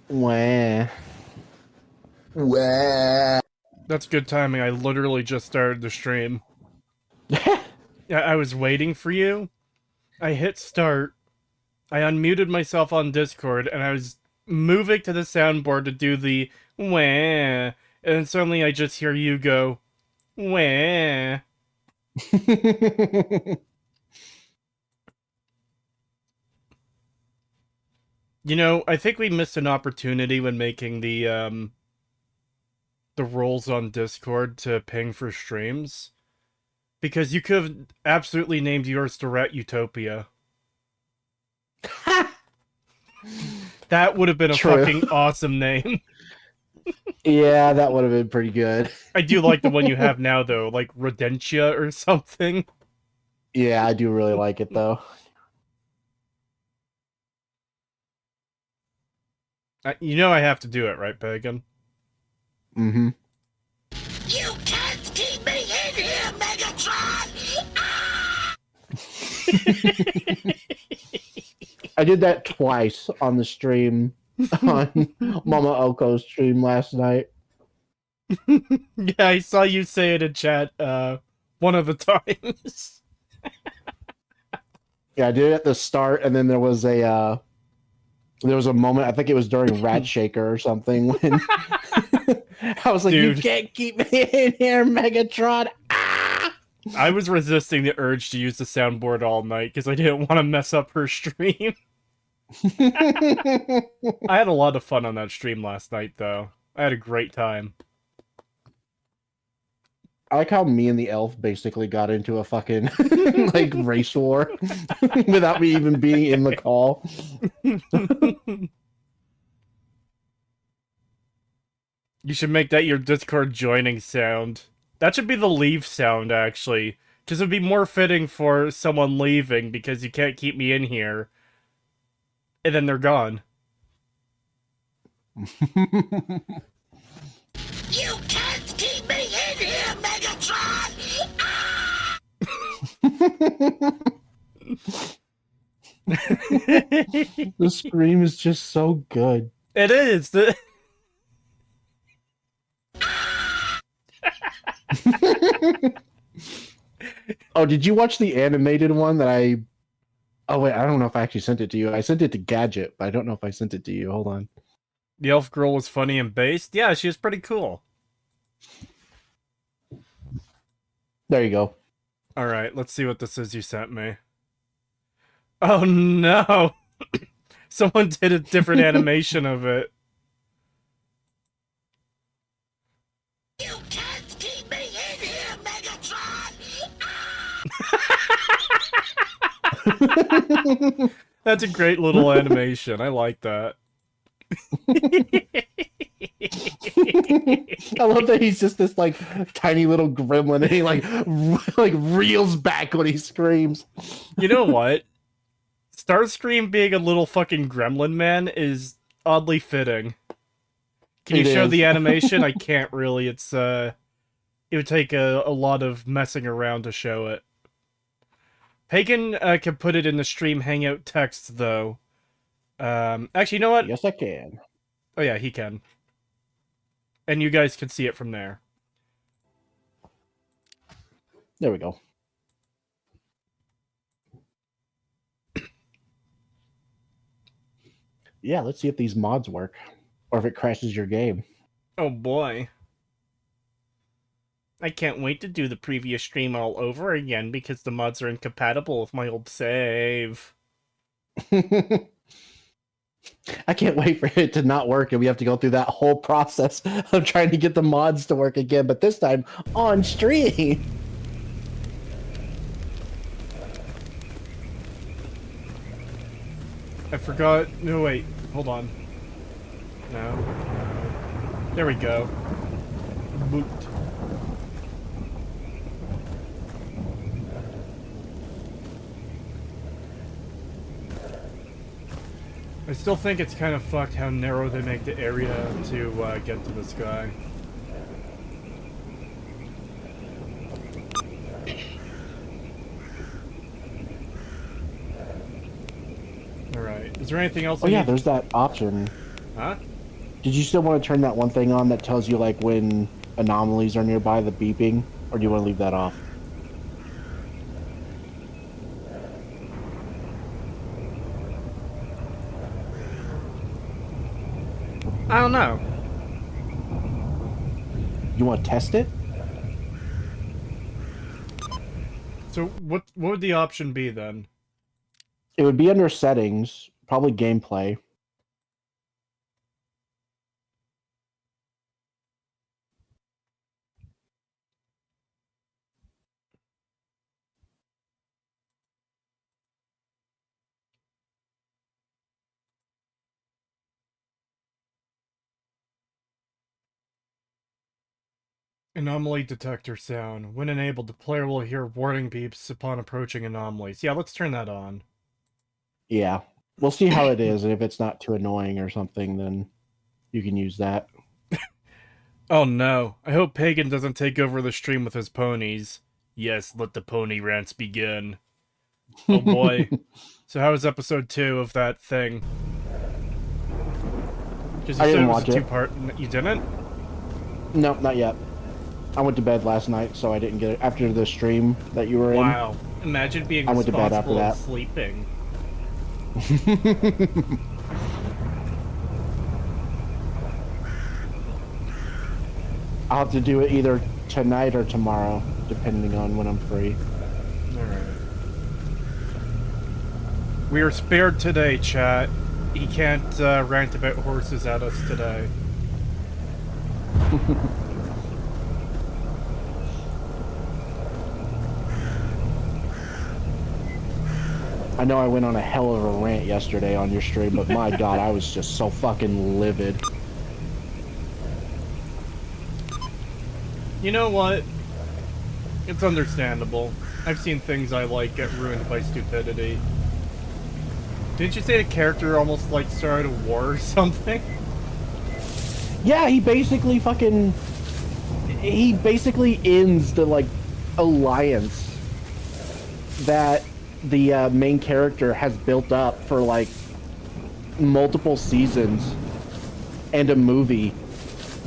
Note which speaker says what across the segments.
Speaker 1: Wah. Wah.
Speaker 2: That's good timing. I literally just started the stream. Yeah, I was waiting for you. I hit start. I unmuted myself on Discord, and I was moving to the soundboard to do the wah. And then suddenly I just hear you go, wah. You know, I think we missed an opportunity when making the rules on Discord to ping for streams. Because you could have absolutely named yours to Rat Utopia. That would have been a
Speaker 1: True.
Speaker 2: fucking awesome name.
Speaker 1: Yeah, that would have been pretty good.
Speaker 2: I do like the one you have now, though, like Rodentia or something.
Speaker 1: Yeah, I do really like it, though.
Speaker 2: You know I have to do it, right, Pagan?
Speaker 1: Mm-hmm.
Speaker 3: You can't keep me in here, Megatron!
Speaker 1: I did that twice on the stream, on Mama Oko's stream last night.
Speaker 2: Yeah, I saw you say it in chat one of the times.
Speaker 1: Yeah, I did it at the start, and then there was a moment, I think it was during Rat Shaker or something, when I was like,
Speaker 2: Dude.
Speaker 1: You can't keep me in here, Megatron! Ah!
Speaker 2: I was resisting the urge to use the soundboard all night because I didn't want to mess up her stream. I had a lot of fun on that stream last night, though. I had a great time.
Speaker 1: I like how me and the elf basically got into a fucking like race war without me even being in the call.
Speaker 2: You should make that your Discord joining sound. That should be the leave sound, actually. Because it would be more fitting for someone leaving because you can't keep me in here. And then they're gone.
Speaker 3: You can't keep me in here, Megatron!
Speaker 1: The scream is just so good.
Speaker 2: It is.
Speaker 1: Oh, did you watch the animated one that I... Oh, wait, I don't know if I actually sent it to you. I sent it to Gadget, but I don't know if I sent it to you. Hold on.
Speaker 2: The elf girl was funny and based. Yeah, she was pretty cool.
Speaker 1: There you go.
Speaker 2: Alright, let's see what this is you sent me. Oh no! Someone did a different animation of it.
Speaker 3: You can't keep me in here, Megatron!
Speaker 2: That's a great little animation. I like that.
Speaker 1: I love that he's just this like tiny little gremlin, and he like reels back when he screams.
Speaker 2: You know what? Starscream being a little fucking gremlin man is oddly fitting. Can you show the animation? I can't really. It's it would take a lot of messing around to show it. Pagan can put it in the stream hangout text though. Actually, you know what?
Speaker 1: Yes, I can.
Speaker 2: Oh yeah, he can. And you guys can see it from there.
Speaker 1: There we go. Yeah, let's see if these mods work. Or if it crashes your game.
Speaker 2: Oh boy. I can't wait to do the previous stream all over again because the mods are incompatible with my old save.
Speaker 1: I can't wait for it to not work and we have to go through that whole process of trying to get the mods to work again, but this time on stream.
Speaker 2: I forgot. No, wait. Hold on. No. There we go. Boot. I still think it's kind of fucked how narrow they make the area to get to this guy. Alright. Is there anything else?
Speaker 1: Oh yeah, there's that option.
Speaker 2: Huh?
Speaker 1: Did you still want to turn that one thing on that tells you like when anomalies are nearby, the beeping, or do you want to leave that off?
Speaker 2: I don't know.
Speaker 1: You want to test it?
Speaker 2: So what would the option be then?
Speaker 1: It would be under settings, probably gameplay.
Speaker 2: Anomaly detector sound. When enabled, the player will hear warning beeps upon approaching anomalies. Yeah, let's turn that on.
Speaker 1: Yeah. We'll see how it is, and if it's not too annoying or something, then you can use that.
Speaker 2: Oh no. I hope Pagan doesn't take over the stream with his ponies. Yes, let the pony rants begin. Oh boy. So how was episode 2 of that thing? Because you
Speaker 1: I
Speaker 2: said
Speaker 1: didn't
Speaker 2: it was
Speaker 1: watch
Speaker 2: a
Speaker 1: it.
Speaker 2: two-part. You didn't?
Speaker 1: No, not yet. I went to bed last night, so I didn't get it. After the stream that you were in.
Speaker 2: Wow. Imagine being
Speaker 1: I went to bed after
Speaker 2: responsible and
Speaker 1: that.
Speaker 2: sleeping.
Speaker 1: I'll have to do it either tonight or tomorrow, depending on when I'm free.
Speaker 2: Alright. We are spared today, chat. He can't rant about horses at us today.
Speaker 1: I know I went on a hell of a rant yesterday on your stream, but my god, I was just so fucking livid.
Speaker 2: You know what? It's understandable. I've seen things I like get ruined by stupidity. Didn't you say the character almost like started a war or something?
Speaker 1: Yeah, he basically ends the like alliance that the main character has built up for like multiple seasons and a movie,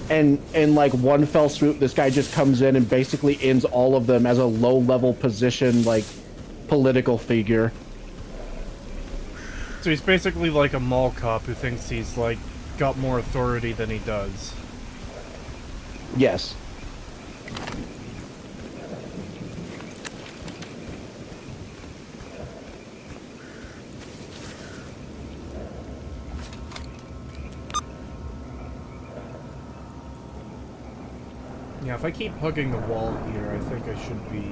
Speaker 1: and in like one fell swoop this guy just comes in and basically ends all of them as a low-level position like political figure.
Speaker 2: So he's basically like a mall cop who thinks he's like got more authority than he does.
Speaker 1: Yes.
Speaker 2: Yeah, if I keep hugging the wall here, I think I should be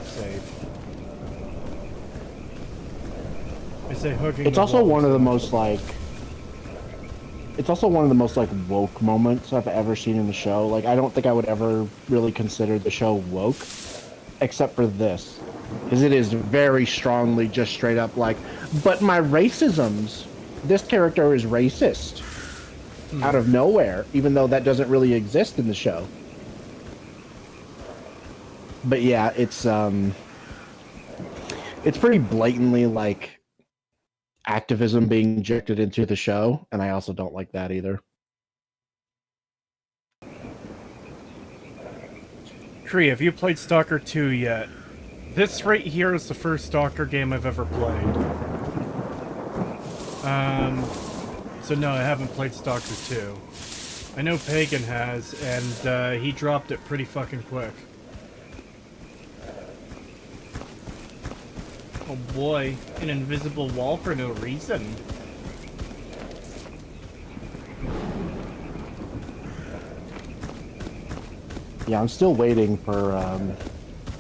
Speaker 2: safe. I say hugging
Speaker 1: It's
Speaker 2: the
Speaker 1: also
Speaker 2: wall
Speaker 1: one of the
Speaker 2: so
Speaker 1: most like woke moments I've ever seen in the show. Like, I don't think I would ever really consider the show woke, except for this, because it is very strongly just straight up like, but my racisms, this character is racist out of nowhere, even though that doesn't really exist in the show. But yeah, it's pretty blatantly like activism being injected into the show, and I also don't like that either.
Speaker 2: Kree, have you played Stalker 2 yet? This right here is the first Stalker game I've ever played. So no, I haven't played Stalker 2. I know Pagan has, and he dropped it pretty fucking quick. Oh boy, an invisible wall for no reason.
Speaker 1: Yeah, I'm still waiting for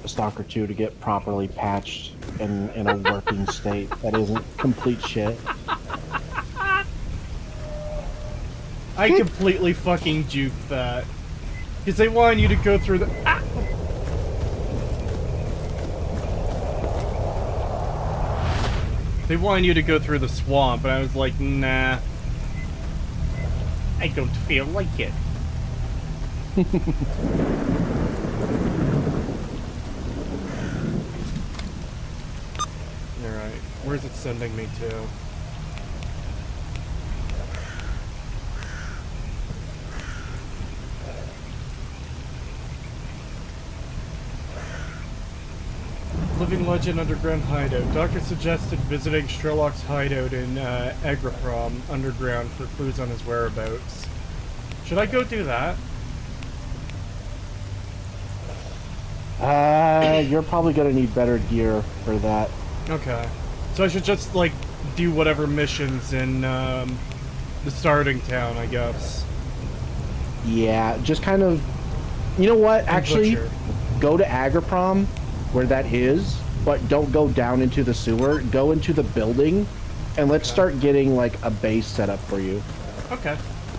Speaker 1: Stalker 2 to get properly patched in a working state that isn't complete shit.
Speaker 2: I completely fucking juked that. Because they wanted you to go through the... Ah! They wanted you to go through the swamp, and I was like, nah. I don't feel like it. Alright, where's it sending me to? Urban Legend Underground Hideout. Doctor suggested visiting Sherlock's hideout in Agraprom Underground for clues on his whereabouts. Should I go do that?
Speaker 1: You're probably gonna need better gear for that.
Speaker 2: Okay. So I should just, like, do whatever missions in the starting town, I guess.
Speaker 1: Yeah, just kind of... You know what? Actually,
Speaker 2: Butcher.
Speaker 1: go to Agraprom, where that is, but don't go down into the sewer. Go into the building, and let's start getting, like, a base set up for you.
Speaker 2: Okay.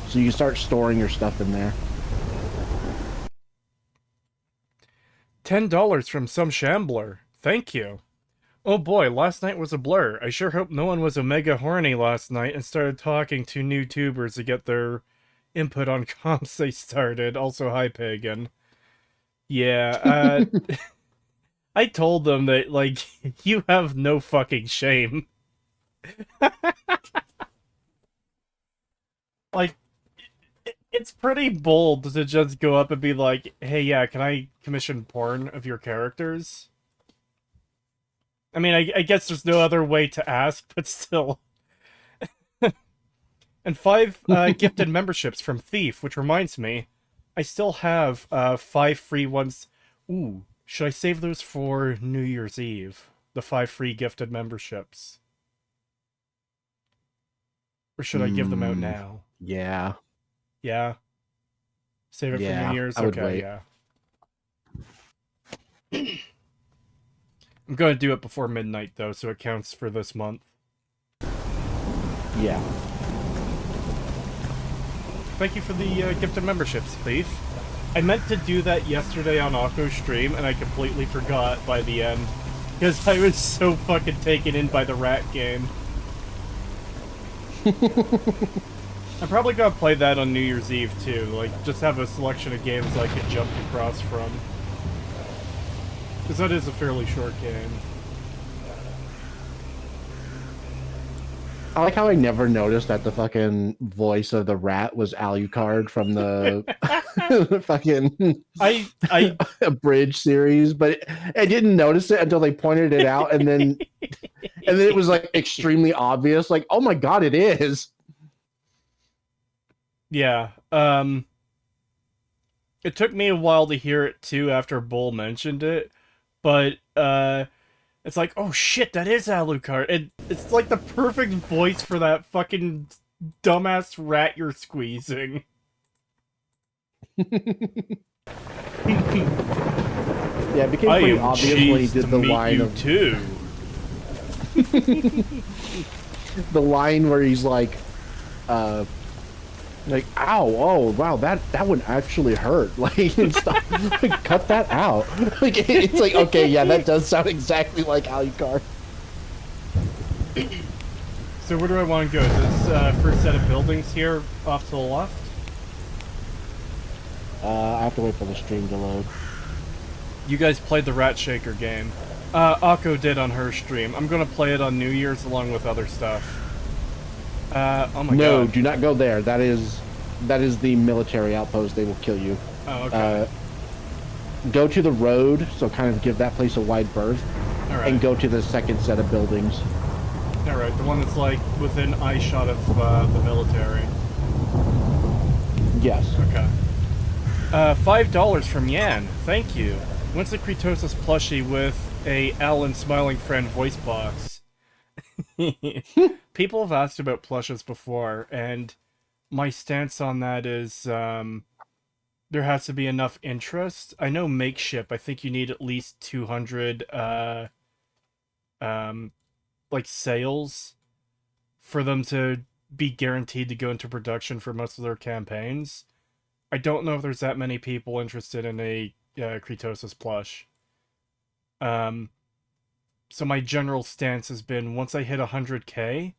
Speaker 1: So you start storing your stuff in there.
Speaker 2: $10 from some shambler. Thank you. Oh boy, last night was a blur. I sure hope no one was Omega horny last night and started talking to new tubers to get their input on comps they started. Also, hi, Pagan. Yeah, I told them that, like, you have no fucking shame. Like, it's pretty bold to just go up and be like, hey, yeah, can I commission porn of your characters? I mean, I guess there's no other way to ask, but still. And 5 gifted memberships from Thief, which reminds me, I still have 5 free ones. Ooh, should I save those for New Year's Eve? The 5 free gifted memberships. Or should I give them out now?
Speaker 1: Yeah.
Speaker 2: Yeah? Save it for
Speaker 1: Yeah,
Speaker 2: New Year's?
Speaker 1: I would
Speaker 2: Okay,
Speaker 1: wait.
Speaker 2: yeah. I'm gonna do it before midnight, though, so it counts for this month.
Speaker 1: Yeah.
Speaker 2: Thank you for the gifted memberships, Thief. I meant to do that yesterday on Akko's stream, and I completely forgot by the end. Because I was so fucking taken in by the rat game. I'm probably gonna play that on New Year's Eve, too. Like, just have a selection of games I could jump across from. Because that is a fairly short game.
Speaker 1: I like how I never noticed that the fucking voice of the rat was Alucard from the fucking
Speaker 2: I
Speaker 1: Abridged series, but I didn't notice it until they pointed it out, and then it was like extremely obvious. Like, oh my god, it is.
Speaker 2: Yeah. It took me a while to hear it too after Bull mentioned it, but it's like, oh shit, that is Alucard. It's like the perfect voice for that fucking dumbass rat you're squeezing.
Speaker 1: Yeah, it became
Speaker 2: I
Speaker 1: pretty
Speaker 2: am
Speaker 1: obvious when he
Speaker 2: cheesed
Speaker 1: did
Speaker 2: to
Speaker 1: the
Speaker 2: meet
Speaker 1: line
Speaker 2: you
Speaker 1: of
Speaker 2: too.
Speaker 1: the line where he's like, ow, oh wow, that one actually hurt. Like, and stuff. Like, cut that out. Like, it's like, okay, yeah, that does sound exactly like Alucard.
Speaker 2: So where do I want to go? This first set of buildings here off to the left?
Speaker 1: I have to wait for the stream to load.
Speaker 2: You guys played the Rat Shaker game. Akko did on her stream. I'm gonna play it on New Year's along with other stuff. Oh my god.
Speaker 1: No, do not go there. That is the military outpost. They will kill you.
Speaker 2: Oh, okay.
Speaker 1: Go to the road, so kind of give that place a wide berth,
Speaker 2: Alright.
Speaker 1: and go to the second set of buildings.
Speaker 2: Alright, the one that's like within eye shot of the military.
Speaker 1: Yes.
Speaker 2: Okay. $5 from Yan. Thank you. When's the Kretosis plushie with a Alan smiling friend voice box? People have asked about plushes before, and my stance on that is there has to be enough interest. I know Makeship, I think you need at least 200 like sales for them to be guaranteed to go into production for most of their campaigns. I don't know if there's that many people interested in a Kretosis plush. So my general stance has been, once I hit 100k,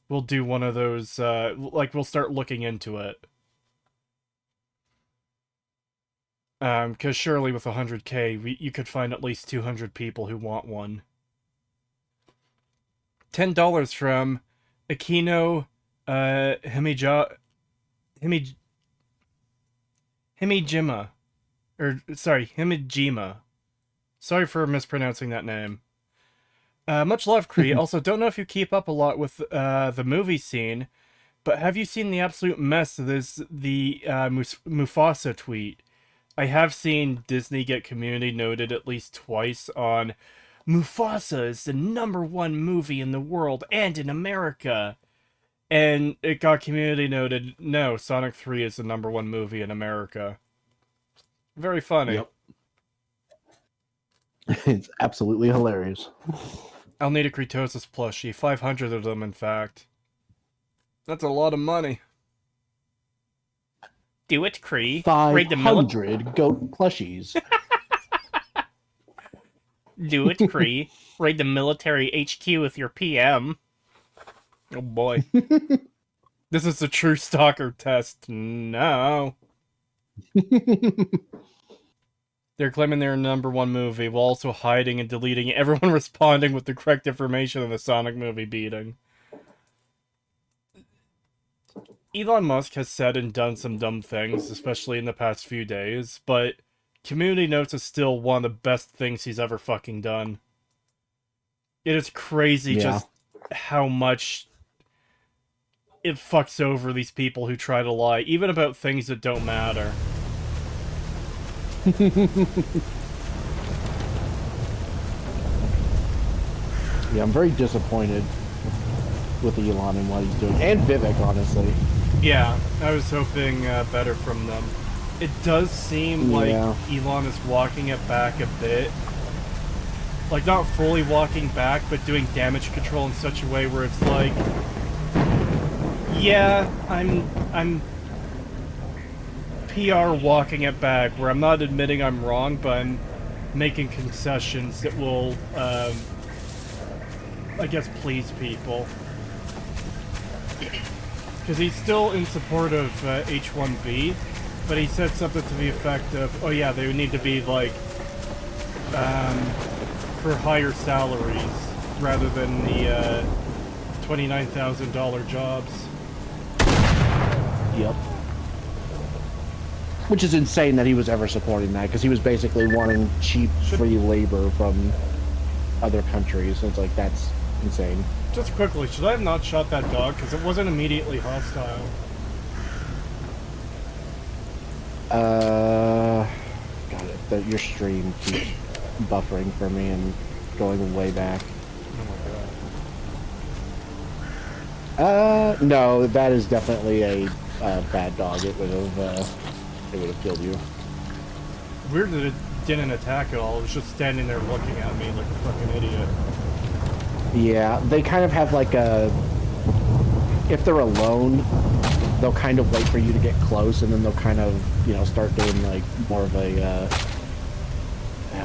Speaker 2: we'll do one of those, like, we'll start looking into it. Because surely with 100k, you could find at least 200 people who want one. $10 from Akino Himijima. Sorry for mispronouncing that name. Much love, Cree. Also, don't know if you keep up a lot with the movie scene, but have you seen the absolute mess that is the Mufasa tweet? I have seen Disney get community noted at least twice on Mufasa is the #1 movie in the world and in America. And it got community noted, no, Sonic 3 is the #1 movie in America. Very funny.
Speaker 1: Yep. It's absolutely hilarious.
Speaker 2: I'll need a Kretosis plushie. 500 of them, in fact. That's a lot of money. Do it, Kree.
Speaker 1: 500 goat plushies.
Speaker 2: Do it, Kree. Raid the military HQ with your PM. Oh boy. This is a true stalker test. No. They're claiming they're #1 movie while also hiding and deleting everyone responding with the correct information in the Sonic movie beating. Elon Musk has said and done some dumb things, especially in the past few days, but community notes is still one of the best things he's ever fucking done. It is crazy just how much it fucks over these people who try to lie, even about things that don't matter.
Speaker 1: Yeah, I'm very disappointed with Elon and what he's doing. And Vivek, honestly.
Speaker 2: Yeah, I was hoping better from them. It does seem like Elon is walking it back a bit. Like, not fully walking back, but doing damage control in such a way where it's like... Yeah, I'm PR walking it back, where I'm not admitting I'm wrong, but I'm making concessions that will, I guess, please people. Because he's still in support of H1B, but he said something to the effect of, oh yeah, they would need to be, like, for higher salaries, rather than the $29,000 jobs.
Speaker 1: Yep. Which is insane that he was ever supporting that, because he was basically wanting cheap, free labor from other countries. And it's like, that's insane.
Speaker 2: Just quickly, should I have not shot that dog? Because it wasn't immediately hostile.
Speaker 1: Got it. Your stream keeps buffering for me and going way back.
Speaker 2: Oh my god.
Speaker 1: No, that is definitely a bad dog. It would have killed you.
Speaker 2: Weird that it didn't attack at all. It was just standing there looking at me like a fucking idiot.
Speaker 1: Yeah, they kind of have like a... If they're alone, they'll kind of wait for you to get close, and then they'll kind of, you know, start doing like more of a...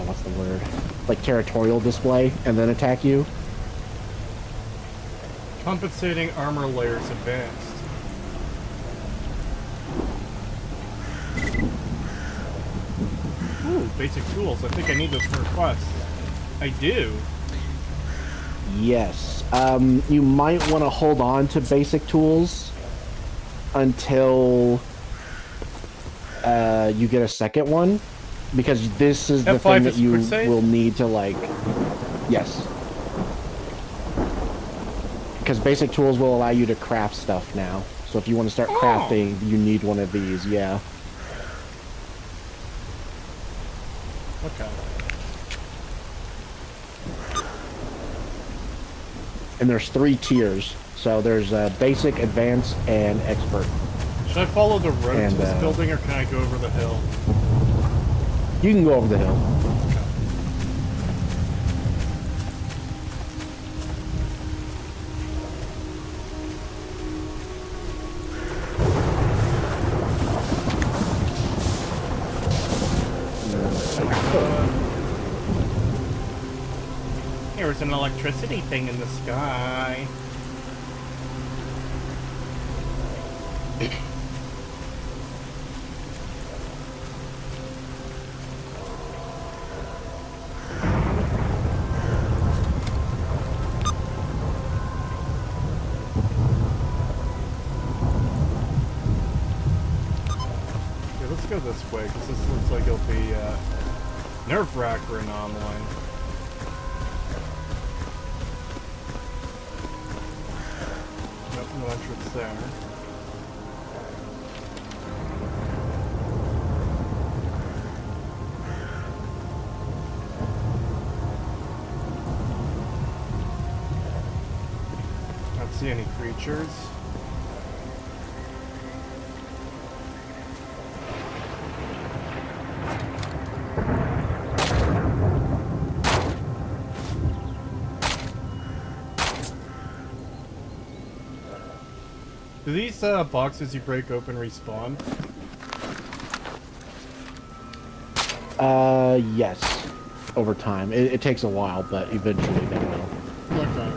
Speaker 1: what's the word? Like territorial display, and then attack you.
Speaker 2: Compensating armor layers advanced. Ooh, basic tools. I think I need those for a quest. I do.
Speaker 1: Yes. You might want to hold on to basic tools until you get a second one, because this is the
Speaker 2: F5
Speaker 1: thing that
Speaker 2: is
Speaker 1: you
Speaker 2: quick save?
Speaker 1: will need to, like... Yes. Because basic tools will allow you to craft stuff now. So if you want to start crafting, you need one of these, yeah.
Speaker 2: Okay.
Speaker 1: And there's 3 tiers. So there's basic, advanced, and expert.
Speaker 2: Should I follow the road
Speaker 1: And,
Speaker 2: to this building, or can I go over the hill?
Speaker 1: You can go over the hill.
Speaker 2: There was an electricity thing in the sky. Okay, let's go this way, because this looks like it'll be nerve-wracker anomaly. normal entrance there. I don't see any creatures. Do these boxes you break open respawn?
Speaker 1: Yes. Over time. It takes a while, but eventually they will.
Speaker 2: Okay.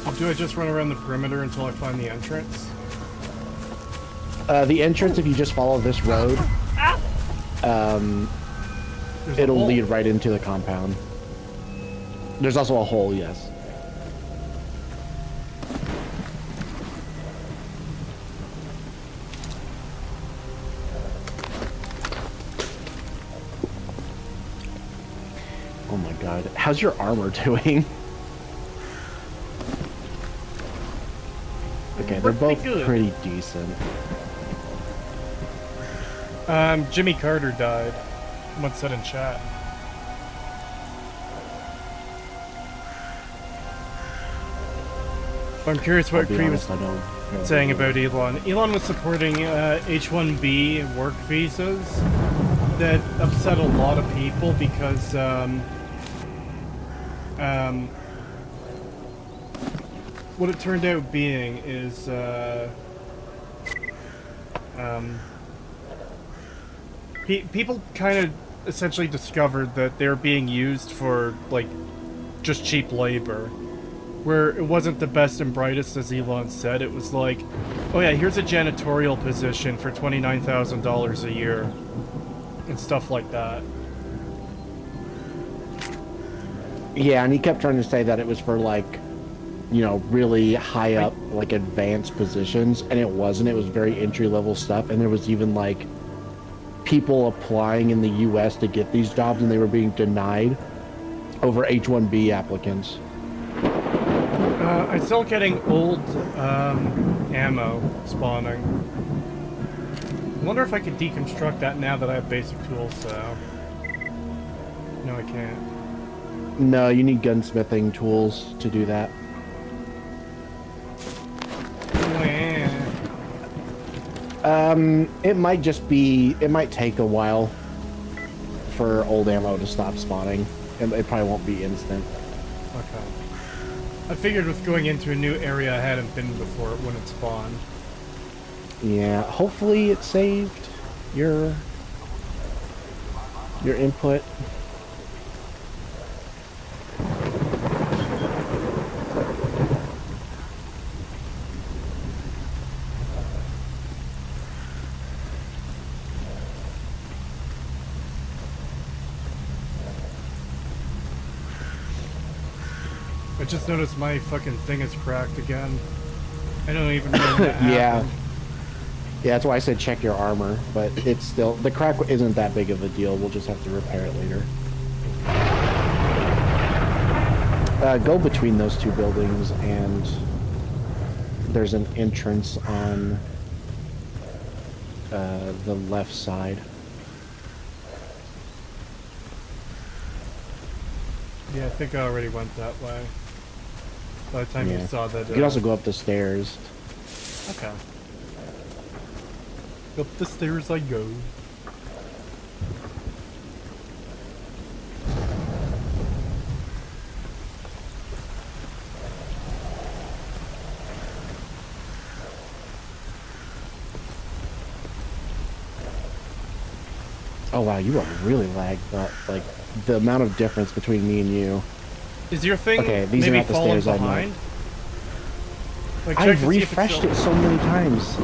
Speaker 2: So do I just run around the perimeter until I find the entrance?
Speaker 1: The entrance, if you just follow this road,
Speaker 2: There's a
Speaker 1: it'll
Speaker 2: hole.
Speaker 1: lead right into the compound. There's also a hole, yes. Oh my god. How's your armor doing? Okay, they're both
Speaker 2: Pretty good.
Speaker 1: pretty decent.
Speaker 2: Jimmy Carter died. Someone said in chat. I'm curious what
Speaker 1: I'll be
Speaker 2: Cree was
Speaker 1: honest, I don't
Speaker 2: saying about Elon. Elon was supporting H-1B work visas that upset a lot of people because what it turned out being is people kind of essentially discovered that they're being used for like just cheap labor. Where it wasn't the best and brightest, as Elon said. It was like, oh yeah, here's a janitorial position for $29,000 a year. And stuff like that.
Speaker 1: Yeah, and he kept trying to say that it was for, like, you know, really high up, like, advanced positions, and it wasn't. It was very entry-level stuff, and there was even, like, people applying in the U.S. to get these jobs, and they were being denied over H-1B applicants.
Speaker 2: I'm still getting old ammo spawning. I wonder if I could deconstruct that now that I have basic tools, so... No, I can't.
Speaker 1: No, you need gunsmithing tools to do that. It might just be... It might take a while for old ammo to stop spawning. It probably won't be instant.
Speaker 2: Okay. I figured with going into a new area I hadn't been before, it wouldn't spawn.
Speaker 1: Yeah, hopefully it saved your input.
Speaker 2: I just noticed my fucking thing is cracked again. I don't even know what
Speaker 1: Yeah.
Speaker 2: happened.
Speaker 1: Yeah, that's why I said check your armor, but it's still... The crack isn't that big of a deal. We'll just have to repair it later. Go between those two buildings, and there's an entrance on the left side.
Speaker 2: Yeah, I think I already went that way. By the time
Speaker 1: Yeah.
Speaker 2: you saw that.
Speaker 1: You can also go up the stairs.
Speaker 2: Okay. Up the stairs I go.
Speaker 1: Oh wow, you are really lagged up. Like, the amount of difference between me and you.
Speaker 2: Is your thing
Speaker 1: Okay, these are
Speaker 2: maybe
Speaker 1: not the
Speaker 2: falling
Speaker 1: stairs I know.
Speaker 2: behind? Like, check
Speaker 1: I've
Speaker 2: to see if it's
Speaker 1: refreshed
Speaker 2: still-
Speaker 1: it so many times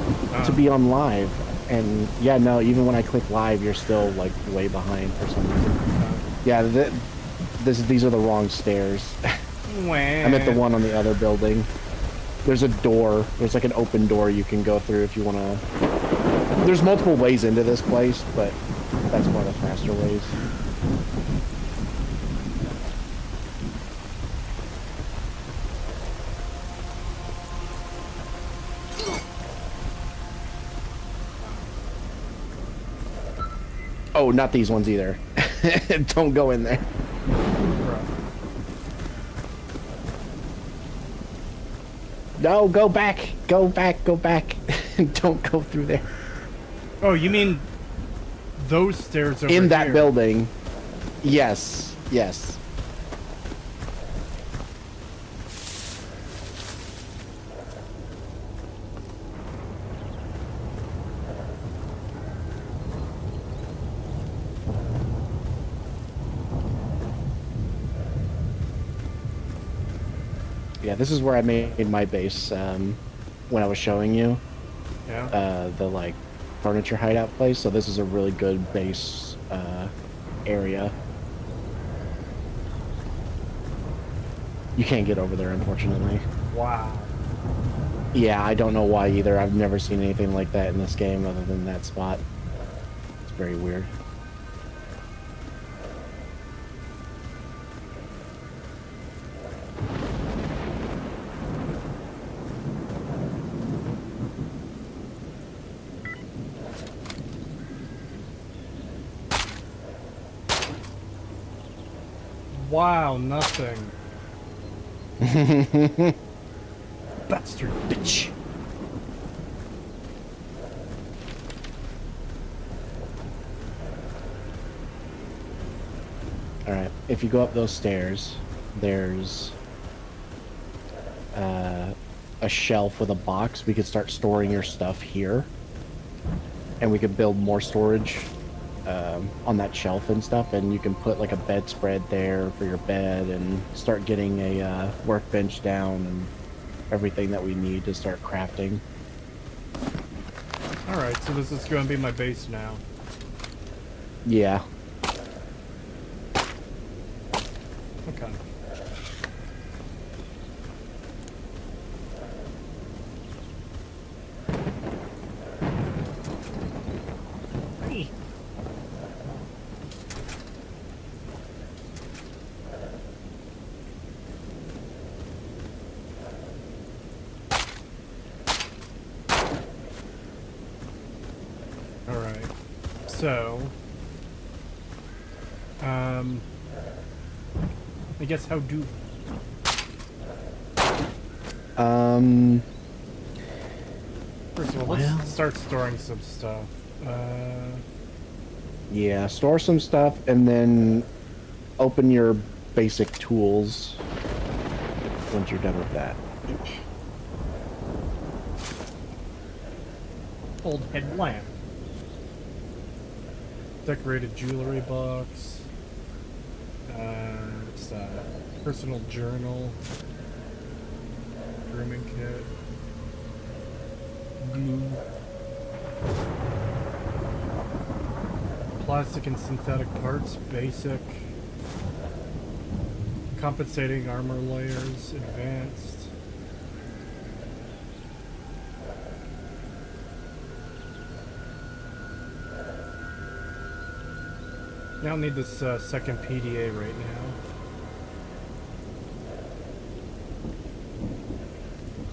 Speaker 1: to be on live, and yeah, no, even when I click live, you're still like way behind for some reason. Yeah, these are the wrong stairs. I'm at the one on the other building. There's a door. There's like an open door you can go through if you want to. There's multiple ways into this place, but that's one of the faster ways. Oh, not these ones either. Don't go in there. No, go back. Go back. Go back. Don't go through there.
Speaker 2: Oh, you mean those stairs over
Speaker 1: In that
Speaker 2: here?
Speaker 1: building. Yes. Yes. Yeah, this is where I made my base when I was showing you
Speaker 2: Yeah.
Speaker 1: the like furniture hideout place. So this is a really good base area. You can't get over there, unfortunately.
Speaker 2: Wow.
Speaker 1: Yeah, I don't know why either. I've never seen anything like that in this game other than that spot. It's very weird.
Speaker 2: Wow, nothing. Bastard bitch.
Speaker 1: Alright, if you go up those stairs, there's a shelf with a box. We could start storing your stuff here. And we could build more storage on that shelf and stuff. And you can put like a bedspread there for your bed and start getting a workbench down and everything that we need to start crafting.
Speaker 2: Alright, so this is going to be my base now.
Speaker 1: Yeah.
Speaker 2: Okay. Hey. Alright. So, I guess how do... First of all, let's start storing some stuff.
Speaker 1: Yeah, store some stuff and then open your basic tools once you're done with that.
Speaker 2: Old head lamp. Decorated jewelry box. What's that? Personal journal. Grooming kit. Glue. Plastic and synthetic parts, basic. Compensating armor layers, advanced. I don't need this second PDA right now.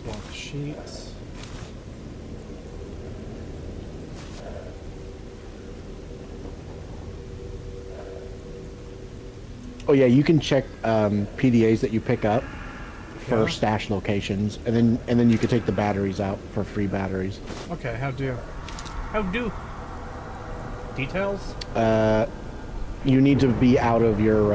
Speaker 2: Cloth sheets.
Speaker 1: Oh yeah, you can check PDAs that you pick up for stash locations, and then you can take the batteries out for free batteries.
Speaker 2: Okay, how do? Details?
Speaker 1: You need to be out of your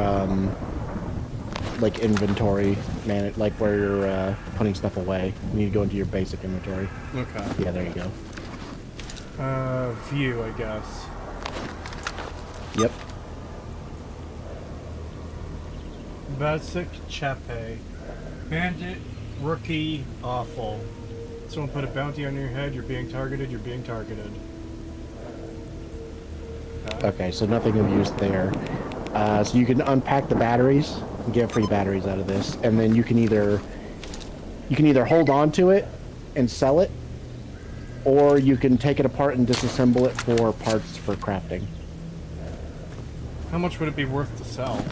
Speaker 1: like inventory, man. Like where you're putting stuff away. You need to go into your basic inventory.
Speaker 2: Okay.
Speaker 1: Yeah, there you go.
Speaker 2: View, I guess.
Speaker 1: Yep.
Speaker 2: Basic Chape. Bandit, rookie, awful. Someone put a bounty on your head, you're being targeted, you're being targeted.
Speaker 1: Okay, so nothing of use there. So you can unpack the batteries and get free batteries out of this, and then you can either hold on to it and sell it, or you can take it apart and disassemble it for parts for crafting.
Speaker 2: How much would it be worth to sell?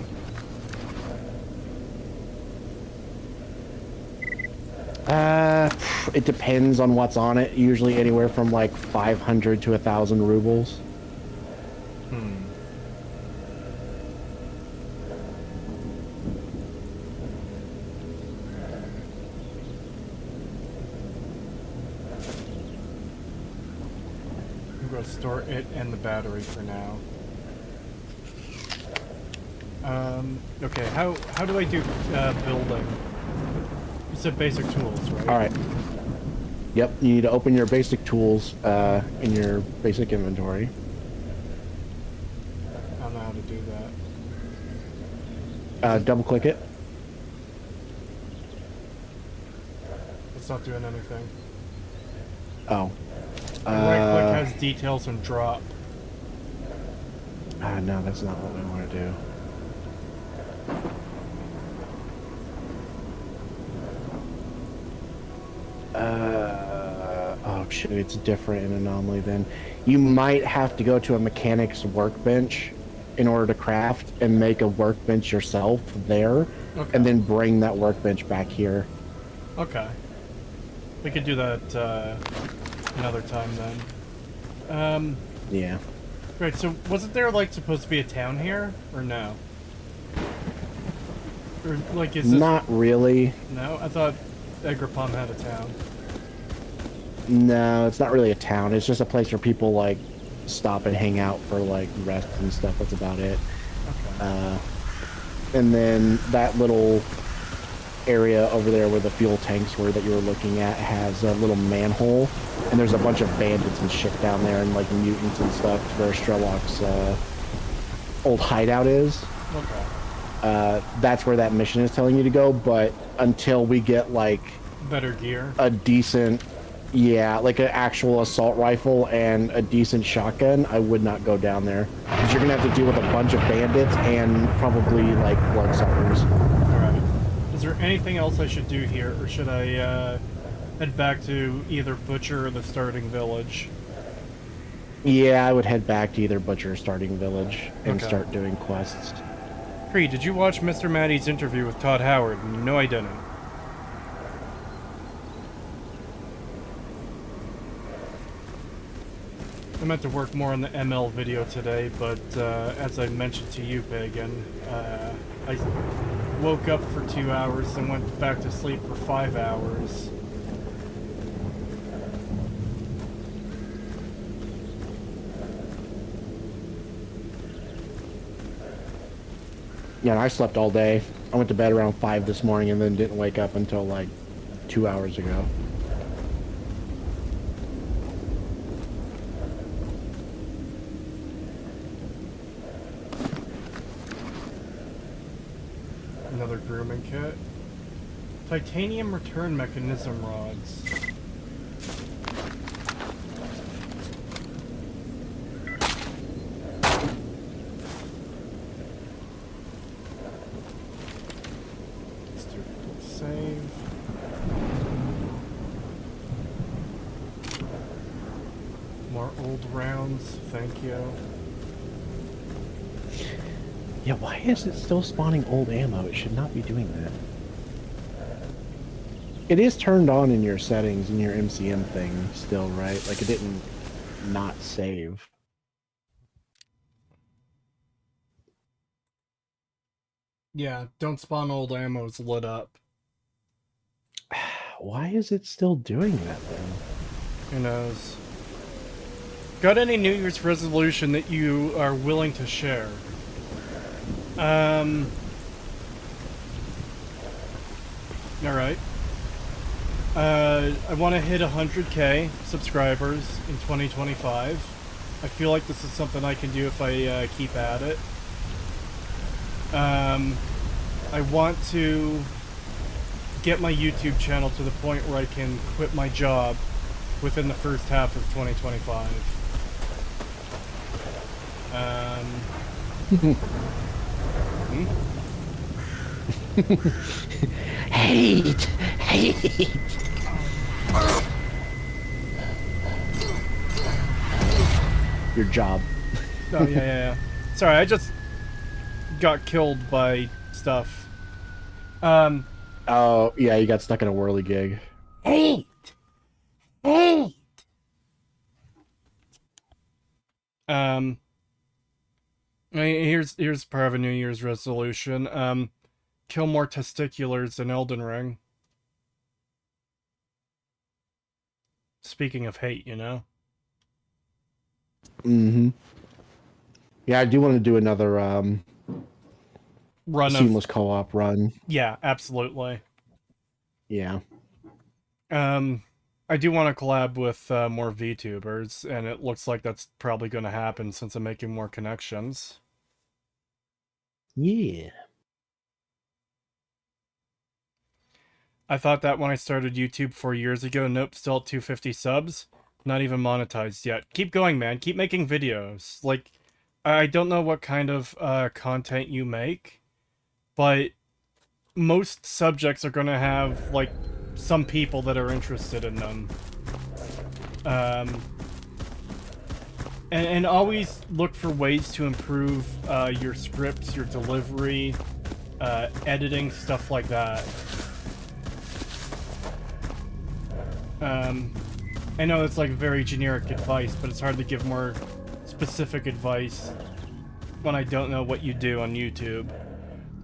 Speaker 1: It depends on what's on it. Usually anywhere from like 500 to 1,000 rubles.
Speaker 2: store it and the battery for now. Okay, how do I do building? You said basic tools, right?
Speaker 1: Alright. Yep, you need to open your basic tools in your basic inventory.
Speaker 2: I don't know how to do that.
Speaker 1: Double click it.
Speaker 2: It's not doing anything.
Speaker 1: Oh.
Speaker 2: Right click has details and drop.
Speaker 1: No, that's not what we want to do. Oh shit, it's different in Anomaly then. You might have to go to a mechanic's workbench in order to craft and make a workbench yourself there,
Speaker 2: Okay.
Speaker 1: and then bring that workbench back here.
Speaker 2: Okay. We could do that another time then.
Speaker 1: Yeah.
Speaker 2: Right, so wasn't there like supposed to be a town here? Or no? Or like is this...
Speaker 1: Not really.
Speaker 2: No? I thought Agripon had a town.
Speaker 1: No, it's not really a town. It's just a place where people like stop and hang out for like rest and stuff. That's about it.
Speaker 2: Okay.
Speaker 1: And then that little area over there where the fuel tanks were that you were looking at has a little manhole, and there's a bunch of bandits and shit down there, and like mutants and stuff where Strelok's old hideout is.
Speaker 2: Okay.
Speaker 1: That's where that mission is telling you to go, but until we get like
Speaker 2: Better gear.
Speaker 1: a decent, yeah, like an actual assault rifle and a decent shotgun, I would not go down there, because you're gonna have to deal with a bunch of bandits and probably like bloodsuckers.
Speaker 2: Alright. Is there anything else I should do here, or should I head back to either Butcher or the starting village?
Speaker 1: Yeah, I would head back to either Butcher or Starting Village and
Speaker 2: Okay.
Speaker 1: start doing quests.
Speaker 2: Cree, did you watch Mr. Maddie's interview with Todd Howard? No, I didn't. I meant to work more on the ML video today, but as I mentioned to you, Pagan, I woke up for 2 hours and went back to sleep for 5 hours.
Speaker 1: Yeah, I slept all day. I went to bed around 5 this morning and then didn't wake up until like 2 hours ago.
Speaker 2: Another grooming kit. Titanium return mechanism rods. Let's do a save. More old rounds, thank you.
Speaker 1: Yeah, why is it still spawning old ammo? It should not be doing that. It is turned on in your settings in your MCM thing still, right? Like it didn't not save.
Speaker 2: Yeah, don't spawn old ammo, it's lit up.
Speaker 1: Why is it still doing that then?
Speaker 2: Who knows? Got any New Year's resolution that you are willing to share? Alright. I want to hit 100k subscribers in 2025. I feel like this is something I can do if I keep at it. I want to get my YouTube channel to the point where I can quit my job within the first half of 2025.
Speaker 1: Hate! Your job.
Speaker 2: Oh, yeah. Sorry, I just got killed by stuff.
Speaker 1: Oh, yeah, you got stuck in a whirly gig.
Speaker 3: Hate!
Speaker 2: Here's part of a New Year's resolution. Kill more testiculars in Elden Ring. Speaking of hate, you know?
Speaker 1: Mm-hmm. Yeah, I do want to do another
Speaker 2: Run
Speaker 1: seamless
Speaker 2: of
Speaker 1: co-op run.
Speaker 2: yeah, absolutely.
Speaker 1: Yeah.
Speaker 2: I do want to collab with more VTubers, and it looks like that's probably going to happen since I'm making more connections.
Speaker 1: Yeah.
Speaker 2: I thought that when I started YouTube 4 years ago. Nope, still at 250 subs. Not even monetized yet. Keep going, man. Keep making videos. Like, I don't know what kind of content you make, but most subjects are going to have, like, some people that are interested in them. And always look for ways to improve your scripts, your delivery, editing, stuff like that. I know it's like very generic advice, but it's hard to give more specific advice when I don't know what you do on YouTube.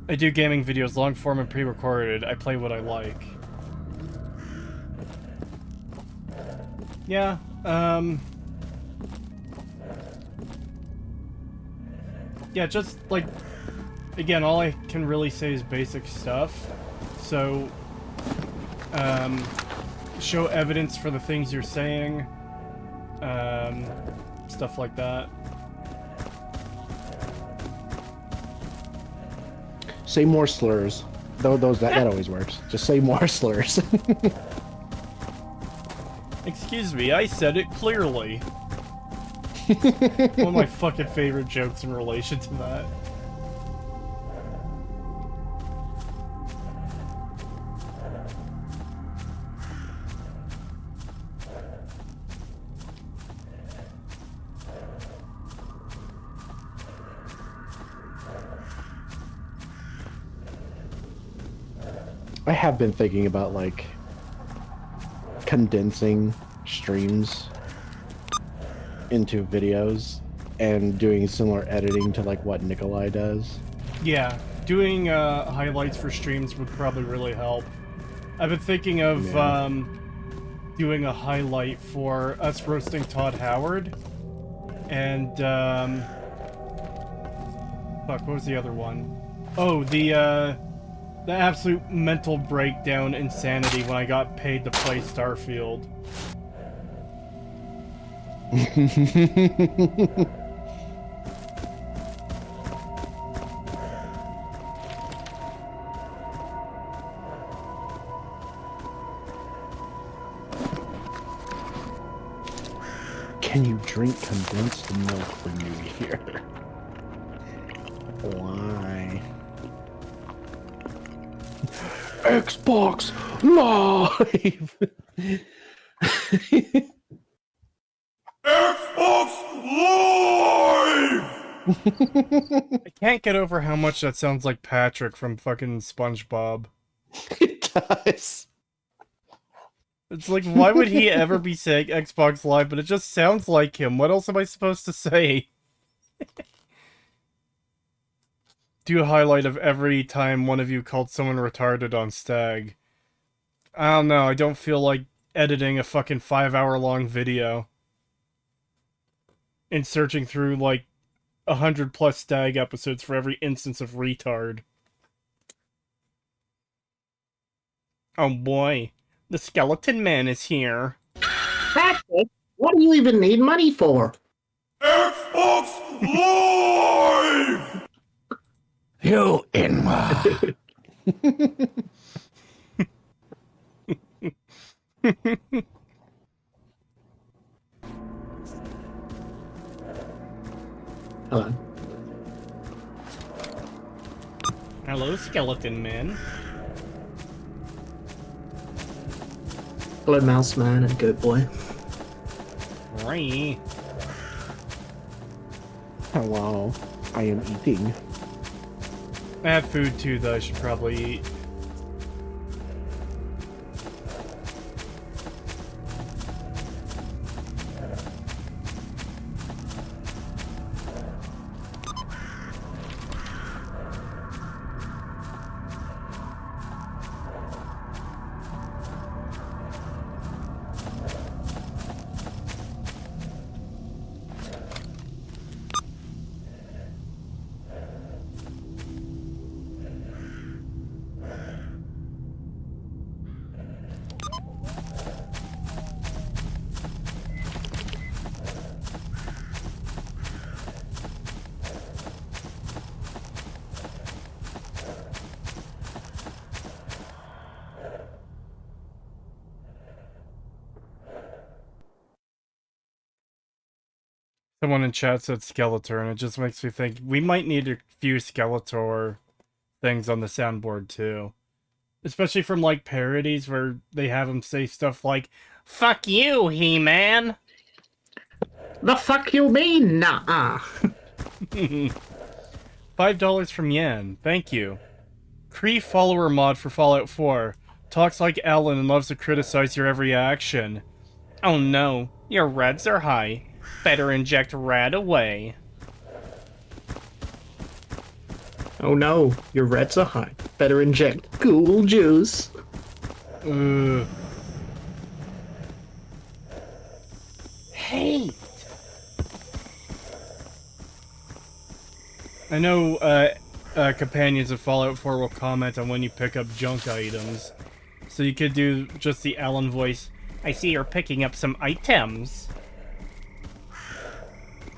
Speaker 2: I do gaming videos, long form and pre-recorded. I play what I like. Yeah, yeah, just, like, again, all I can really say is basic stuff. So, show evidence for the things you're saying. Stuff like that.
Speaker 1: Say more slurs. That always works. Just say more slurs.
Speaker 2: Excuse me, I said it clearly. One of my fucking favorite jokes in relation to that.
Speaker 1: I have been thinking about, like, condensing streams into videos and doing similar editing to, like, what Nikolai does.
Speaker 2: Yeah, doing highlights for streams would probably really help. I've been thinking of doing a highlight for us roasting Todd Howard, and fuck, what was the other one? Oh, the absolute mental breakdown insanity when I got paid to play Starfield.
Speaker 1: Can you drink condensed milk for New Year? Why? Xbox Live!
Speaker 4: Xbox Live!
Speaker 2: I can't get over how much that sounds like Patrick from fucking SpongeBob.
Speaker 1: It does.
Speaker 2: It's like, why would he ever be saying Xbox Live? But it just sounds like him. What else am I supposed to say? Do a highlight of every time one of you called someone retarded on Stag. I don't know, I don't feel like editing a fucking 5-hour-long video. And searching through, like, 100+ Stag episodes for every instance of retard. Oh boy. The Skeleton Man is here.
Speaker 5: Patrick, what do you even need money for?
Speaker 4: Xbox Live!
Speaker 3: You inward.
Speaker 5: Hello.
Speaker 2: Hello, Skeleton Man.
Speaker 5: Hello, Mouse Man and Goat Boy.
Speaker 2: Right.
Speaker 1: Hello. I am eating.
Speaker 2: I have food too, though. I should probably eat. Someone in chat said Skeletor, and it just makes me think we might need a few Skeletor things on the soundboard too. Especially from like parodies where they have him say stuff like, "Fuck you, He-Man!"
Speaker 5: The fuck you mean? Nah.
Speaker 2: $5 from Yan. Thank you. Cree follower mod for Fallout 4. Talks like Alan and loves to criticize your every action. Oh no, your reds are high. Better inject red away.
Speaker 5: Oh no, your reds are high. Better inject cool juice.
Speaker 2: Hate. I know companions of Fallout 4 will comment on when you pick up junk items. So you could do just the Alan voice. I see you're picking up some items.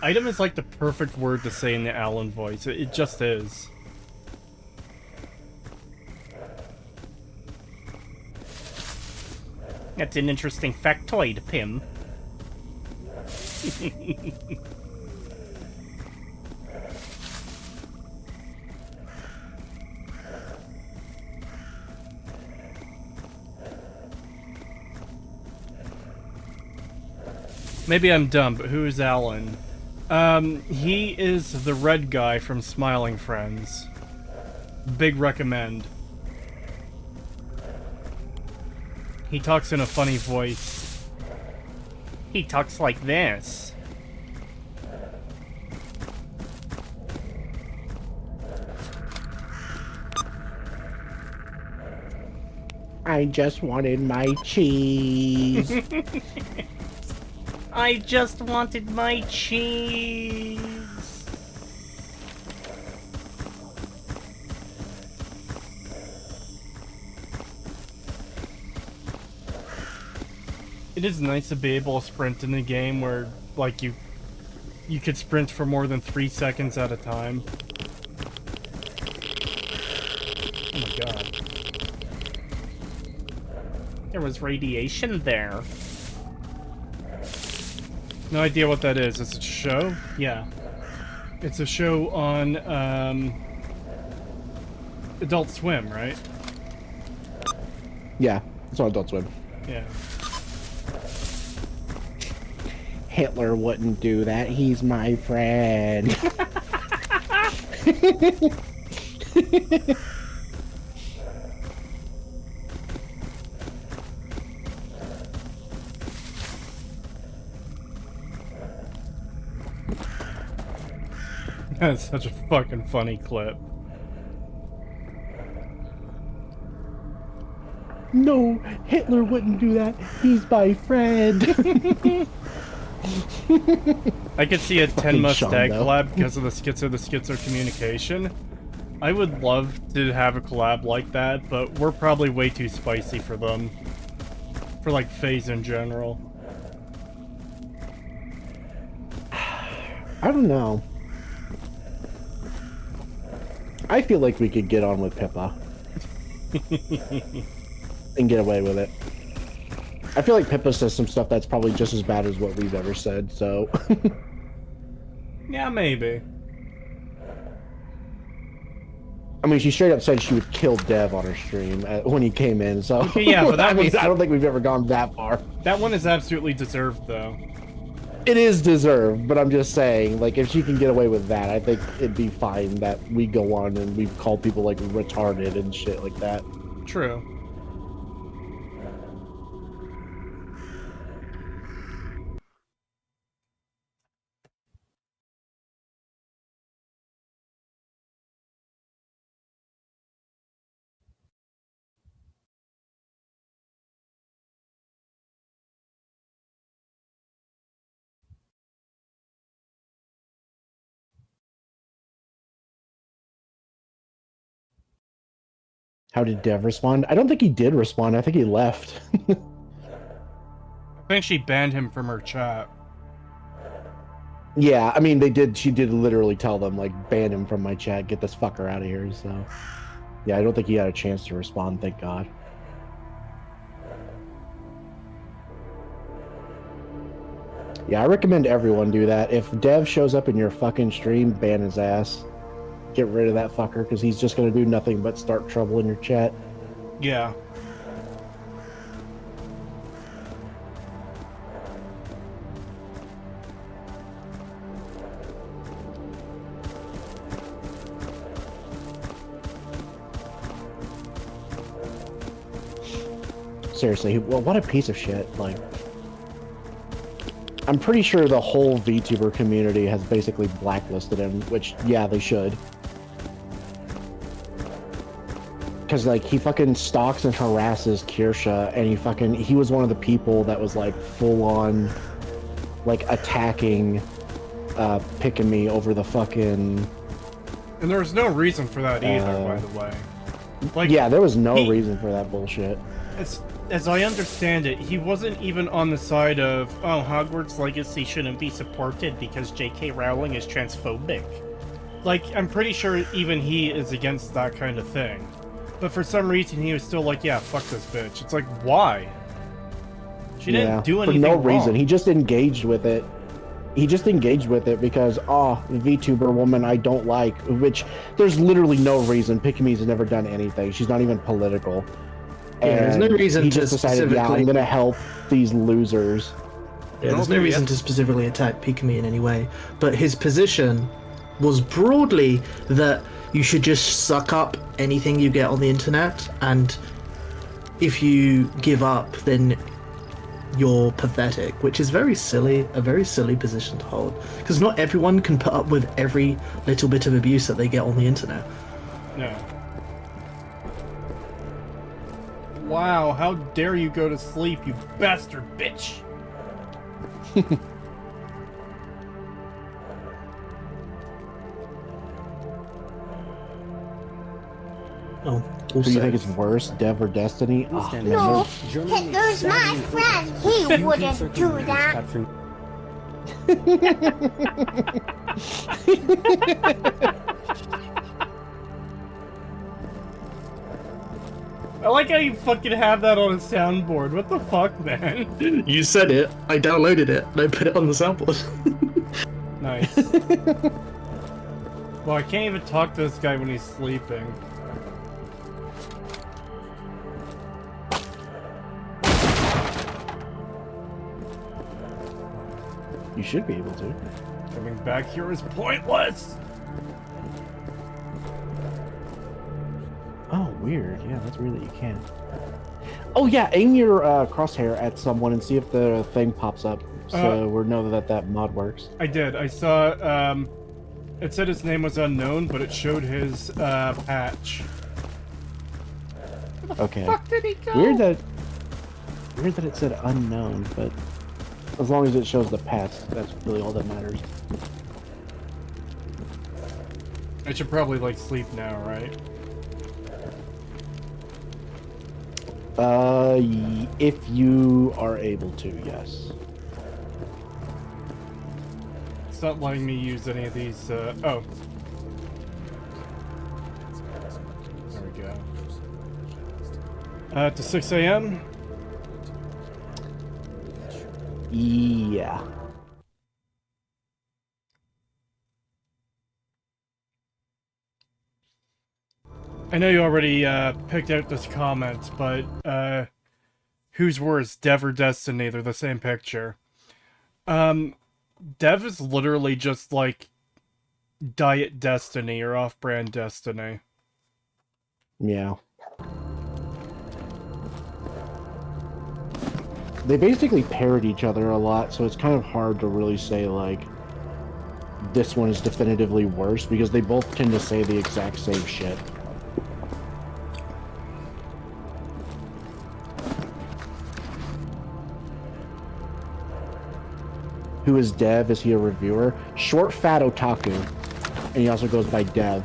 Speaker 2: Item is like the perfect word to say in the Alan voice. It just is. That's an interesting factoid, Pim. Maybe I'm dumb, but who is Alan? He is the red guy from Smiling Friends. Big recommend. He talks in a funny voice. He talks like this.
Speaker 1: I just wanted my cheese.
Speaker 2: I just wanted my cheese. It is nice to be able to sprint in a game where, like, you could sprint for more than 3 seconds at a time. Oh my god. There was radiation there. No idea what that is. It's a show? Yeah. It's a show on, Adult Swim, right?
Speaker 1: Yeah, it's on Adult Swim.
Speaker 2: Yeah.
Speaker 1: Hitler wouldn't do that. He's my friend.
Speaker 2: That's such a fucking funny clip.
Speaker 1: No, Hitler wouldn't do that. He's my friend.
Speaker 2: I could see a 10
Speaker 1: Fucking
Speaker 2: Mustang
Speaker 1: Sean, though.
Speaker 2: collab because of the schizo communication. I would love to have a collab like that, but we're probably way too spicy for them. For, like, FaZe in general.
Speaker 1: I don't know. I feel like we could get on with Pippa. And get away with it. I feel like Pippa says some stuff that's probably just as bad as what we've ever said, so...
Speaker 2: Yeah, maybe.
Speaker 1: I mean, she straight up said she would kill Dev on her stream when he came in, so...
Speaker 2: Okay, yeah, but that
Speaker 1: I mean,
Speaker 2: was...
Speaker 1: I don't think we've ever gone that far.
Speaker 2: That one is absolutely deserved, though.
Speaker 1: It is deserved, but I'm just saying, like, if she can get away with that, I think it'd be fine that we go on and we've called people, like, retarded and shit like that.
Speaker 2: True.
Speaker 1: How did Dev respond? I don't think he did respond. I think he left.
Speaker 2: I think she banned him from her chat.
Speaker 1: Yeah, I mean, she did literally tell them, like, ban him from my chat, get this fucker out of here, so... Yeah, I don't think he had a chance to respond, thank God. Yeah, I recommend everyone do that. If Dev shows up in your fucking stream, ban his ass. Get rid of that fucker, because he's just going to do nothing but start trouble in your chat.
Speaker 2: Yeah.
Speaker 1: Seriously, well, what a piece of shit. Like, I'm pretty sure the whole VTuber community has basically blacklisted him, which, yeah, they should. Because, like, he fucking stalks and harasses Kirsha, and he was one of the people that was, like, full-on, like, attacking Pikami over the fucking...
Speaker 2: And there was no reason for that either, by the way. Like,
Speaker 1: yeah, there was no reason for that bullshit.
Speaker 2: As I understand it, he wasn't even on the side of, oh, Hogwarts Legacy shouldn't be supported because J.K. Rowling is transphobic. Like, I'm pretty sure even he is against that kind of thing. But for some reason, he was still like, yeah, fuck this bitch. It's like, why? She didn't do anything
Speaker 1: for no
Speaker 2: wrong.
Speaker 1: reason. He just engaged with it. He just engaged with it because, VTuber woman I don't like, which there's literally no reason. Pikami's never done anything. She's not even political.
Speaker 5: Yeah, there's no reason
Speaker 1: he
Speaker 5: to
Speaker 1: just decided, yeah, I'm gonna help these losers.
Speaker 5: Yeah, there's no reason to specifically attack Pikami in any way, but his position was broadly that you should just suck up anything you get on the internet, and if you give up, then you're pathetic, which is a very silly position to hold, because not everyone can put up with every little bit of abuse that they get on the internet.
Speaker 2: No. Wow, how dare you go to sleep, you bastard bitch!
Speaker 5: Oh,
Speaker 1: So you think it's worse, Dev or Destiny? Oh,
Speaker 3: No, Hitler's my friend. He wouldn't do that.
Speaker 2: I like how you fucking have that on a soundboard. What the fuck, man?
Speaker 5: You said it, I downloaded it, and I put it on the soundboard.
Speaker 2: Nice. Well, I can't even talk to this guy when he's sleeping.
Speaker 1: You should be able to.
Speaker 2: Coming back here is pointless!
Speaker 1: Oh, weird. Yeah, that's weird that you can. Oh yeah, aim your crosshair at someone and see if the thing pops up, so we know that mod works.
Speaker 2: I did. I saw, it said his name was unknown, but it showed his, patch.
Speaker 1: Okay.
Speaker 2: Fuck did he go?
Speaker 1: Weird that it said unknown, but as long as it shows the patch, that's really all that matters.
Speaker 2: I should probably, like, sleep now, right?
Speaker 1: If you are able to, yes.
Speaker 2: It's not letting me use any of these, oh. There we go. To 6 a.m.?
Speaker 1: Yeah.
Speaker 2: I know you already, picked out this comment, but, who's worse, Dev or Destiny? They're the same picture. Dev is literally just, like, Diet Destiny or Off-Brand Destiny.
Speaker 1: Yeah. They basically parrot each other a lot, so it's kind of hard to really say, like, this one is definitively worse, because they both tend to say the exact same shit. Who is Dev? Is he a reviewer? Short Fat Otaku. And he also goes by Dev.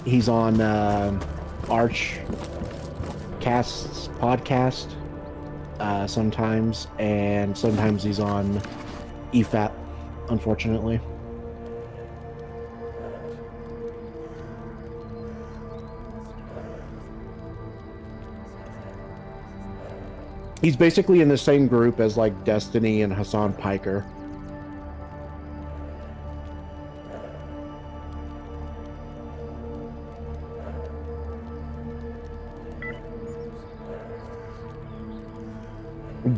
Speaker 1: He's on Arch Cast's podcast sometimes, and sometimes he's on EFAP, unfortunately. He's basically in the same group as like Destiny and Hassan Piker.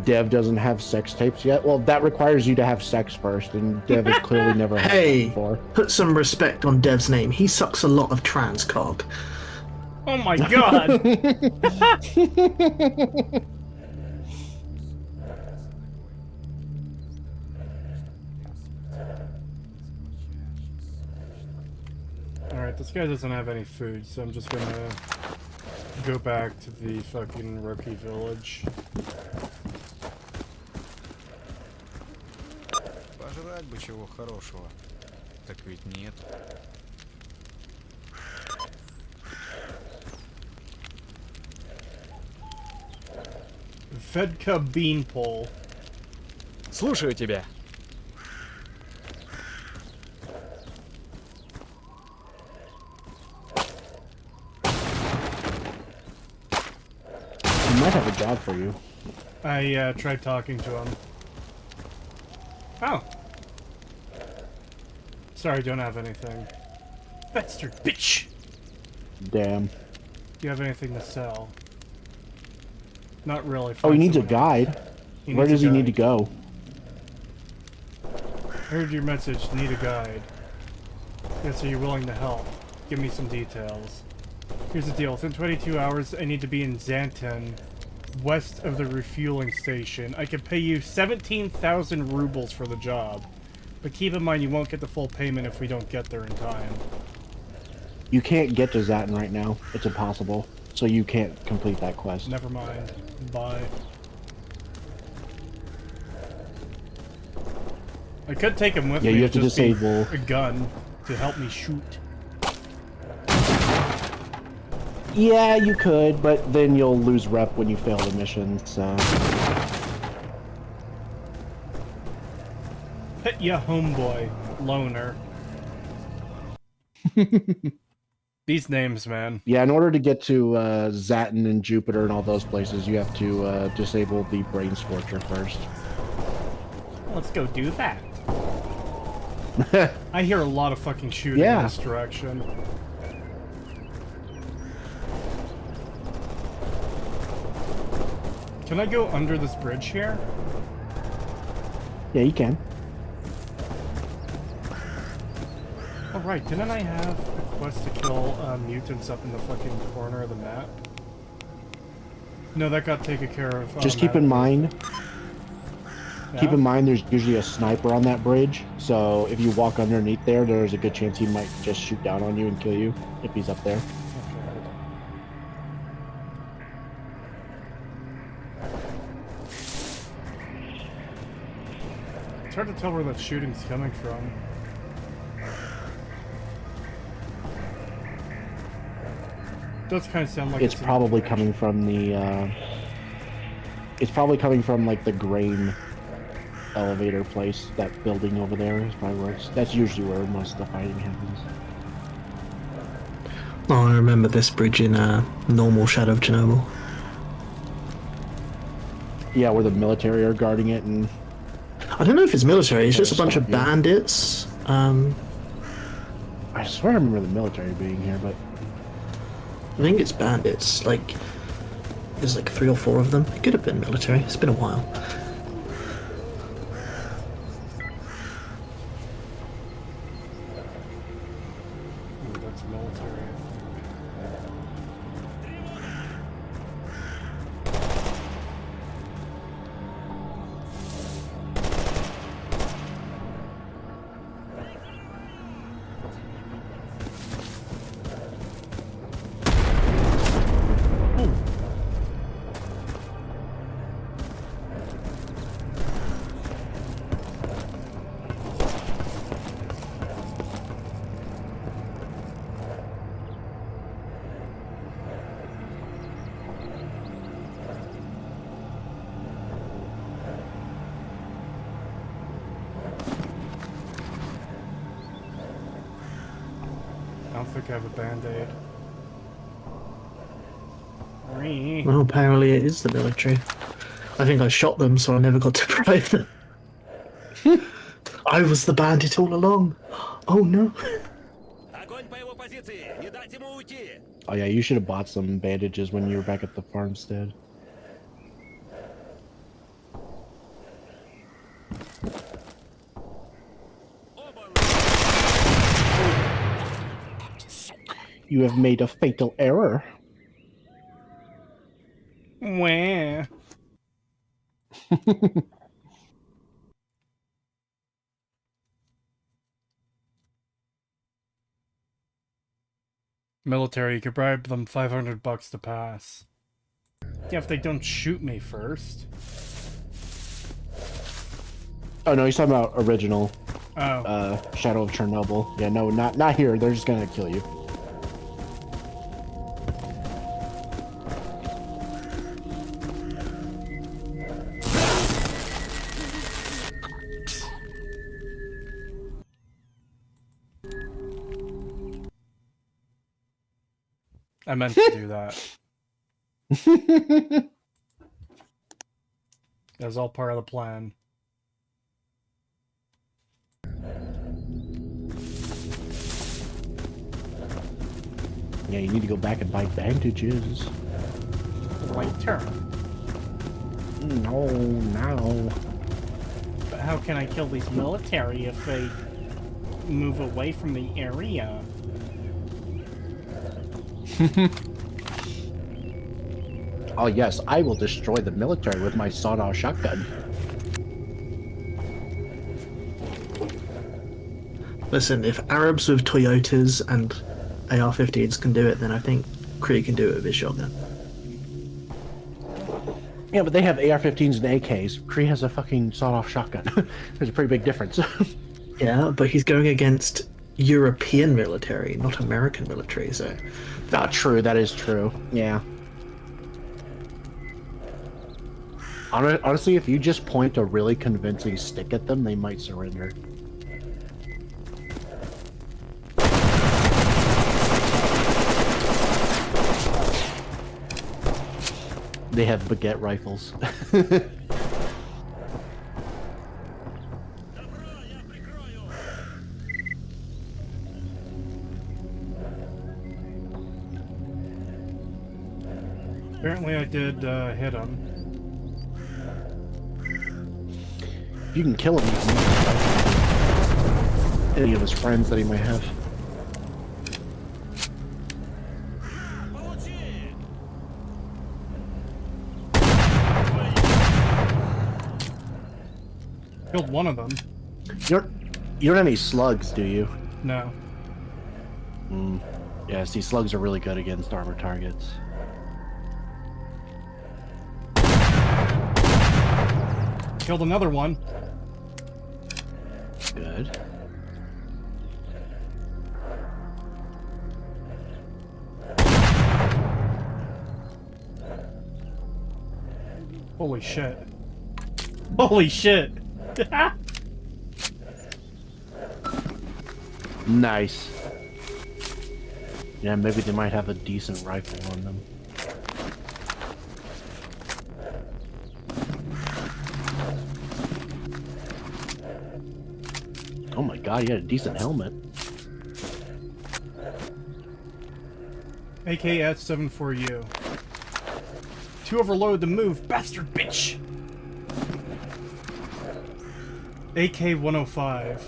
Speaker 1: Dev doesn't have sex tapes yet. Well, that requires you to have sex first, and Dev has clearly never had
Speaker 5: Hey,
Speaker 1: that before.
Speaker 5: put some respect on Dev's name. He sucks a lot of trans cock.
Speaker 2: Oh my god! Alright, this guy doesn't have any food, so I'm just gonna go back to the fucking rookie village.
Speaker 6: Пожрать бы чего хорошего. Так ведь нет.
Speaker 2: Vodka beanpole.
Speaker 6: Слушаю тебя.
Speaker 1: He might have a job for you.
Speaker 2: I tried talking to him. Oh. Sorry, don't have anything. Bastard bitch!
Speaker 1: Damn.
Speaker 2: Do you have anything to sell? Not really.
Speaker 1: Oh, he
Speaker 2: Find
Speaker 1: needs a
Speaker 2: someone else.
Speaker 1: guide.
Speaker 2: He
Speaker 1: Where
Speaker 2: needs
Speaker 1: does
Speaker 2: a
Speaker 1: he need to
Speaker 2: guide.
Speaker 1: go?
Speaker 2: Heard your message. Need a guide. Yes, are you willing to help? Give me some details. Here's the deal. Within 22 hours, I need to be in Xanten, west of the refueling station. I can pay you 17,000 rubles for the job. But keep in mind, you won't get the full payment if we don't get there in time.
Speaker 1: You can't get to Zatin right now. It's impossible. So you can't complete that quest.
Speaker 2: Never mind. Bye. I could take him with
Speaker 1: Yeah,
Speaker 2: me.
Speaker 1: you have to
Speaker 2: just be
Speaker 1: disable-
Speaker 2: a gun to help me shoot.
Speaker 1: Yeah, you could, but then you'll lose rep when you fail the mission, so...
Speaker 2: Hit ya, homeboy. Loner. These names, man.
Speaker 1: Yeah, in order to get to Zatin and Jupiter and all those places, you have to disable the Brain Scorcher first.
Speaker 2: Let's go do that. I hear a lot of fucking shooting
Speaker 1: Yeah.
Speaker 2: in this direction. Can I go under this bridge here?
Speaker 1: Yeah, you can.
Speaker 2: Oh right, didn't I have a quest to kill mutants up in the fucking corner of the map? No, that got taken care of.
Speaker 1: Just keep in mind,
Speaker 2: Yeah?
Speaker 1: keep in mind there's usually a sniper on that bridge, so if you walk underneath there, there's a good chance he might just shoot down on you and kill you if he's up there.
Speaker 2: Okay, hold on. It's hard to tell where that shooting's coming from. It does kind of sound like
Speaker 1: It's
Speaker 2: in
Speaker 1: probably
Speaker 2: the
Speaker 1: coming from the, it's probably coming from, like, the grain elevator place, that building over there is probably where it's, that's usually where most of the fighting happens.
Speaker 5: Oh, I remember this bridge in normal Shadow of Chernobyl.
Speaker 1: Yeah, where the military are guarding it, and
Speaker 5: I don't know if it's military. It's just a
Speaker 1: Yeah,
Speaker 5: bunch of
Speaker 1: yeah.
Speaker 5: bandits.
Speaker 1: I swear I remember the military being here, but
Speaker 5: I think it's bandits. Like, there's like 3 or 4 of them. It could have been military. It's been a while.
Speaker 2: Ooh, that's military. Ooh. I don't think I have a band-aid.
Speaker 5: Well, apparently it is the military. I think I shot them, so I never got to bribe them. I was the bandit all along. Oh no.
Speaker 3: Огонь по его позиции! Не дать ему уйти!
Speaker 1: Oh yeah, you should have bought some bandages when you were back at the farmstead. You have made a fatal error.
Speaker 2: Wah. Military, you could bribe them $500 to pass. Yeah, if they don't shoot me first.
Speaker 1: Oh no, he's talking about original.
Speaker 2: Oh.
Speaker 1: Shadow of Chernobyl. Yeah, no, not here. They're just gonna kill you.
Speaker 2: I meant to do that. That was all part of the plan.
Speaker 1: Yeah, you need to go back and buy bandages.
Speaker 2: Later.
Speaker 1: No.
Speaker 2: But how can I kill these military if they move away from the area?
Speaker 1: Oh yes, I will destroy the military with my sawed-off shotgun.
Speaker 5: Listen, if Arabs with Toyotas and AR-15s can do it, then I think Kree can do it with his shotgun.
Speaker 1: Yeah, but they have AR-15s and AKs. Kree has a fucking sawed-off shotgun. There's a pretty big difference.
Speaker 5: Yeah, but he's going against European military, not American military, so...
Speaker 1: Not true, that is true. Yeah. Honestly, if you just point a really convincing stick at them, they might surrender. They have baguette rifles.
Speaker 2: Apparently I did hit him.
Speaker 1: If you can kill him, you can any of his friends that he might have.
Speaker 2: Killed one of them.
Speaker 1: You don't have any slugs, do you?
Speaker 2: No.
Speaker 1: Yeah, see, slugs are really good against armored targets.
Speaker 2: Killed another one.
Speaker 1: Good.
Speaker 2: Holy shit. Holy shit.
Speaker 1: Nice. Yeah, maybe they might have a decent rifle on them. Oh my god, he had a decent helmet.
Speaker 2: AK-7 for you. To overload the move, bastard bitch! AK-105.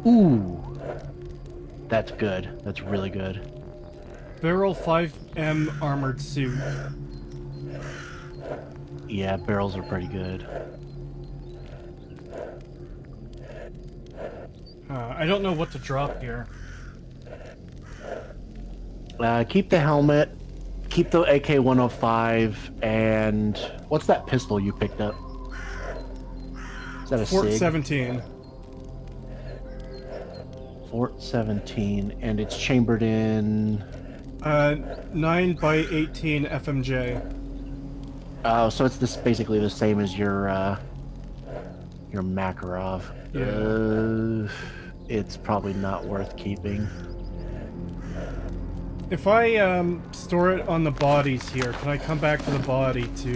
Speaker 1: Ooh. That's good. That's really good.
Speaker 2: Barrel 5M armored suit.
Speaker 1: Yeah, barrels are pretty good.
Speaker 2: I don't know what to drop here.
Speaker 1: Keep the helmet, keep the AK-105, and what's that pistol you picked up? Is that a
Speaker 2: Fort
Speaker 1: SIG?
Speaker 2: 17.
Speaker 1: Fort 17, and it's chambered in...
Speaker 2: 9x18 FMJ.
Speaker 1: Oh, so it's this basically the same as your Makarov.
Speaker 2: Yeah.
Speaker 1: It's probably not worth keeping.
Speaker 2: If I store it on the bodies here, can I come back to the body to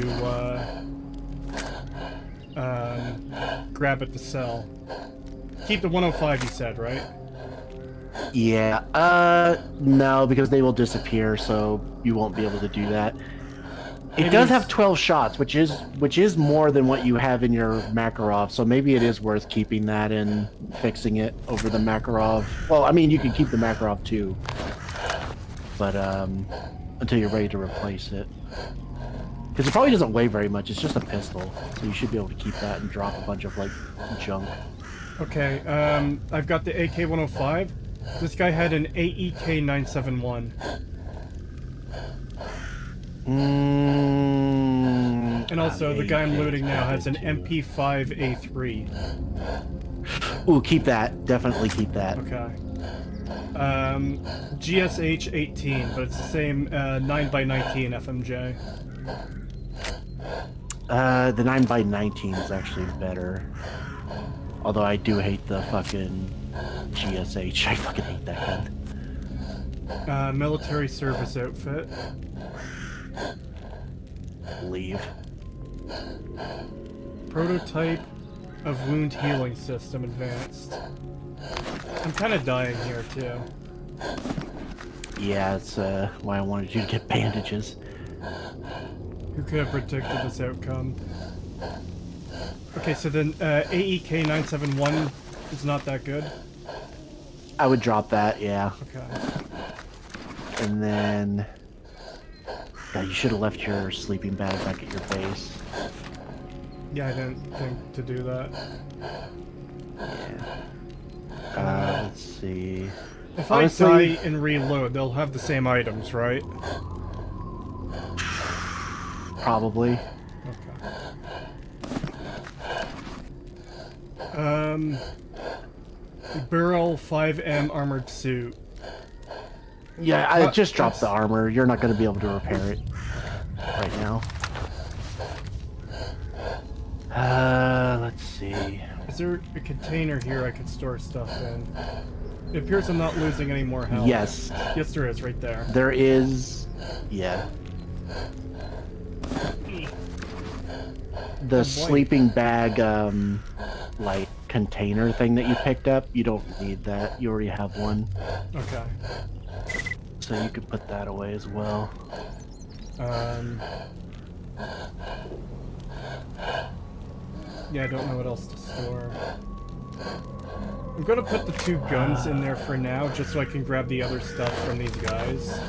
Speaker 2: grab it to sell? Keep the 105, you said, right?
Speaker 1: Yeah, no, because they will disappear, so you won't be able to do that. It
Speaker 2: Maybe
Speaker 1: does
Speaker 2: it's-
Speaker 1: have 12 shots, which is more than what you have in your Makarov, so maybe it is worth keeping that and fixing it over the Makarov. Well, I mean, you can keep the Makarov too, but until you're ready to replace it. Because it probably doesn't weigh very much, it's just a pistol, so you should be able to keep that and drop a bunch of, like, junk.
Speaker 2: Okay, I've got the AK-105. This guy had an AEK-971. And also, the guy I'm looting now has an MP5A3.
Speaker 1: Ooh, keep that. Definitely keep that.
Speaker 2: Okay. GSH-18, but it's the same 9x19 FMJ.
Speaker 1: The 9x19 is actually better. Although I do hate the fucking GSH. I fucking hate that gun.
Speaker 2: Military service outfit.
Speaker 1: Leave.
Speaker 2: Prototype of wound healing system advanced. I'm kind of dying here too.
Speaker 1: Yeah, that's why I wanted you to get bandages.
Speaker 2: Who could have predicted this outcome? Okay, so then AEK-971 is not that good?
Speaker 1: I would drop that, yeah.
Speaker 2: Okay.
Speaker 1: And then... God, you should have left your sleeping bag back at your base.
Speaker 2: Yeah, I didn't think to do that.
Speaker 1: Yeah. Let's see...
Speaker 2: If
Speaker 1: Honestly-
Speaker 2: I die and reload, they'll have the same items, right?
Speaker 1: Probably.
Speaker 2: Okay. Burrell 5M armored suit.
Speaker 1: Yeah, I just dropped the armor. You're not going to be able to repair it right now. Let's see.
Speaker 2: Is there a container here I could store stuff in? It appears I'm not losing any more health.
Speaker 1: Yes,
Speaker 2: Yes, there is, right there.
Speaker 1: there is. Yeah. The sleeping bag, like, container thing that you picked up, you don't need that. You already have one.
Speaker 2: Okay.
Speaker 1: So you could put that away as well.
Speaker 2: Yeah, I don't know what else to store. I'm gonna put the 2 guns in there for now, just so I can grab the other stuff from these guys.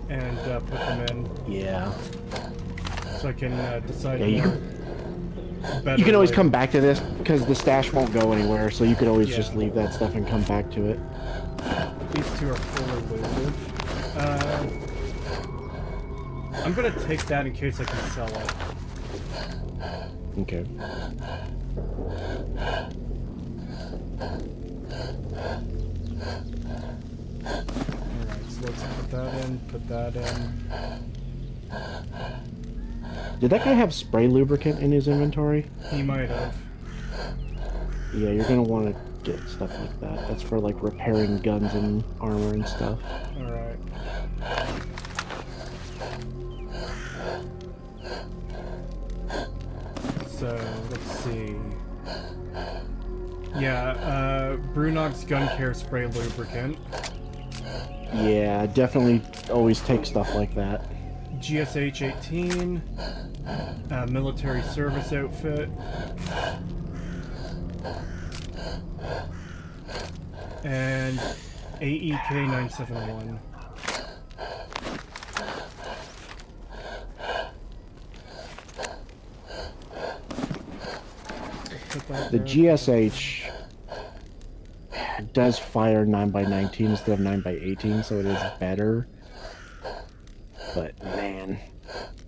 Speaker 2: And put them in,
Speaker 1: Yeah.
Speaker 2: so I can decide
Speaker 1: Yeah, you
Speaker 2: more better
Speaker 1: You can always
Speaker 2: later.
Speaker 1: come back to this, because the stash won't go anywhere, so you could always
Speaker 2: Yeah.
Speaker 1: just leave that stuff and come back to it.
Speaker 2: These 2 are fully loaded. I'm gonna take that in case I can sell it.
Speaker 1: Okay.
Speaker 2: Alright, so let's put that in.
Speaker 1: Did that guy have spray lubricant in his inventory?
Speaker 2: He might have.
Speaker 1: Yeah, you're gonna want to get stuff like that. That's for, like, repairing guns and armor and stuff.
Speaker 2: Alright. So, let's see. Yeah, Brunog's gun care spray lubricant.
Speaker 1: Yeah, definitely always take stuff like that.
Speaker 2: GSH-18. Military service outfit. And AEK-971.
Speaker 1: The GSH does fire 9x19 instead of 9x18, so it is better. But man,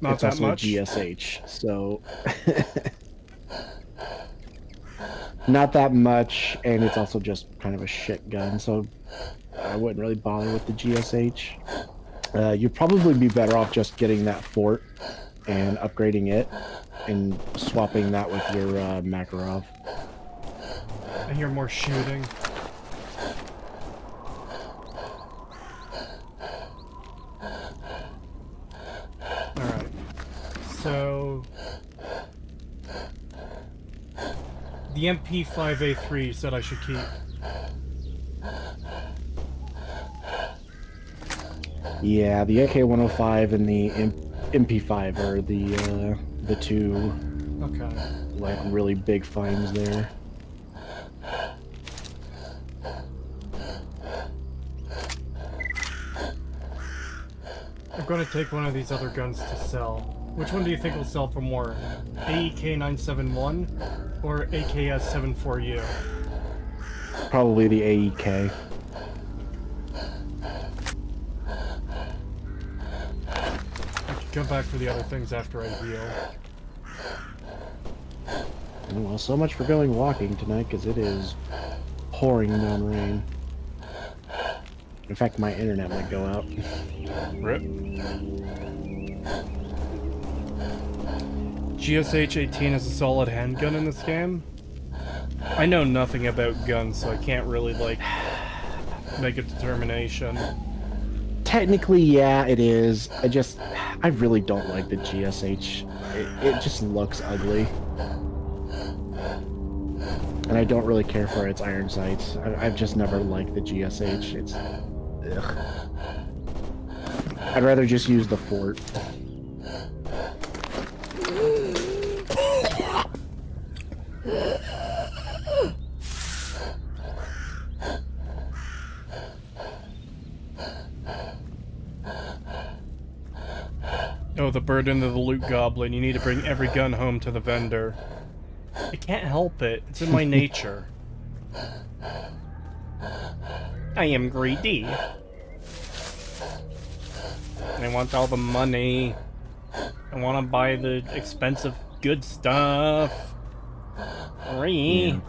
Speaker 2: Not
Speaker 1: it's
Speaker 2: that
Speaker 1: also
Speaker 2: much?
Speaker 1: a GSH, so not that much, and it's also just kind of a shit gun, so I wouldn't really bother with the GSH. You'd probably be better off just getting that fort and upgrading it and swapping that with your Makarov.
Speaker 2: I hear more shooting. So the MP5A3 you said I should keep.
Speaker 1: Yeah, the AK-105 and the MP5 are the two
Speaker 2: Okay.
Speaker 1: like really big finds there.
Speaker 2: I'm going to take one of these other guns to sell. Which one do you think will sell for more? AEK-971 or AKS-74U?
Speaker 1: Probably the AEK.
Speaker 2: I can come back for the other things after I heal.
Speaker 1: Oh, well, so much for going walking tonight, because it is pouring down rain. In fact, my internet might go out.
Speaker 2: Rip. GSH-18 is a solid handgun in this game. I know nothing about guns, so I can't really, like, make a determination.
Speaker 1: Technically, yeah, it is. I really don't like the GSH. It just looks ugly. And I don't really care for its iron sights. I've just never liked the GSH. It's... ugh. I'd rather just use the Fort.
Speaker 2: Oh, the burden of the loot goblin. You need to bring every gun home to the vendor. I can't help it. It's in my nature. I am greedy. I want all the money. I want to buy the expensive good stuff.
Speaker 1: Yeah.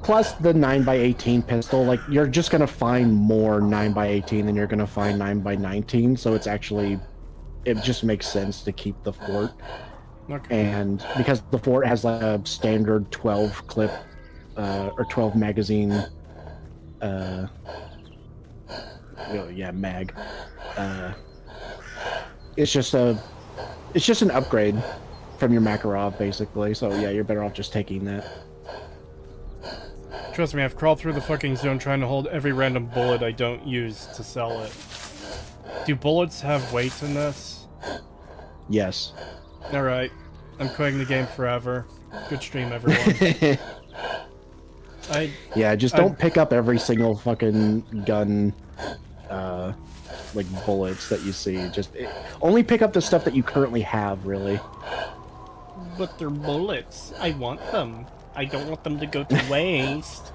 Speaker 1: Plus the 9x18 pistol, like, you're just gonna find more 9x18 than you're gonna find 9x19, so it's actually... it just makes sense to keep the Fort.
Speaker 2: Okay.
Speaker 1: And because the Fort has like a standard 12 clip or 12 magazine mag, it's just an upgrade from your Makarov, basically. So yeah, you're better off just taking that.
Speaker 2: Trust me, I've crawled through the fucking zone trying to hold every random bullet I don't use to sell it. Do bullets have weight in this?
Speaker 1: Yes.
Speaker 2: Alright. I'm quitting the game forever. Good stream, everyone.
Speaker 1: Yeah, just don't pick up every single fucking gun, like, bullets that you see. Only pick up the stuff that you currently have, really.
Speaker 2: But they're bullets. I want them. I don't want them to go to waste.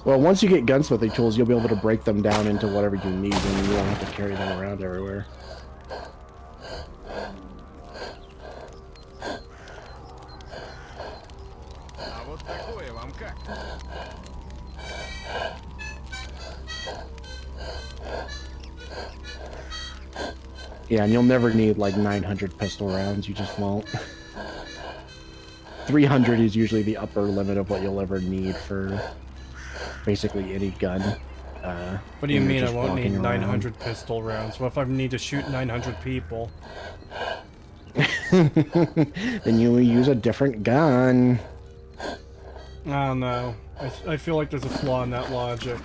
Speaker 1: Well, once you get gunsmithing tools, you'll be able to break them down into whatever you need, and you won't have to carry them around everywhere.
Speaker 6: А вот такое вам как?
Speaker 1: Yeah, and you'll never need, like, 900 pistol rounds. You just won't. 300 is usually the upper limit of what you'll ever need for basically any gun.
Speaker 2: What do you
Speaker 1: when you're
Speaker 2: mean I
Speaker 1: just
Speaker 2: won't need
Speaker 1: walking around.
Speaker 2: 900 pistol rounds? What if I need to shoot 900 people?
Speaker 1: Then you use a different gun.
Speaker 2: I don't know. I feel like there's a flaw in that logic.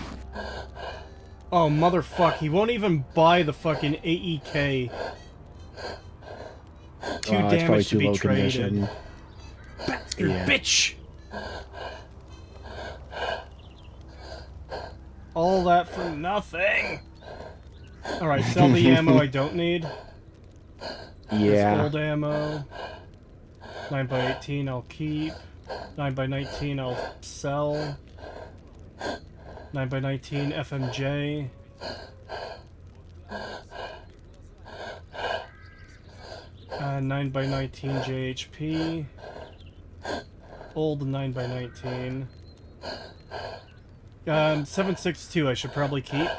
Speaker 2: Oh, motherfuck, he won't even buy the fucking AEK. Two
Speaker 1: It's probably
Speaker 2: damage to
Speaker 1: too
Speaker 2: be
Speaker 1: low
Speaker 2: traded.
Speaker 1: condition.
Speaker 2: Bastard
Speaker 1: Yeah.
Speaker 2: bitch! All that for nothing! Alright, sell the ammo I don't need. This
Speaker 1: Yeah.
Speaker 2: old ammo. 9x18 I'll keep. 9x19 I'll sell. 9x19 FMJ. And 9x19 JHP. Old 9x19. 7.62 I should probably keep.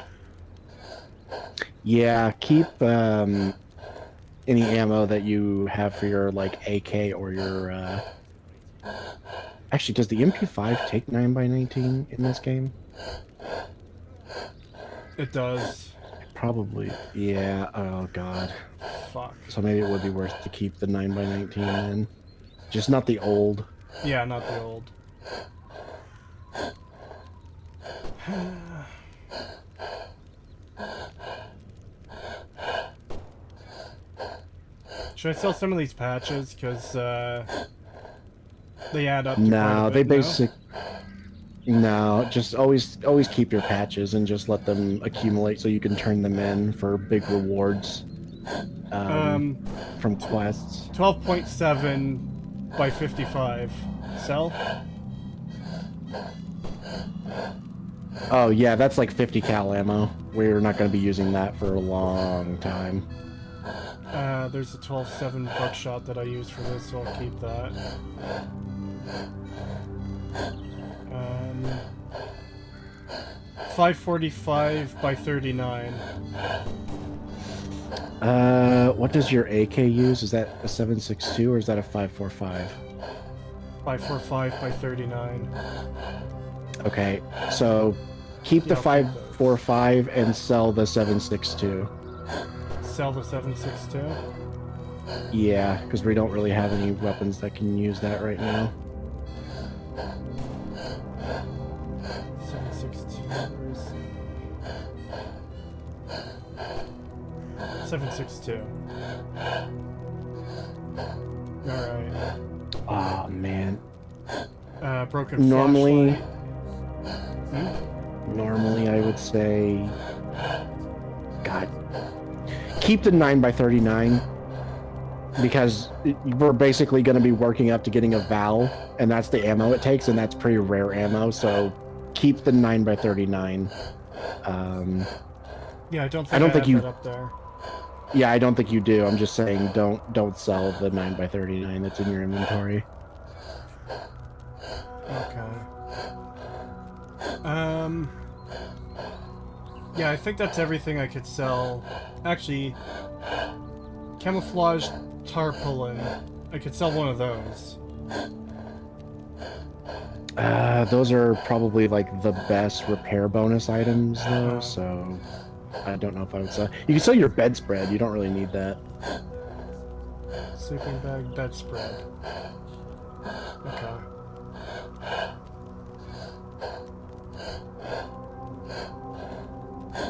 Speaker 1: Yeah, keep any ammo that you have for your, like, AK or your Actually, does the MP5 take 9x19 in this game?
Speaker 2: It does.
Speaker 1: Probably. Yeah. Oh god.
Speaker 2: Fuck.
Speaker 1: So maybe it would be worth to keep the 9x19 then. Just not the old.
Speaker 2: Yeah, not the old. Should I sell some of these patches? Because, they add up to quite
Speaker 1: No,
Speaker 2: a
Speaker 1: they
Speaker 2: bit, no?
Speaker 1: basic. No, just always keep your patches and just let them accumulate so you can turn them in for big rewards from quests.
Speaker 2: 12.7 by 55. Sell?
Speaker 1: Oh yeah, that's like 50 cal ammo. We're not going to be using that for a long time.
Speaker 2: There's a 12.7 buckshot that I use for this, so I'll keep that. 545 by 39.
Speaker 1: What does your AK use? Is that a 7.62 or is that a 5.45?
Speaker 2: 545 by 39.
Speaker 1: Okay, so keep the
Speaker 2: Yeah, I'll keep those.
Speaker 1: 5.45 and sell the 7.62.
Speaker 2: Sell the 7.62.
Speaker 1: Yeah, because we don't really have any weapons that can use that right now.
Speaker 2: 7.62. Where is it? 7.62. Alright.
Speaker 1: Oh man.
Speaker 2: Broken
Speaker 1: Normally,
Speaker 2: flashlight.
Speaker 1: normally I would say, God, keep the 9x39 because we're basically going to be working up to getting a Val, and that's the ammo it takes, and that's pretty rare ammo. So keep the 9x39.
Speaker 2: Yeah, I don't think
Speaker 1: I don't think
Speaker 2: have
Speaker 1: you-
Speaker 2: that up there.
Speaker 1: Yeah, I don't think you do. I'm just saying don't sell the 9x39 that's in your inventory.
Speaker 2: Okay. Yeah, I think that's everything I could sell. Actually, camouflage tarpaulin. I could sell one of those.
Speaker 1: Those are probably like the best repair bonus items though,
Speaker 2: Oh.
Speaker 1: so I don't know if I would sell. You can sell your bedspread. You don't really need that.
Speaker 2: Sleeping bag, bedspread. Okay.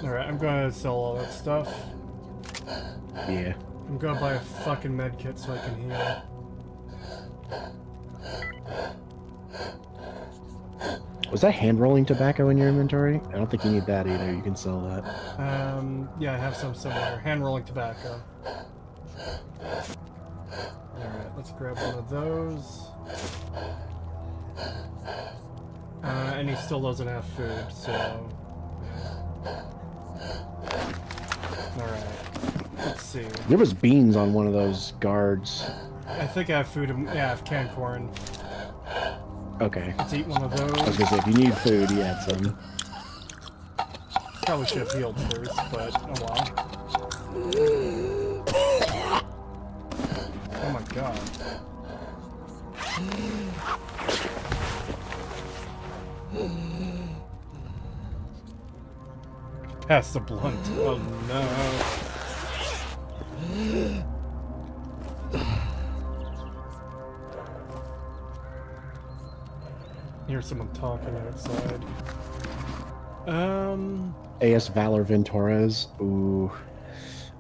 Speaker 2: Alright, I'm gonna sell all that stuff.
Speaker 1: Yeah.
Speaker 2: I'm gonna buy a fucking medkit so I can heal.
Speaker 1: Was that hand rolling tobacco in your inventory? I don't think you need that either. You can sell that.
Speaker 2: Yeah, I have some somewhere. Hand rolling tobacco. Alright, let's grab one of those. And he still doesn't have food, so... Alright. Let's see.
Speaker 1: There was beans on one of those guards.
Speaker 2: I think I have food. Yeah, I have canned corn.
Speaker 1: Okay.
Speaker 2: Let's eat one of
Speaker 1: I was
Speaker 2: those.
Speaker 1: gonna say, if you need food, you had some.
Speaker 2: Probably should have healed first, but oh well. Oh my god. Pass the blunt. Oh no. Hear someone talking outside.
Speaker 1: AS Valor Ventores. Ooh.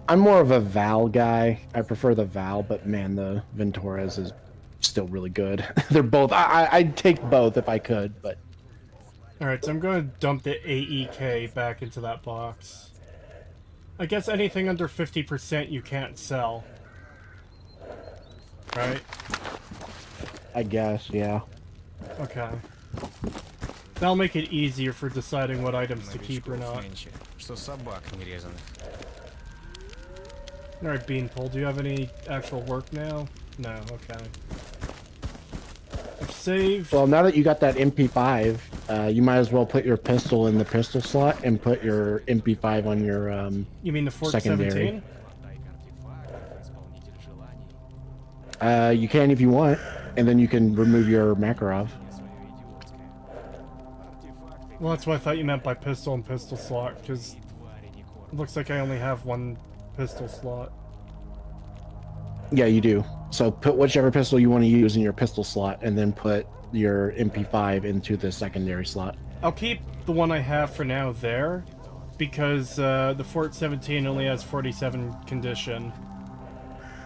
Speaker 1: I'm more of a Val guy. I prefer the Val, but man, the Ventores is still really good. They're both. I'd take both if I could, but
Speaker 2: Alright, so I'm going to dump the AEK back into that box. I guess anything under 50% you can't sell. Right?
Speaker 1: I guess, yeah.
Speaker 2: Okay. That'll make it easier for deciding what items to keep or
Speaker 6: Новичков
Speaker 2: not.
Speaker 6: нынче, что собак нерезанных.
Speaker 2: Alright, Beanpole, do you have any actual work now? No, okay. I've saved.
Speaker 1: Well, now that you got that MP5, you might as well put your pistol in the pistol slot and put your MP5 on your
Speaker 2: You mean the Fork
Speaker 1: secondary.
Speaker 2: 17?
Speaker 1: You can if you want, and then you can remove your Makarov.
Speaker 2: Well, that's what I thought you meant by pistol and pistol slot, because it looks like I only have one pistol slot.
Speaker 1: Yeah, you do. So put whichever pistol you want to use in your pistol slot, and then put your MP5 into the secondary slot.
Speaker 2: I'll keep the one I have for now there, because the Fort 17 only has 47 condition.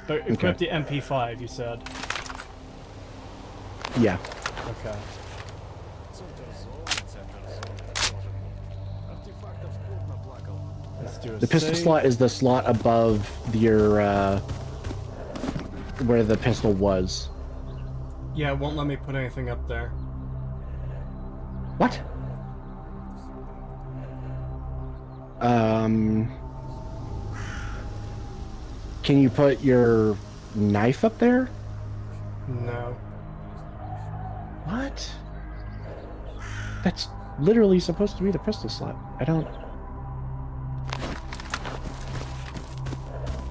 Speaker 2: But equip the MP5, you said.
Speaker 1: Yeah.
Speaker 2: Okay. Let's do a
Speaker 1: The pistol
Speaker 2: save.
Speaker 1: slot is the slot above your where the pistol was.
Speaker 2: Yeah, it won't let me put anything up there.
Speaker 1: What? Can you put your knife up there?
Speaker 2: No.
Speaker 1: What? That's literally supposed to be the pistol slot. I don't...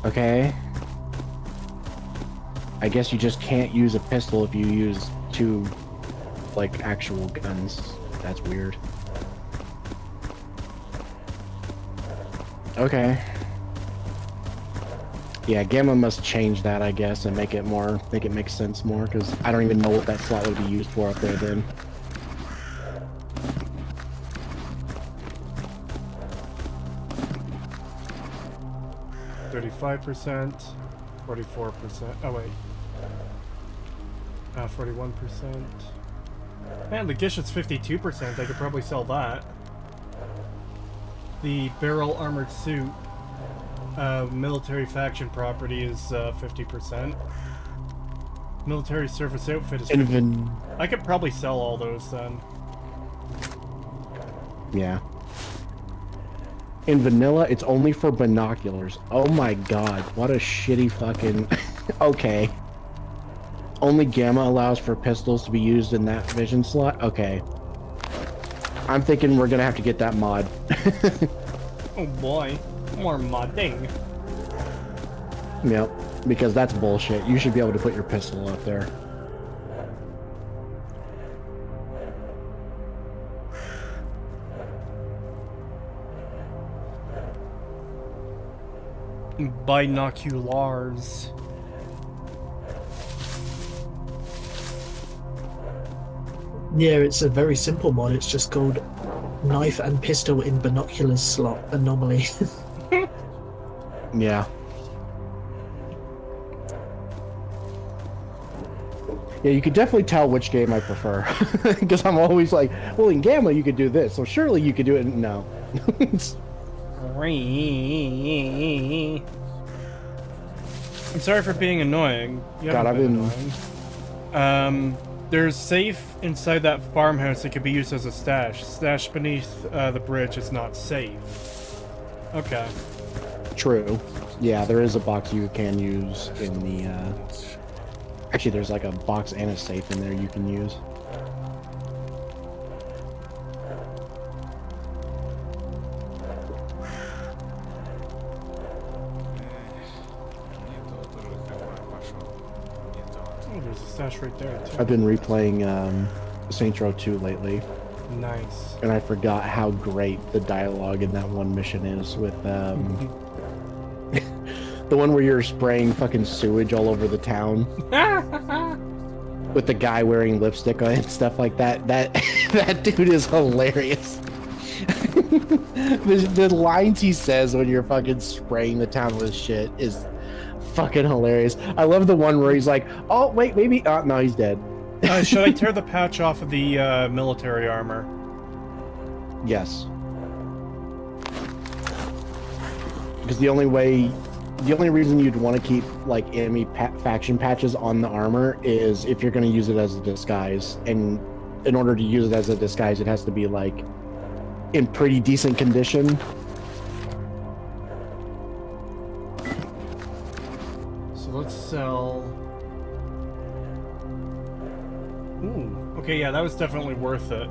Speaker 1: Okay. I guess you just can't use a pistol if you use two, like, actual guns. That's weird. Okay. Yeah, Gamma must change that, I guess, and make it make sense more, because I don't even know what that slot would be used for up there then.
Speaker 2: %, 44%. Oh wait. 41%. Man, the Gish is 52%. I could probably sell that. The barrel armored suit, military faction property is 50%. Military surface outfit is 50%. I could probably sell all those then.
Speaker 1: Yeah. In vanilla, it's only for binoculars. Oh my god, what a shitty fucking... Okay. Only Gamma allows for pistols to be used in that vision slot? Okay. I'm thinking we're gonna have to get that mod.
Speaker 2: Oh boy, more modding.
Speaker 1: Yep, because that's bullshit. You should be able to put your pistol up there.
Speaker 2: Binoculars.
Speaker 5: Yeah, it's a very simple mod. It's just called Knife and Pistol in Binoculars Slot Anomaly.
Speaker 1: Yeah. Yeah, you could definitely tell which game I prefer. Because I'm always like, well, in Gamma you could do this, so surely you could do it. No.
Speaker 2: I'm sorry for being annoying. You
Speaker 1: God,
Speaker 2: haven't
Speaker 1: I've been...
Speaker 2: annoying. There's safe inside that farmhouse that could be used as a stash. Stash beneath the bridge is not safe. Okay.
Speaker 1: True. Yeah, there is a box you can use in the, Actually, there's like a box and a safe in there you can use.
Speaker 2: Oh, there's a stash right there, too.
Speaker 1: I've been replaying, Saints Row 2 lately,
Speaker 2: Nice.
Speaker 1: and I forgot how great the dialogue in that one mission is with, the one where you're spraying fucking sewage all over the town. With the guy wearing lipstick on it and stuff like that. That dude is hilarious. the lines he says when you're fucking spraying the town with shit is fucking hilarious. I love the one where he's like, oh, wait, maybe... Oh, no, he's dead.
Speaker 2: Should I tear the patch off of the military armor?
Speaker 1: Yes. Because the only reason you'd want to keep like enemy faction patches on the armor is if you're going to use it as a disguise, and in order to use it as a disguise, it has to be like in pretty decent condition.
Speaker 2: So let's sell. Ooh. Okay, yeah, that was definitely worth it.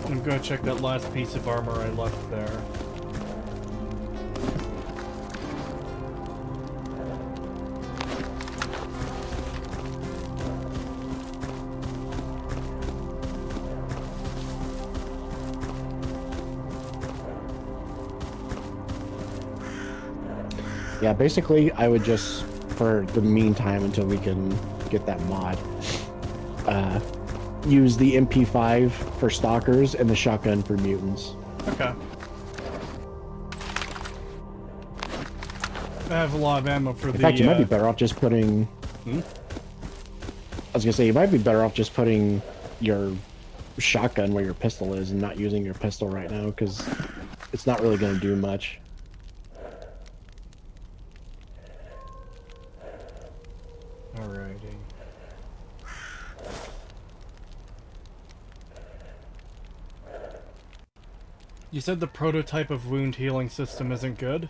Speaker 2: I'm gonna check that last piece of armor I left there.
Speaker 1: Yeah, basically, I would just, for the meantime, until we can get that mod, use the MP5 for stalkers and the shotgun for mutants.
Speaker 2: Okay. I have a lot of ammo for
Speaker 1: In fact, you might be better off just putting...
Speaker 2: Hmm?
Speaker 1: I was gonna say, you might be better off just putting your shotgun where your pistol is and not using your pistol right now, because it's not really gonna do much.
Speaker 2: Alrighty. You said the prototype of wound healing system isn't good?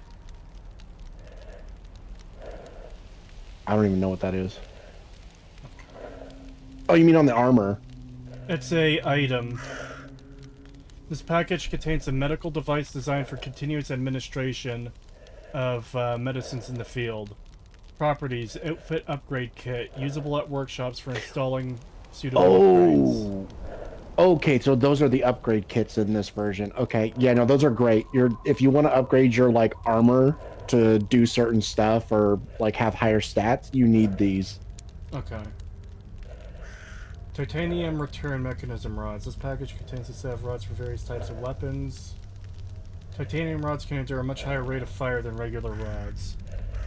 Speaker 1: I don't even know what that is. Oh, you mean on the armor?
Speaker 2: It's a item. This package contains a medical device designed for continuous administration of medicines in the field. Properties: outfit upgrade kit, usable at workshops for installing suitable upgrades.
Speaker 1: Okay, so those are the upgrade kits in this version. Okay, yeah, no, those are great. If you want to upgrade your like armor to do certain stuff or like have higher stats, you need these.
Speaker 2: Okay. Titanium return mechanism rods. This package contains a set of rods for various types of weapons. Titanium rods can endure a much higher rate of fire than regular rods.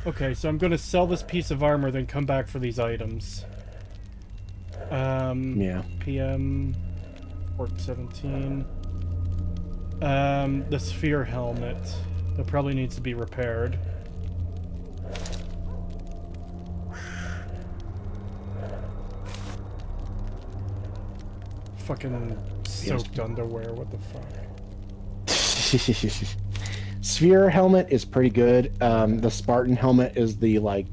Speaker 2: Okay, so I'm going to sell this piece of armor, then come back for these items.
Speaker 1: Yeah.
Speaker 2: PM... Port 17. The sphere helmet. That probably needs to be repaired. Fucking soaked underwear, what the fuck?
Speaker 1: Sphere helmet is pretty good. The Spartan helmet is the like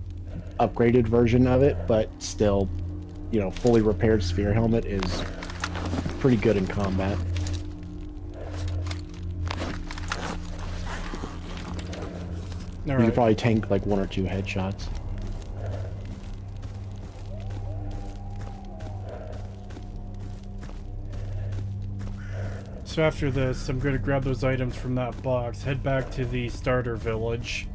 Speaker 1: upgraded version of it, but still, you know, fully repaired sphere helmet is pretty good in combat. You could probably tank like 1 or 2 headshots.
Speaker 2: So after this, I'm going to grab those items from that box, head back to the starter village,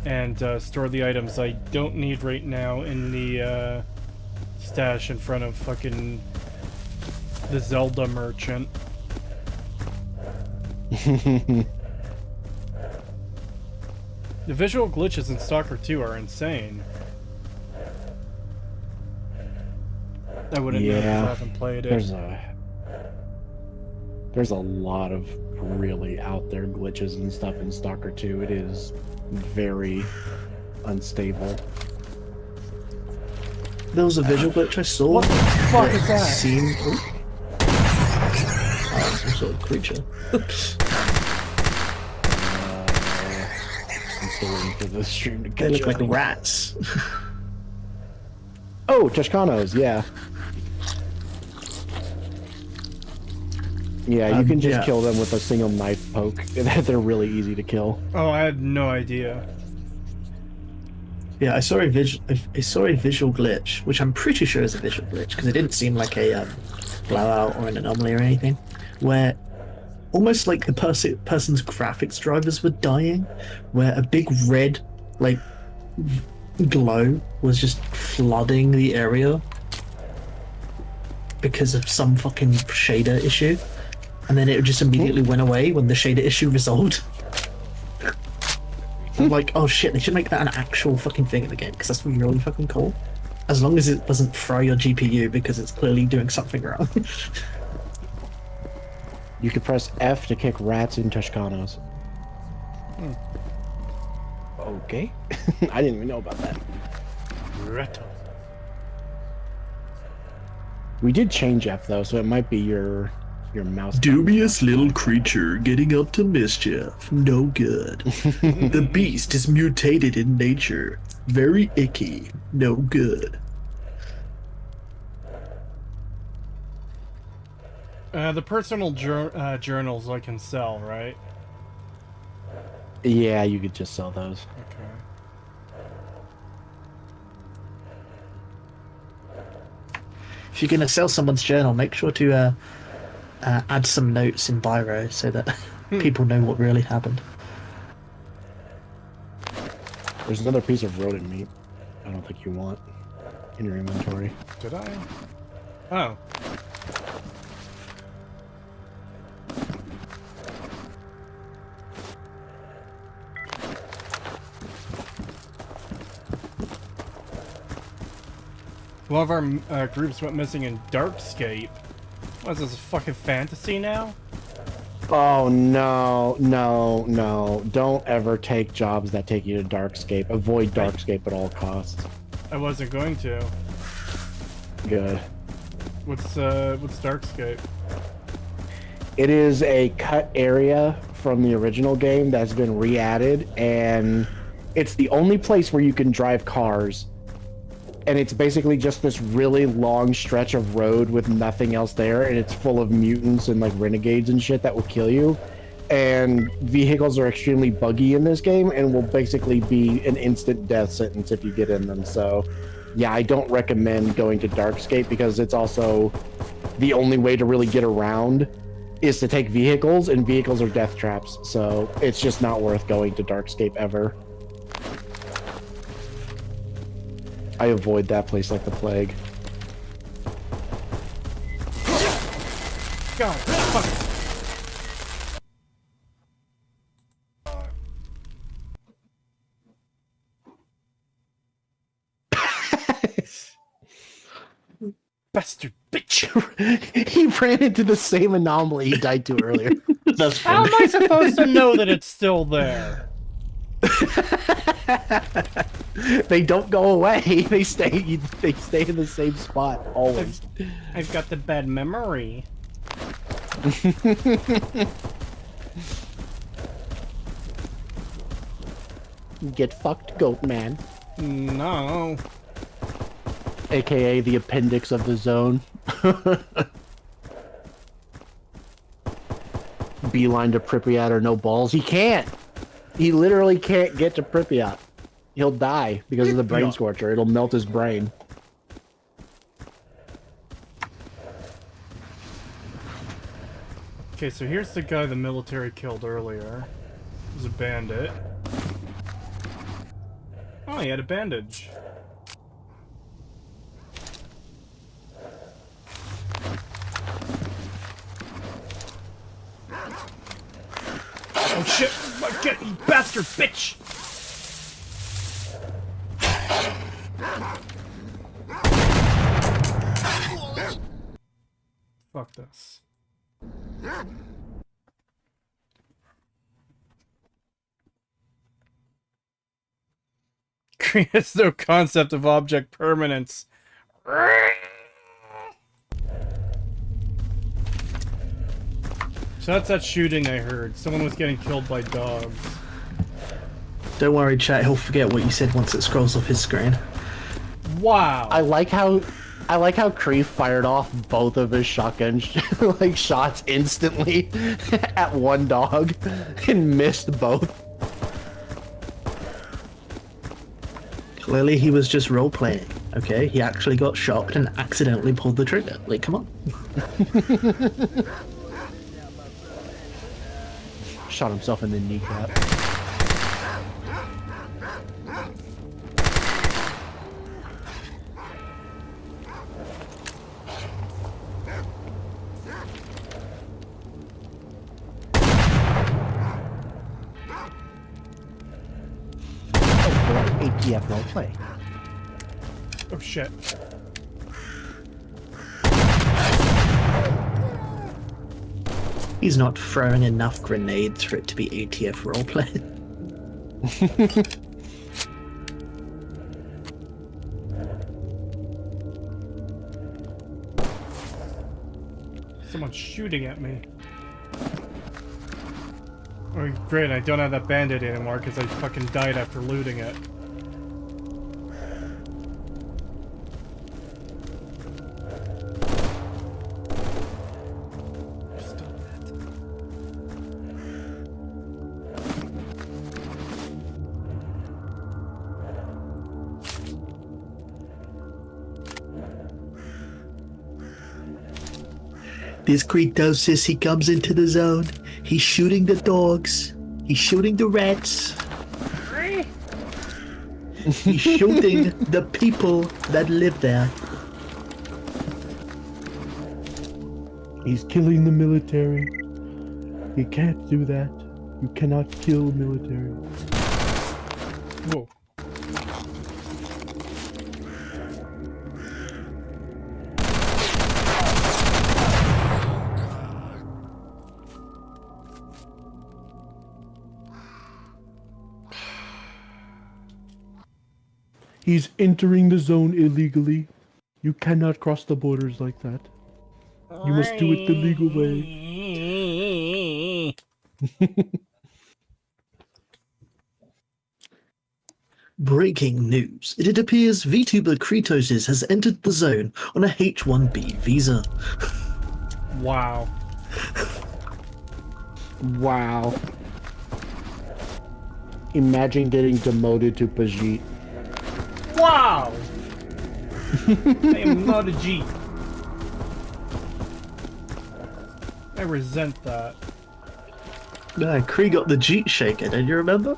Speaker 2: and store the items I don't need right now in the stash in front of fucking the Zelda merchant. The visual glitches in Stalker 2 are insane. I wouldn't know if I haven't played it.
Speaker 1: There's a lot of really out there glitches and stuff in Stalker 2. It is very unstable.
Speaker 5: There was a visual glitch I saw.
Speaker 2: What the fuck is that?
Speaker 5: Seemed... Oh, some sort of creature.
Speaker 1: I'm still waiting for the stream to
Speaker 5: They
Speaker 1: catch
Speaker 5: look like
Speaker 1: up.
Speaker 5: rats.
Speaker 1: Oh, Tushkanos, yeah. Yeah, you can just kill them with a single knife poke. They're really easy to kill.
Speaker 2: Oh, I had no idea.
Speaker 5: Yeah, I saw a visual glitch, which I'm pretty sure is a visual glitch because it didn't seem like a blowout or an anomaly or anything, where almost like the person's graphics drivers were dying, where a big red like glow was just flooding the area because of some fucking shader issue, and then it just immediately went away when the shader issue resolved. I'm like, oh shit, they should make that an actual fucking thing in the game, because that's really fucking cool. As long as it doesn't fry your GPU, because it's clearly doing something wrong.
Speaker 1: You could press F to kick rats in Tushkanos. Okay. I didn't even know about that.
Speaker 2: Retto.
Speaker 1: We did change F though, so it might be your mouse.
Speaker 5: Dubious little creature getting up to mischief. No good. The beast is mutated in nature. Very icky. No good.
Speaker 2: The personal journals I can sell, right?
Speaker 1: Yeah, you could just sell those.
Speaker 2: Okay.
Speaker 5: If you're gonna sell someone's journal, make sure to add some notes in Biro so that people know what really happened.
Speaker 1: There's another piece of rodent meat I don't think you want in your inventory.
Speaker 6: Did I?
Speaker 2: Oh. One of our groups went missing in Darkscape. What is this, a fucking fantasy now?
Speaker 1: Oh no, no, no. Don't ever take jobs that take you to Darkscape. Avoid Darkscape at all costs.
Speaker 2: I wasn't going to.
Speaker 1: Good.
Speaker 2: What's Darkscape?
Speaker 1: It is a cut area from the original game that's been re-added, and it's the only place where you can drive cars. And it's basically just this really long stretch of road with nothing else there, and it's full of mutants and like renegades and shit that will kill you. And vehicles are extremely buggy in this game and will basically be an instant death sentence if you get in them. So yeah, I don't recommend going to Darkscape because it's also the only way to really get around is to take vehicles, and vehicles are death traps. So it's just not worth going to Darkscape ever. I avoid that place like the plague.
Speaker 2: God, fuck. Bastard bitch!
Speaker 1: He ran into the same anomaly he died to earlier.
Speaker 5: That's
Speaker 2: How
Speaker 5: funny.
Speaker 2: am I supposed to know that it's still there?
Speaker 1: They don't go away. They stay in the same spot always.
Speaker 2: I've got the bad memory.
Speaker 1: Get fucked, goat man.
Speaker 2: No.
Speaker 1: AKA the appendix of the zone. Beeline to Pripyat or no balls. He can't. He literally can't get to Pripyat. He'll die because of the brain scorcher. It'll melt his brain.
Speaker 2: Okay, so here's the guy the military killed earlier. He was a bandit. Oh, he had a bandage. Oh shit! Get you bastard bitch! Fuck this. Creates no concept of object permanence. So that's that shooting I heard. Someone was getting killed by dogs.
Speaker 5: Don't worry, chat. He'll forget what you said once it scrolls off his screen.
Speaker 2: Wow.
Speaker 1: I like how Kree fired off both of his shotgun like shots instantly at one dog and missed both.
Speaker 5: Clearly, he was just role playing. Okay, he actually got shocked and accidentally pulled the trigger. Like, come on.
Speaker 1: Shot himself in the kneecap. ATF roleplay.
Speaker 2: Oh shit.
Speaker 5: He's not throwing enough grenades for it to be ATF roleplay.
Speaker 2: Someone's shooting at me. Oh great, I don't have that bandit anymore because I fucking died after looting it.
Speaker 5: This Greek does this. He comes into the zone. He's shooting the dogs. He's shooting the rats. He's shooting the people that live there.
Speaker 1: He's killing the military. You can't do that. You cannot kill military.
Speaker 2: Whoa.
Speaker 1: He's entering the zone illegally. You cannot cross the borders like that. You must do it the legal way.
Speaker 5: Breaking news. It appears VTuber Kretoses has entered the zone on a H-1B visa.
Speaker 2: Wow.
Speaker 1: Wow. Imagine getting demoted to Pajit.
Speaker 2: Wow! I am not a G. I resent that.
Speaker 5: Nah, Kree got the Jeet shaker, don't you remember?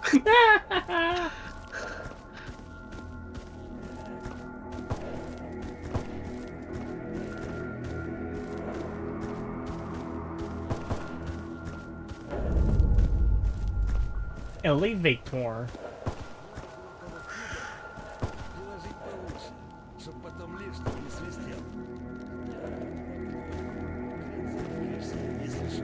Speaker 2: Elevator.
Speaker 6: Приложить получше, чтоб потом лишнего не свистел. Хрен забудешься, если что.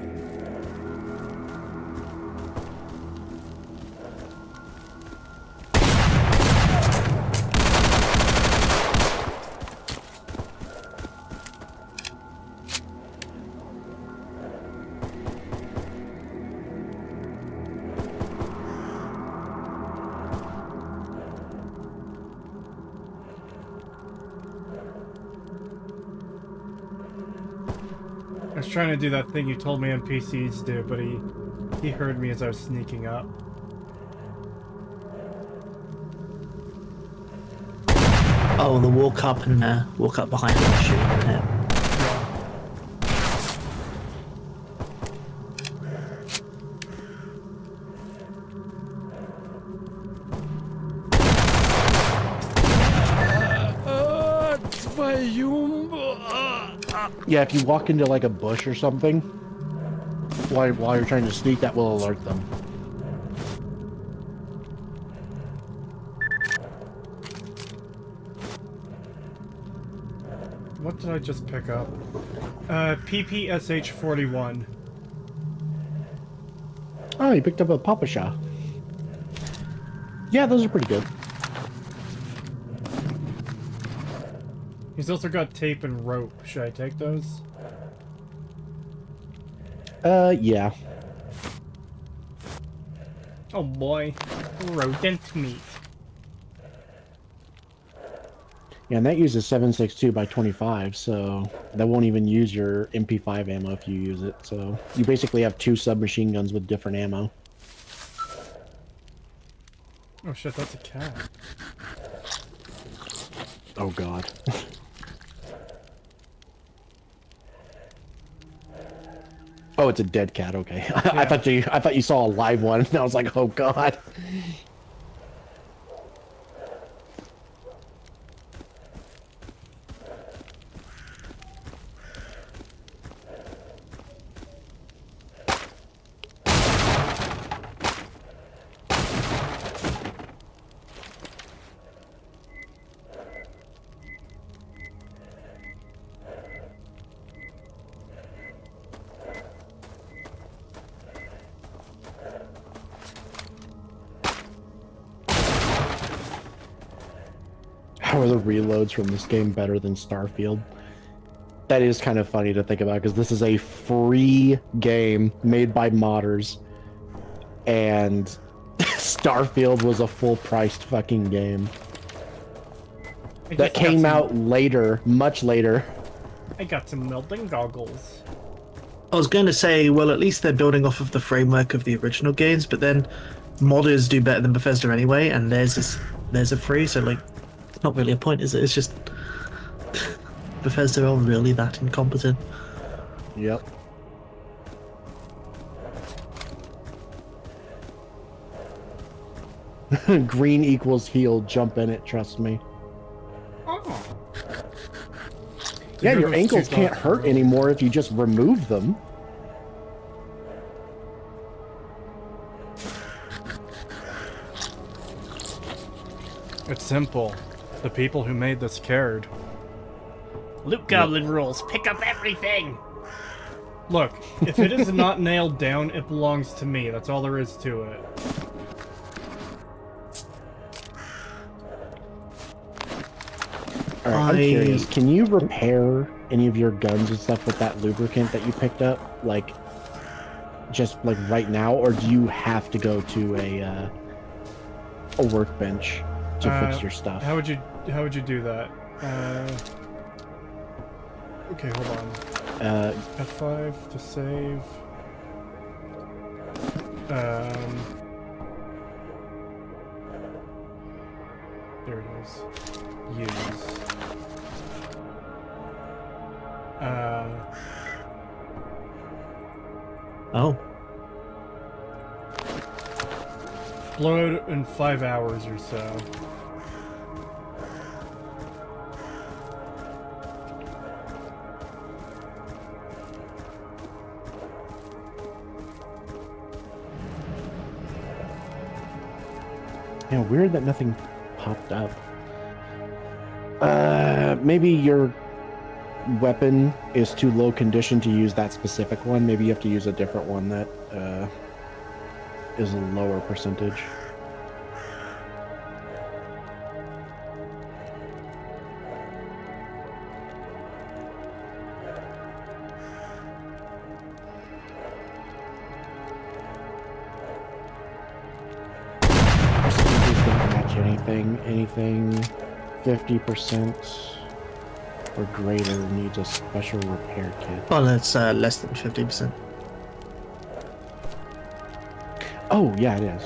Speaker 2: I was trying to do that thing you told me NPCs do, but he heard me as I was sneaking up.
Speaker 5: Oh, the walk up and walk up behind him and shoot him in the head.
Speaker 1: Yeah, if you walk into like a bush or something, while you're trying to sneak, that will alert them.
Speaker 2: What did I just pick up? PPSH-41.
Speaker 1: Oh, you picked up a Papa Shah. Yeah, those are pretty good.
Speaker 2: He's also got tape and rope. Should I take those?
Speaker 1: Yeah.
Speaker 2: Oh boy. Rodent meat.
Speaker 1: Yeah, and that uses 7.62 by 25, so that won't even use your MP5 ammo if you use it. So you basically have two submachine guns with different ammo.
Speaker 2: Oh shit, that's a cat.
Speaker 1: Oh god. Oh, it's a dead cat. Okay, I thought you saw a live one. And I was like, oh god. How are the reloads from this game better than Starfield? That is kind of funny to think about, because this is a free game made by modders, and Starfield was a full-priced fucking game that came out later, much later.
Speaker 2: I got some melting goggles.
Speaker 5: I was going to say, well, at least they're building off of the framework of the original games, but then modders do better than Bethesda anyway, and theirs are free, so like, it's not really a point, is it? It's just Bethesda are really that incompetent.
Speaker 1: Yep. Green equals healed. Jump in it. Trust me.
Speaker 2: Oh.
Speaker 1: Yeah,
Speaker 2: Here
Speaker 1: your
Speaker 2: goes
Speaker 1: ankles
Speaker 2: two
Speaker 1: can't
Speaker 2: dots
Speaker 1: hurt
Speaker 2: in a row.
Speaker 1: anymore if you just remove them.
Speaker 2: It's simple. The people who made this cared.
Speaker 7: Loot Goblin rules. Pick up everything.
Speaker 2: Look, if it is not nailed down, it belongs to me. That's all there is to it.
Speaker 1: Alright, I'm curious. Can you repair any of your guns and stuff with that lubricant that you picked up? Like, just like right now? Or do you have to go to a workbench to fix your stuff?
Speaker 2: How would you do that? Okay, hold on. F5 to save. There it is. Use.
Speaker 5: Oh.
Speaker 2: Load in 5 hours or so.
Speaker 1: Yeah, weird that nothing popped up. Maybe your weapon is too low condition to use that specific one. Maybe you have to use a different one that is a lower percentage. Percentages don't match anything 50% or greater needs a special repair kit.
Speaker 5: Well, it's less than 50%.
Speaker 1: Oh, yeah, it is.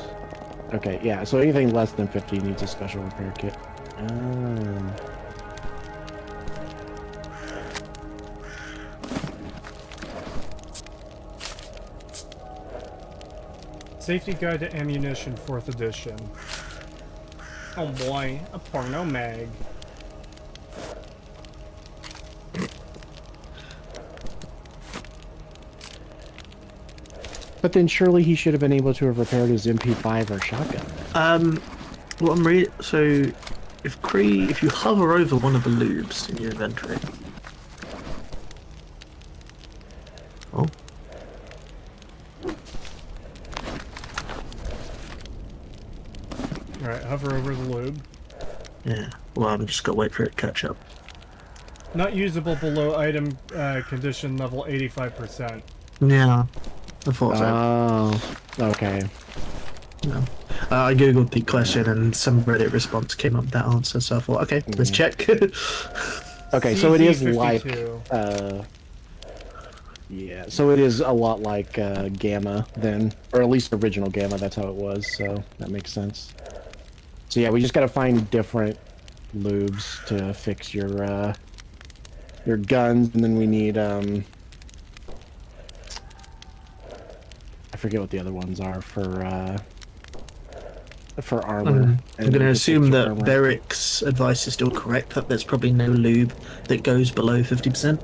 Speaker 1: Okay, yeah, so anything less than 50 needs a special repair kit.
Speaker 2: Safety Guide to Ammunition, 4th edition. Oh boy, a porno mag.
Speaker 1: But then surely he should have been able to have repaired his MP5 or shotgun.
Speaker 5: What I'm reading. So, if you hover over one of the lubes in your inventory. Oh.
Speaker 2: Alright, hover over the lube.
Speaker 5: Yeah. Well, I'm just gonna wait for it to catch up.
Speaker 2: Not usable below item condition level 85%.
Speaker 5: Yeah. I thought so.
Speaker 1: Oh, okay.
Speaker 5: No. I googled the question and some Reddit response came up with that answer, so I thought, okay, let's check.
Speaker 1: Okay, so it is
Speaker 2: CZ52.
Speaker 1: like, yeah, so it is a lot like Gamma then, or at least original Gamma, that's how it was, so that makes sense. So yeah, we just gotta find different lubes to fix your guns, and then we need, I forget what the other ones are for armor.
Speaker 5: I'm going to assume that Beric's advice is still correct, that there's probably no lube that goes below 50%.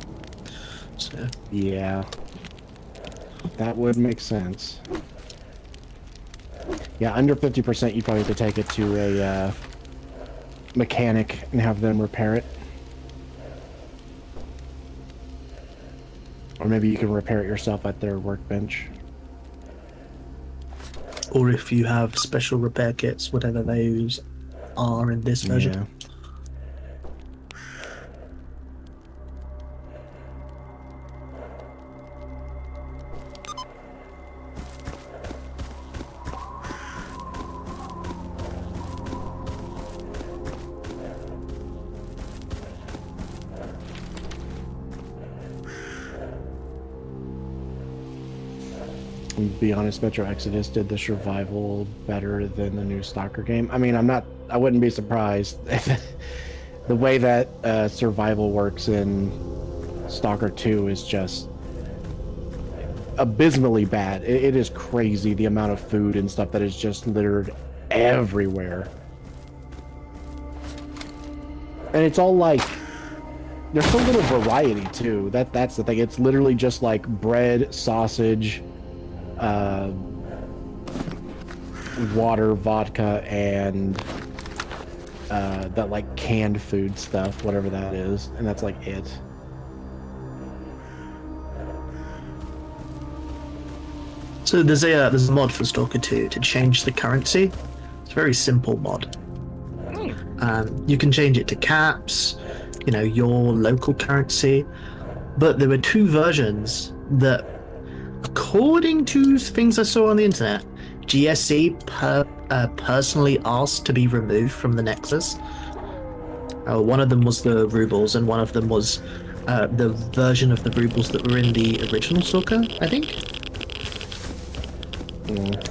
Speaker 5: So.
Speaker 1: Yeah. That would make sense. Yeah, under 50%, you probably have to take it to a mechanic and have them repair it. Or maybe you can repair it yourself at their workbench.
Speaker 5: Or if you have special repair kits, whatever those are in this version.
Speaker 1: Yeah. To be honest, Metro Exodus did the survival better than the new Stalker game. I mean, I wouldn't be surprised. The way that survival works in Stalker 2 is just abysmally bad. It is crazy the amount of food and stuff that is just littered everywhere. And it's all like, there's so little variety too. That's the thing. It's literally just like bread, sausage, water, vodka, and that like canned food stuff, whatever that is, and that's like it.
Speaker 5: So there's a mod for Stalker 2 to change the currency. It's a very simple mod. You can change it to caps, you know, your local currency. But there were two versions that, according to things I saw on the internet, GSC personally asked to be removed from the Nexus. One of them was the rubles, and one of them was the version of the rubles that were in the original Stalker, I think.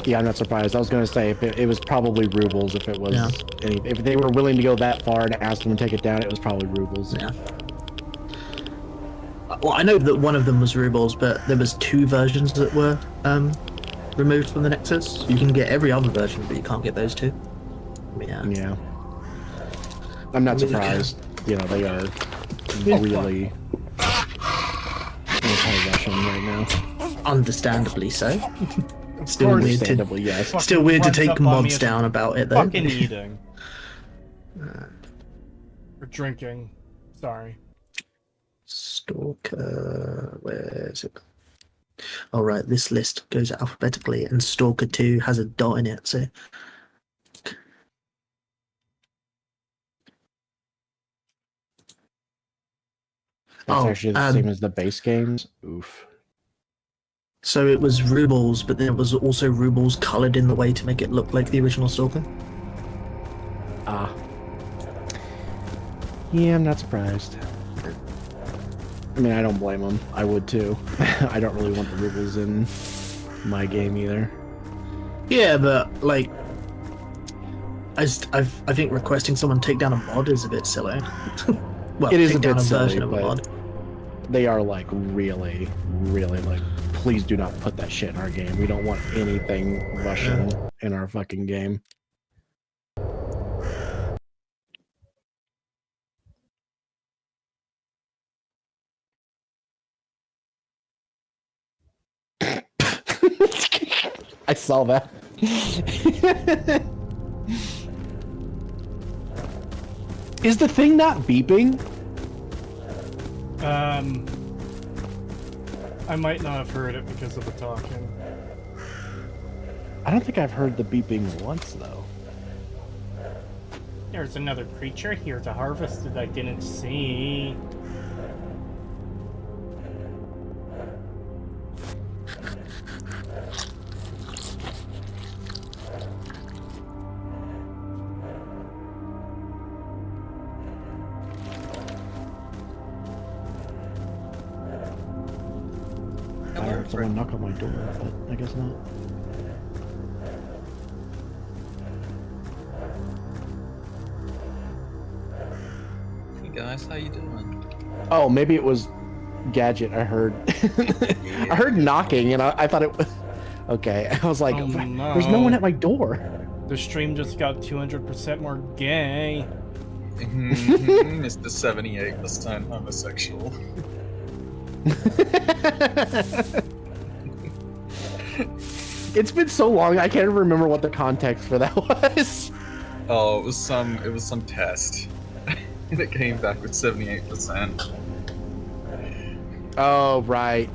Speaker 1: Yeah, I'm not surprised. I was going to say it was probably rubles if it was if they were willing to go that far and ask them to take it down, it was probably rubles.
Speaker 5: Yeah. Well, I know that one of them was rubles, but there was two versions that were removed from the Nexus. You can get every other version, but you can't get those two.
Speaker 1: Yeah. I'm not surprised. You know, they are really anti-Russian right now.
Speaker 5: Understandably so. Still
Speaker 2: course.
Speaker 5: weird to,
Speaker 1: Understandably, yes.
Speaker 5: still weird to
Speaker 2: Fucking
Speaker 5: take
Speaker 2: runs up on me
Speaker 5: mods
Speaker 2: as
Speaker 5: down about it, though.
Speaker 2: Fucking eating. Or drinking. Sorry.
Speaker 5: Stalker... Where is it? All right, this list goes alphabetically, and Stalker 2 has a dot in it, so...
Speaker 1: That's actually the same as the base games. Oof.
Speaker 5: So it was rubles, but then it was also rubles coloured in the way to make it look like the original Stalker.
Speaker 1: Ah. Yeah, I'm not surprised. I mean, I don't blame them. I would too. I don't really want the rubles in my game either.
Speaker 5: Yeah, but like, I think requesting someone take down a mod is a bit silly. Well,
Speaker 1: It is
Speaker 5: take
Speaker 1: a
Speaker 5: down
Speaker 1: bit
Speaker 5: a
Speaker 1: silly,
Speaker 5: version of a
Speaker 1: but
Speaker 5: mod.
Speaker 1: they are like really, really like, please do not put that shit in our game. We don't want anything Russian in our fucking game. I saw that. Is the thing not beeping?
Speaker 2: I might not have heard it because of the talking.
Speaker 1: I don't think I've heard the beeping once though.
Speaker 7: There's another creature here to harvest that I didn't see.
Speaker 1: I heard someone knock on my door, but I guess not.
Speaker 8: Hey guys, how you doing?
Speaker 1: Oh, maybe it was Gadget. I heard. I heard knocking, and I thought it was. Okay, I was like,
Speaker 2: Oh,
Speaker 1: "There's no one at my door."
Speaker 2: The stream just got 200% more gay.
Speaker 8: Mr. 78% homosexual.
Speaker 1: It's been so long, I can't remember what the context for that was.
Speaker 8: Oh, it was some test. And it came back with 78%.
Speaker 1: Oh, right.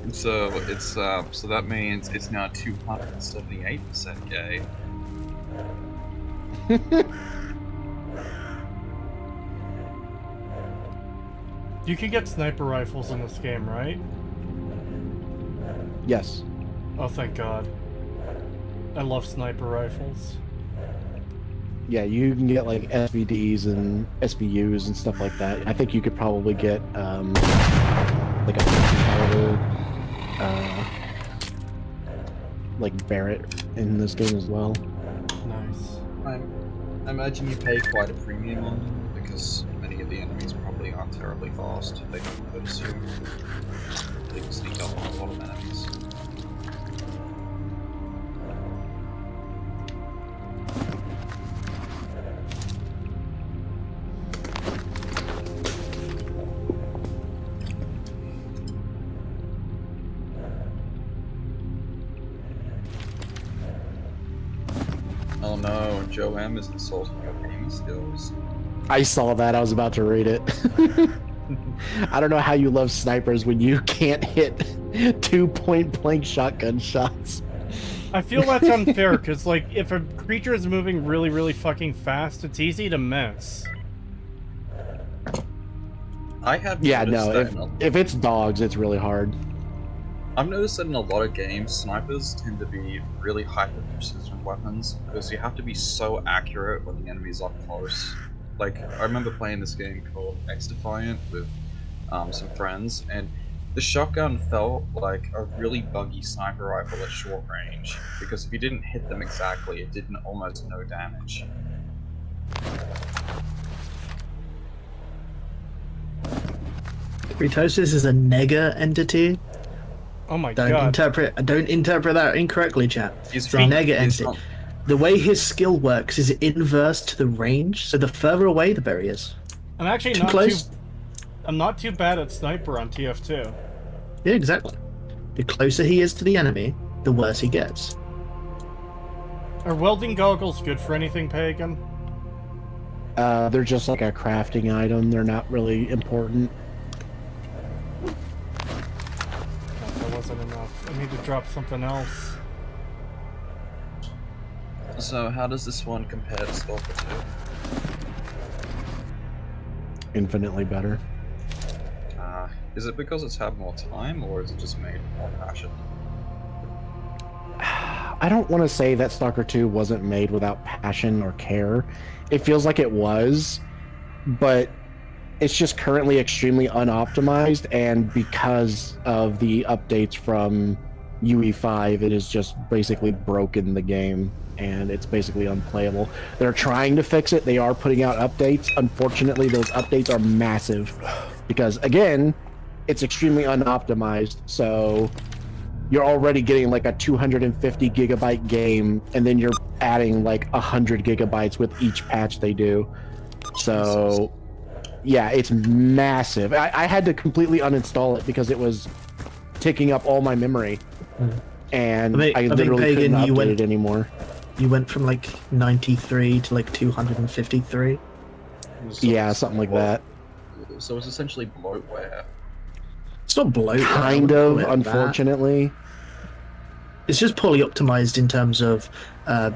Speaker 8: And so so that means it's now 278% gay.
Speaker 2: You can get sniper rifles in this game, right?
Speaker 1: Yes.
Speaker 2: Oh, thank God. I love sniper rifles.
Speaker 1: Yeah, you can get like SVDs and SBUs and stuff like that. I think you could probably get like a 50 caliber like Barrett in this game as well.
Speaker 2: Nice.
Speaker 8: I imagine you pay quite a premium on them because many of the enemies probably aren't terribly fast. They don't notice you. They can sneak up on a lot of enemies. Joe M is insulting your gaming skills.
Speaker 1: I saw that. I was about to read it. I don't know how you love snipers when you can't hit 2 point-blank shotgun shots.
Speaker 2: I feel that's unfair, because, like, if a creature is moving really, really fucking fast, it's easy to miss.
Speaker 8: I have
Speaker 1: Yeah,
Speaker 8: noticed
Speaker 1: no,
Speaker 8: that
Speaker 1: if it's dogs, it's really hard.
Speaker 8: I've noticed that in a lot of games, snipers tend to be really hyper-precision weapons, because you have to be so accurate when the enemy's up close. Like, I remember playing this game called X-Defiant with some friends, and the shotgun felt like a really buggy sniper rifle at short range, because if you didn't hit them exactly, it did almost no damage.
Speaker 5: Ritosis is a nega entity.
Speaker 2: Oh my
Speaker 5: Don't
Speaker 2: god.
Speaker 5: interpret that incorrectly, chat.
Speaker 8: He's
Speaker 5: It's a nega
Speaker 8: he's
Speaker 5: entity.
Speaker 8: not-
Speaker 5: The way his skill works is inverse to the range, so the further away, the better he is.
Speaker 2: I'm actually
Speaker 5: Too
Speaker 2: not
Speaker 5: close?
Speaker 2: too... I'm not too bad at sniper on TF2.
Speaker 5: Yeah, exactly. The closer he is to the enemy, the worse he gets.
Speaker 2: Are welding goggles good for anything, Pagan?
Speaker 1: They're just like a crafting item. They're not really important.
Speaker 2: That wasn't enough. I need to drop something else.
Speaker 8: So how does this one compare to Stalker 2?
Speaker 1: Infinitely better.
Speaker 8: Is it because it's had more time, or is it just made with more passion?
Speaker 1: I don't want to say that Stalker 2 wasn't made without passion or care. It feels like it was, but it's just currently extremely unoptimized, and because of the updates from UE5, it has just basically broken the game, and it's basically unplayable. They're trying to fix it. They are putting out updates. Unfortunately, those updates are massive, because, again, it's extremely unoptimized, so you're already getting like a 250 gigabyte game, and then you're adding like 100 gigabytes with each patch they do. So yeah, it's massive. I had to completely uninstall it because it was taking up all my memory, and I
Speaker 5: think,
Speaker 1: literally
Speaker 5: Pagan,
Speaker 1: couldn't
Speaker 5: you
Speaker 1: update
Speaker 5: went-
Speaker 1: it anymore.
Speaker 5: You went from like 93 to like 253.
Speaker 1: Yeah, something like that.
Speaker 8: So it's essentially bloatware.
Speaker 5: It's not bloat.
Speaker 1: Kind of, unfortunately.
Speaker 5: It's just poorly optimized in terms of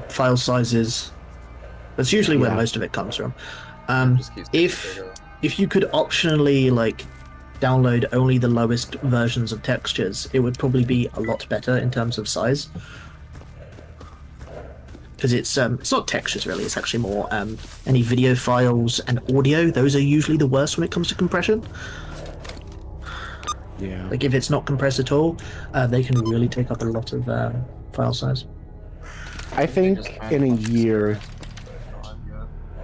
Speaker 5: file sizes. That's usually where
Speaker 1: Yeah.
Speaker 5: most of it comes from.
Speaker 8: Just keeps getting
Speaker 5: If
Speaker 8: bigger.
Speaker 5: if you could optionally like download only the lowest versions of textures, it would probably be a lot better in terms of size. Because it's not textures really. It's actually more any video files and audio. Those are usually the worst when it comes to compression.
Speaker 1: Yeah.
Speaker 5: Like if it's not compressed at all, they can really take up a lot of file size.
Speaker 1: I think in a year,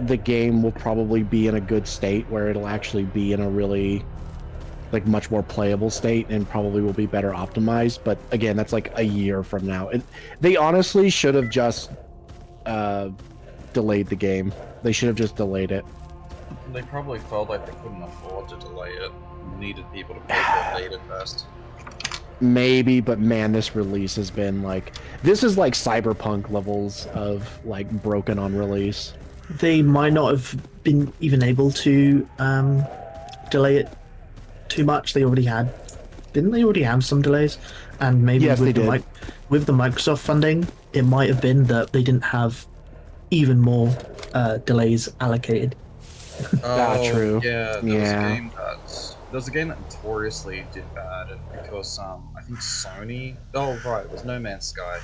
Speaker 1: the game will probably be in a good state where it'll actually be in a really like much more playable state, and probably will be better optimized. But again, that's like a year from now. They honestly should have just delayed the game. They should have just delayed it.
Speaker 8: They probably felt like they couldn't afford to delay it. Needed people to pay for the beta test.
Speaker 1: Maybe, but man, this release has been like, this is like Cyberpunk levels of like broken on release.
Speaker 5: They might not have been even able to delay it too much. They already had, didn't they already have some delays? And maybe
Speaker 1: Yes,
Speaker 5: with
Speaker 1: they
Speaker 5: the
Speaker 1: did.
Speaker 5: with the Microsoft funding, it might have been that they didn't have even more delays allocated.
Speaker 1: True.
Speaker 8: Yeah,
Speaker 1: Yeah.
Speaker 8: there was a game that notoriously did bad because I think Sony. Oh right, it was No Man's Sky.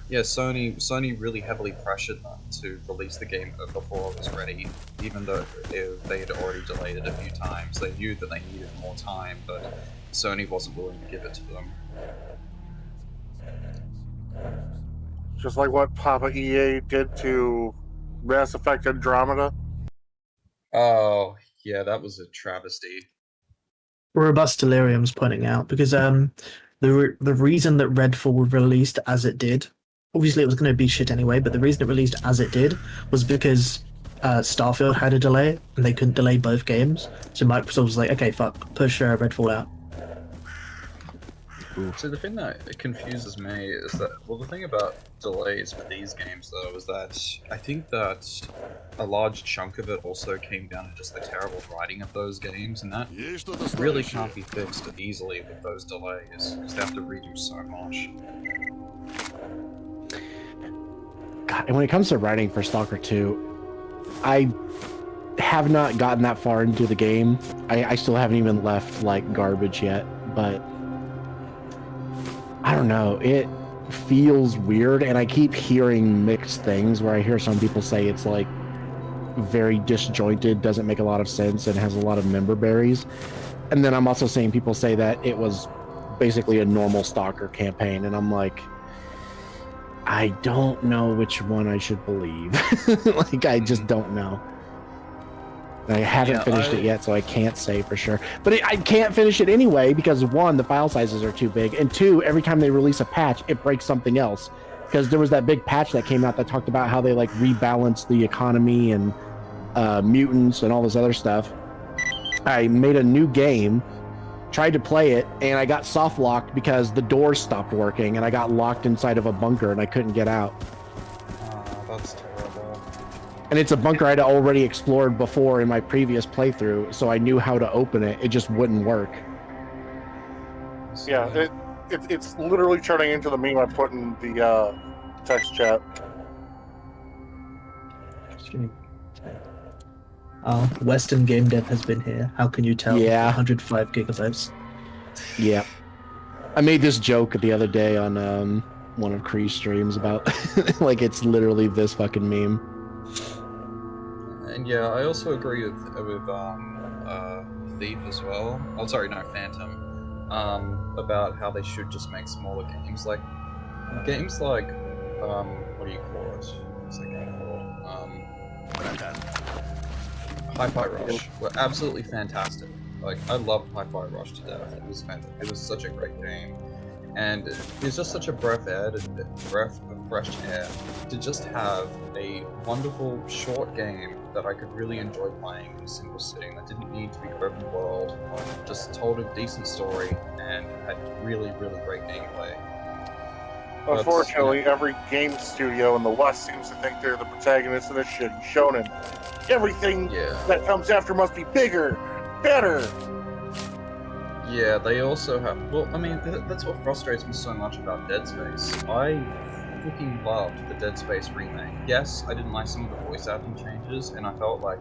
Speaker 8: Yeah, Sony really heavily pressured them to release the game before it was ready, even though they had already delayed it a few times. They knew that they needed more time, but Sony wasn't willing to give it to them.
Speaker 4: Just like what Papa EA did to Mass Effect Andromeda.
Speaker 8: Oh yeah, that was a travesty.
Speaker 5: Robust Delirium's pointing out, because the reason that Redfall released as it did, obviously it was going to be shit anyway, but the reason it released as it did was because Starfield had a delay and they couldn't delay both games. So Microsoft was like, okay, fuck, push Redfall out.
Speaker 8: So the thing that confuses me is that, well, the thing about delays for these games, though, is that I think that a large chunk of it also came down to just the terrible writing of those games, and that really can't be fixed easily with those delays, because they have to redo so much.
Speaker 1: God, and when it comes to writing for Stalker 2, I have not gotten that far into the game. I still haven't even left, like, garbage yet, but I don't know. It feels weird, and I keep hearing mixed things where I hear some people say it's, like, very disjointed, doesn't make a lot of sense, and has a lot of member berries. And then I'm also seeing people say that it was basically a normal Stalker campaign, and I'm like, I don't know which one I should believe. Like, I just don't know. I haven't finished it yet, so I can't say for sure. But I can't finish it anyway because, one, the file sizes are too big, and two, every time they release a patch, it breaks something else. Because there was that big patch that came out that talked about how they, like, rebalanced the economy and mutants and all this other stuff. I made a new game, tried to play it, and I got soft locked because the doors stopped working, and I got locked inside of a bunker and I couldn't get out.
Speaker 8: That's terrible.
Speaker 1: And it's a bunker I'd already explored before in my previous playthrough, so I knew how to open it. It just wouldn't work.
Speaker 4: Yeah, it's literally turning into the meme I put in the text chat.
Speaker 5: Western Game Dev has been here. How can you tell?
Speaker 1: Yeah.
Speaker 5: 105 gigabytes.
Speaker 1: Yeah. I made this joke the other day on one of Kree's streams about, like, it's literally this fucking meme.
Speaker 8: And yeah, I also agree with Thief as well. Oh, sorry, no, Phantom. About how they should just make smaller games. Like, games like, what do you call it? What's that game called? Hi-Fi Rush were absolutely fantastic. Like, I loved Hi-Fi Rush to death. It was fantastic. It was such a great game. And it's just such a breath of fresh air to just have a wonderful short game that I could really enjoy playing in a single sitting, that didn't need to be open world, just told a decent story and had really, really great gameplay.
Speaker 4: Unfortunately, every game studio in the West seems to think they're the protagonist of this shitty shonen. Everything that comes after must be bigger, better.
Speaker 8: Yeah, they also have... Well, I mean, that's what frustrates me so much about Dead Space. I fucking loved the Dead Space remake. Yes, I didn't like some of the voice acting changes, and I felt like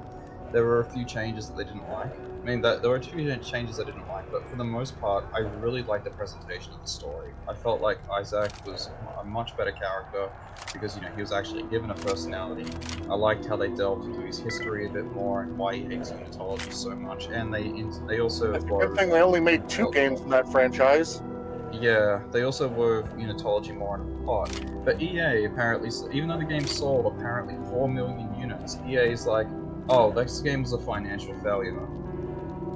Speaker 8: there were a few changes that they didn't like. I mean, there were a few changes I didn't like, but for the most part, I really liked the presentation of the story. I felt like Isaac was a much better character because, you know, he was actually given a personality. I liked how they delved into his history a bit more and why he hates unitology so much. And they also...
Speaker 4: It's a good thing they only made 2 games in that franchise.
Speaker 8: Yeah, they also wove unitology more into the plot. But EA apparently, even though the game sold apparently 4 million units, EA's like, oh, this game was a financial failure.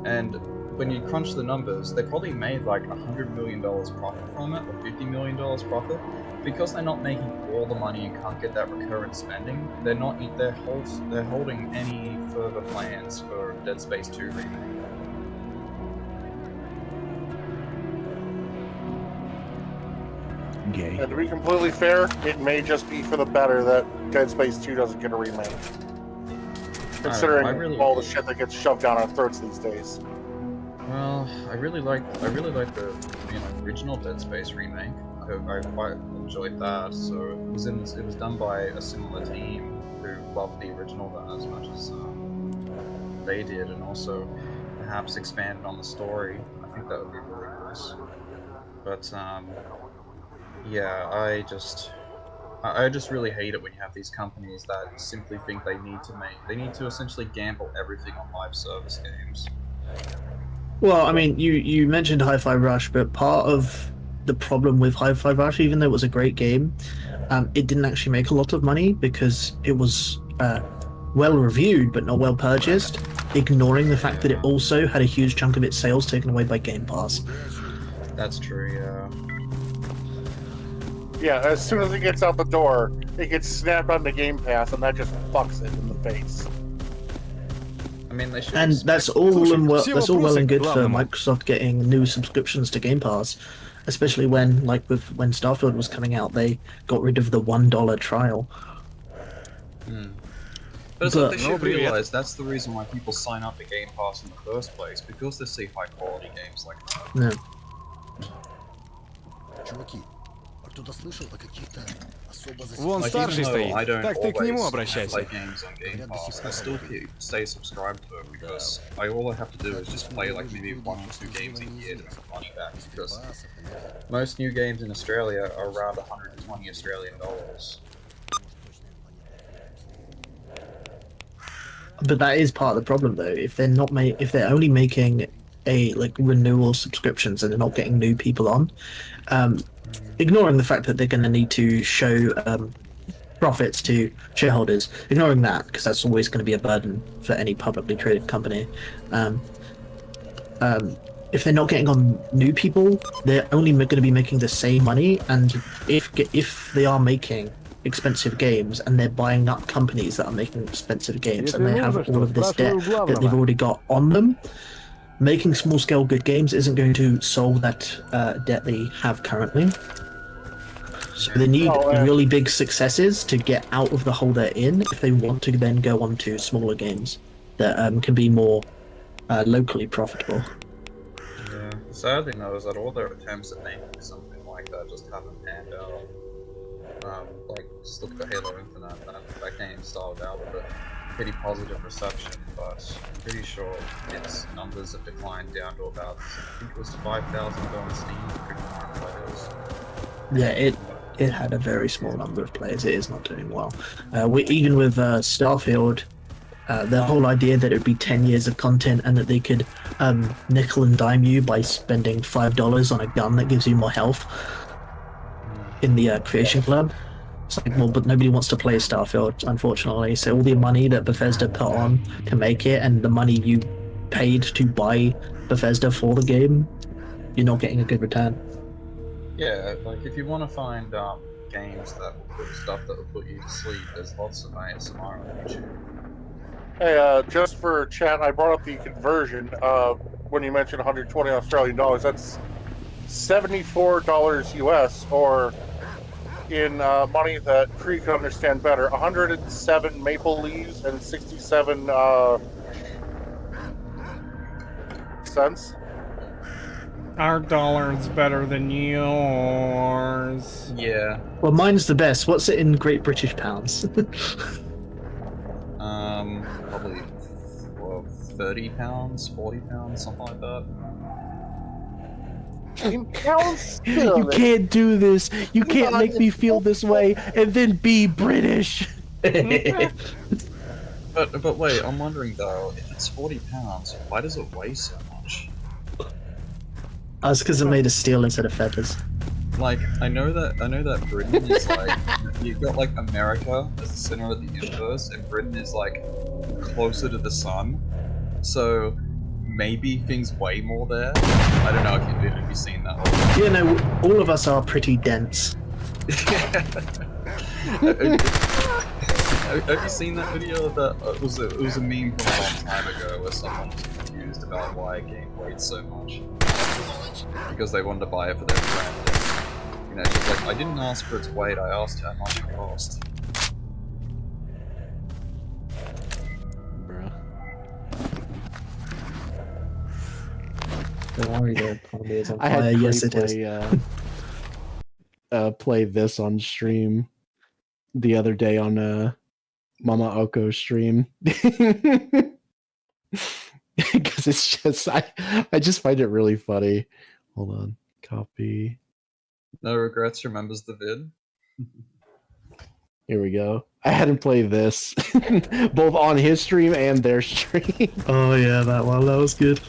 Speaker 8: And when you crunch the numbers, they probably made like $100 million profit from it, or $50 million profit. Because they're not making all the money and can't get that recurrent spending, they're holding any further plans for Dead Space 2 remake.
Speaker 1: Gay.
Speaker 4: And to be completely fair, it may just be for the better that Dead Space 2 doesn't get a remake. Considering all the shit that gets shoved down our throats these days.
Speaker 8: Well, I really like the original Dead Space remake. I quite enjoyed that. So it was done by a similar team who loved the original as much as they did, and also perhaps expanded on the story. I think that would be really nice. But yeah, I just really hate it when you have these companies that simply think they need to essentially gamble everything on live service games.
Speaker 5: Well, I mean, you mentioned Hi-Fi Rush, but part of the problem with Hi-Fi Rush, even though it was a great game, it didn't actually make a lot of money because it was well reviewed but not well purchased, ignoring the fact that it also had a huge chunk of its sales taken away by Game Pass.
Speaker 8: That's true, yeah.
Speaker 4: Yeah, as soon as it gets out the door, it gets snapped onto Game Pass, and that just fucks it in the face.
Speaker 8: I mean, they should.
Speaker 5: And that's all
Speaker 6: Слушай,
Speaker 5: that's
Speaker 6: все
Speaker 5: all well
Speaker 6: вопросы
Speaker 5: and
Speaker 6: к
Speaker 5: good for
Speaker 6: главному.
Speaker 5: Microsoft getting new subscriptions to Game Pass, especially when, like, when Starfield was coming out, they got rid of the $1 trial.
Speaker 8: But it's like they
Speaker 5: But-
Speaker 8: should
Speaker 6: привет.
Speaker 8: realize that's the reason why people sign up to Game Pass in the first place, because they see high quality games like that.
Speaker 5: No.
Speaker 9: Чуваки, а кто-то слышал о каких-то особо
Speaker 6: Вон
Speaker 8: Like,
Speaker 6: старший
Speaker 8: even though
Speaker 6: стоит.
Speaker 8: I don't
Speaker 6: Так ты к нему
Speaker 8: always
Speaker 6: обращайся.
Speaker 8: play games on Game Pass, I still stay subscribed to it because all I have to do is just play like maybe 1 or 2 games a year to get money back, because most new games in Australia are around 120 Australian dollars.
Speaker 5: But that is part of the problem, though. If they're not if they're only making a renewal subscriptions and they're not getting new people on, ignoring the fact that they're going to need to show profits to shareholders, ignoring that because that's always going to be a burden for any publicly traded company. If they're not getting on new people, they're only going to be making the same money, and if they are making expensive games and they're buying up companies that are making expensive games and they have all of this debt that they've already got on them, making small scale good games isn't going to solve that debt they have currently. So they need really big successes to get out of the hole they're in if they want to then go on to smaller games that can be more locally profitable.
Speaker 8: Yeah. The sad thing though is that all their attempts at making something like that just haven't panned out. Like, just look at Halo Infinite, that game started out with a pretty positive reception, but I'm pretty sure its numbers have declined down to about, I think it was 5,000 on Steam, 59 players.
Speaker 5: Yeah, it had a very small number of players. It is not doing well. Even with Starfield, the whole idea that it would be 10 years of content and that they could nickel and dime you by spending $5 on a gun that gives you more health in the Creation Club. It's like, well, but nobody wants to play Starfield, unfortunately. So all the money that Bethesda put on to make it and the money you paid to buy Bethesda for the game, you're not getting a good return.
Speaker 8: Yeah, like if you want to find games that will put stuff that will put you to sleep, there's lots of ASMR on YouTube.
Speaker 4: Hey, just for chat, I brought up the conversion. When you mentioned 120 Australian dollars, that's $74 US, or in money that Cree can understand better, 107 maple leaves and 67 cents.
Speaker 2: Our dollar's better than yours.
Speaker 8: Yeah.
Speaker 5: Well, mine's the best. What's it in Great British pounds?
Speaker 8: Probably, well, 30 pounds, 40 pounds, something like that.
Speaker 4: In pounds?
Speaker 1: You can't do this. You can't make me feel this way and then be British.
Speaker 8: But wait, I'm wondering though, if it's 40 pounds, why does it weigh so much?
Speaker 5: That's because it made of steel instead of feathers.
Speaker 8: Like, I know that Britain is like, you've got like America as the center of the universe, and Britain is like closer to the sun, so maybe things weigh more there. I don't know if you've seen that.
Speaker 5: You know, all of us are pretty dense.
Speaker 8: Have you seen that video of that? It was a meme from a long time ago where someone was confused about why a game weighed so much. Because they wanted to buy it for their friend. You know, she's like, I didn't ask for its weight, I asked how much it cost.
Speaker 1: Bruh.
Speaker 5: Don't worry, the economy is on
Speaker 1: I
Speaker 5: fire.
Speaker 1: had
Speaker 5: Yes, it
Speaker 1: Cree
Speaker 5: is.
Speaker 1: play this on stream the other day on Mama Oko's stream. Because it's just I just find it really funny. Hold on, copy.
Speaker 8: No Regrets remembers the vid.
Speaker 1: Here we go. I had him play this both on his stream and their stream.
Speaker 5: Oh yeah, that one. That was good.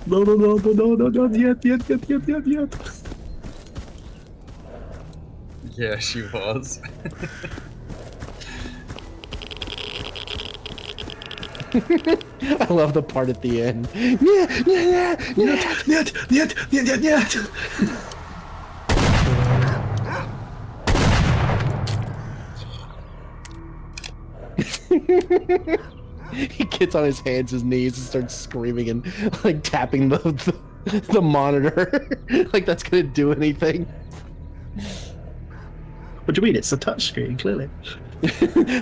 Speaker 5: No, not yet.
Speaker 8: Yeah, she was.
Speaker 1: I love the part at the end. He gets on his hands, his knees, and starts screaming and like tapping the monitor. Like that's gonna do anything.
Speaker 5: What do you mean? It's a touchscreen, clearly.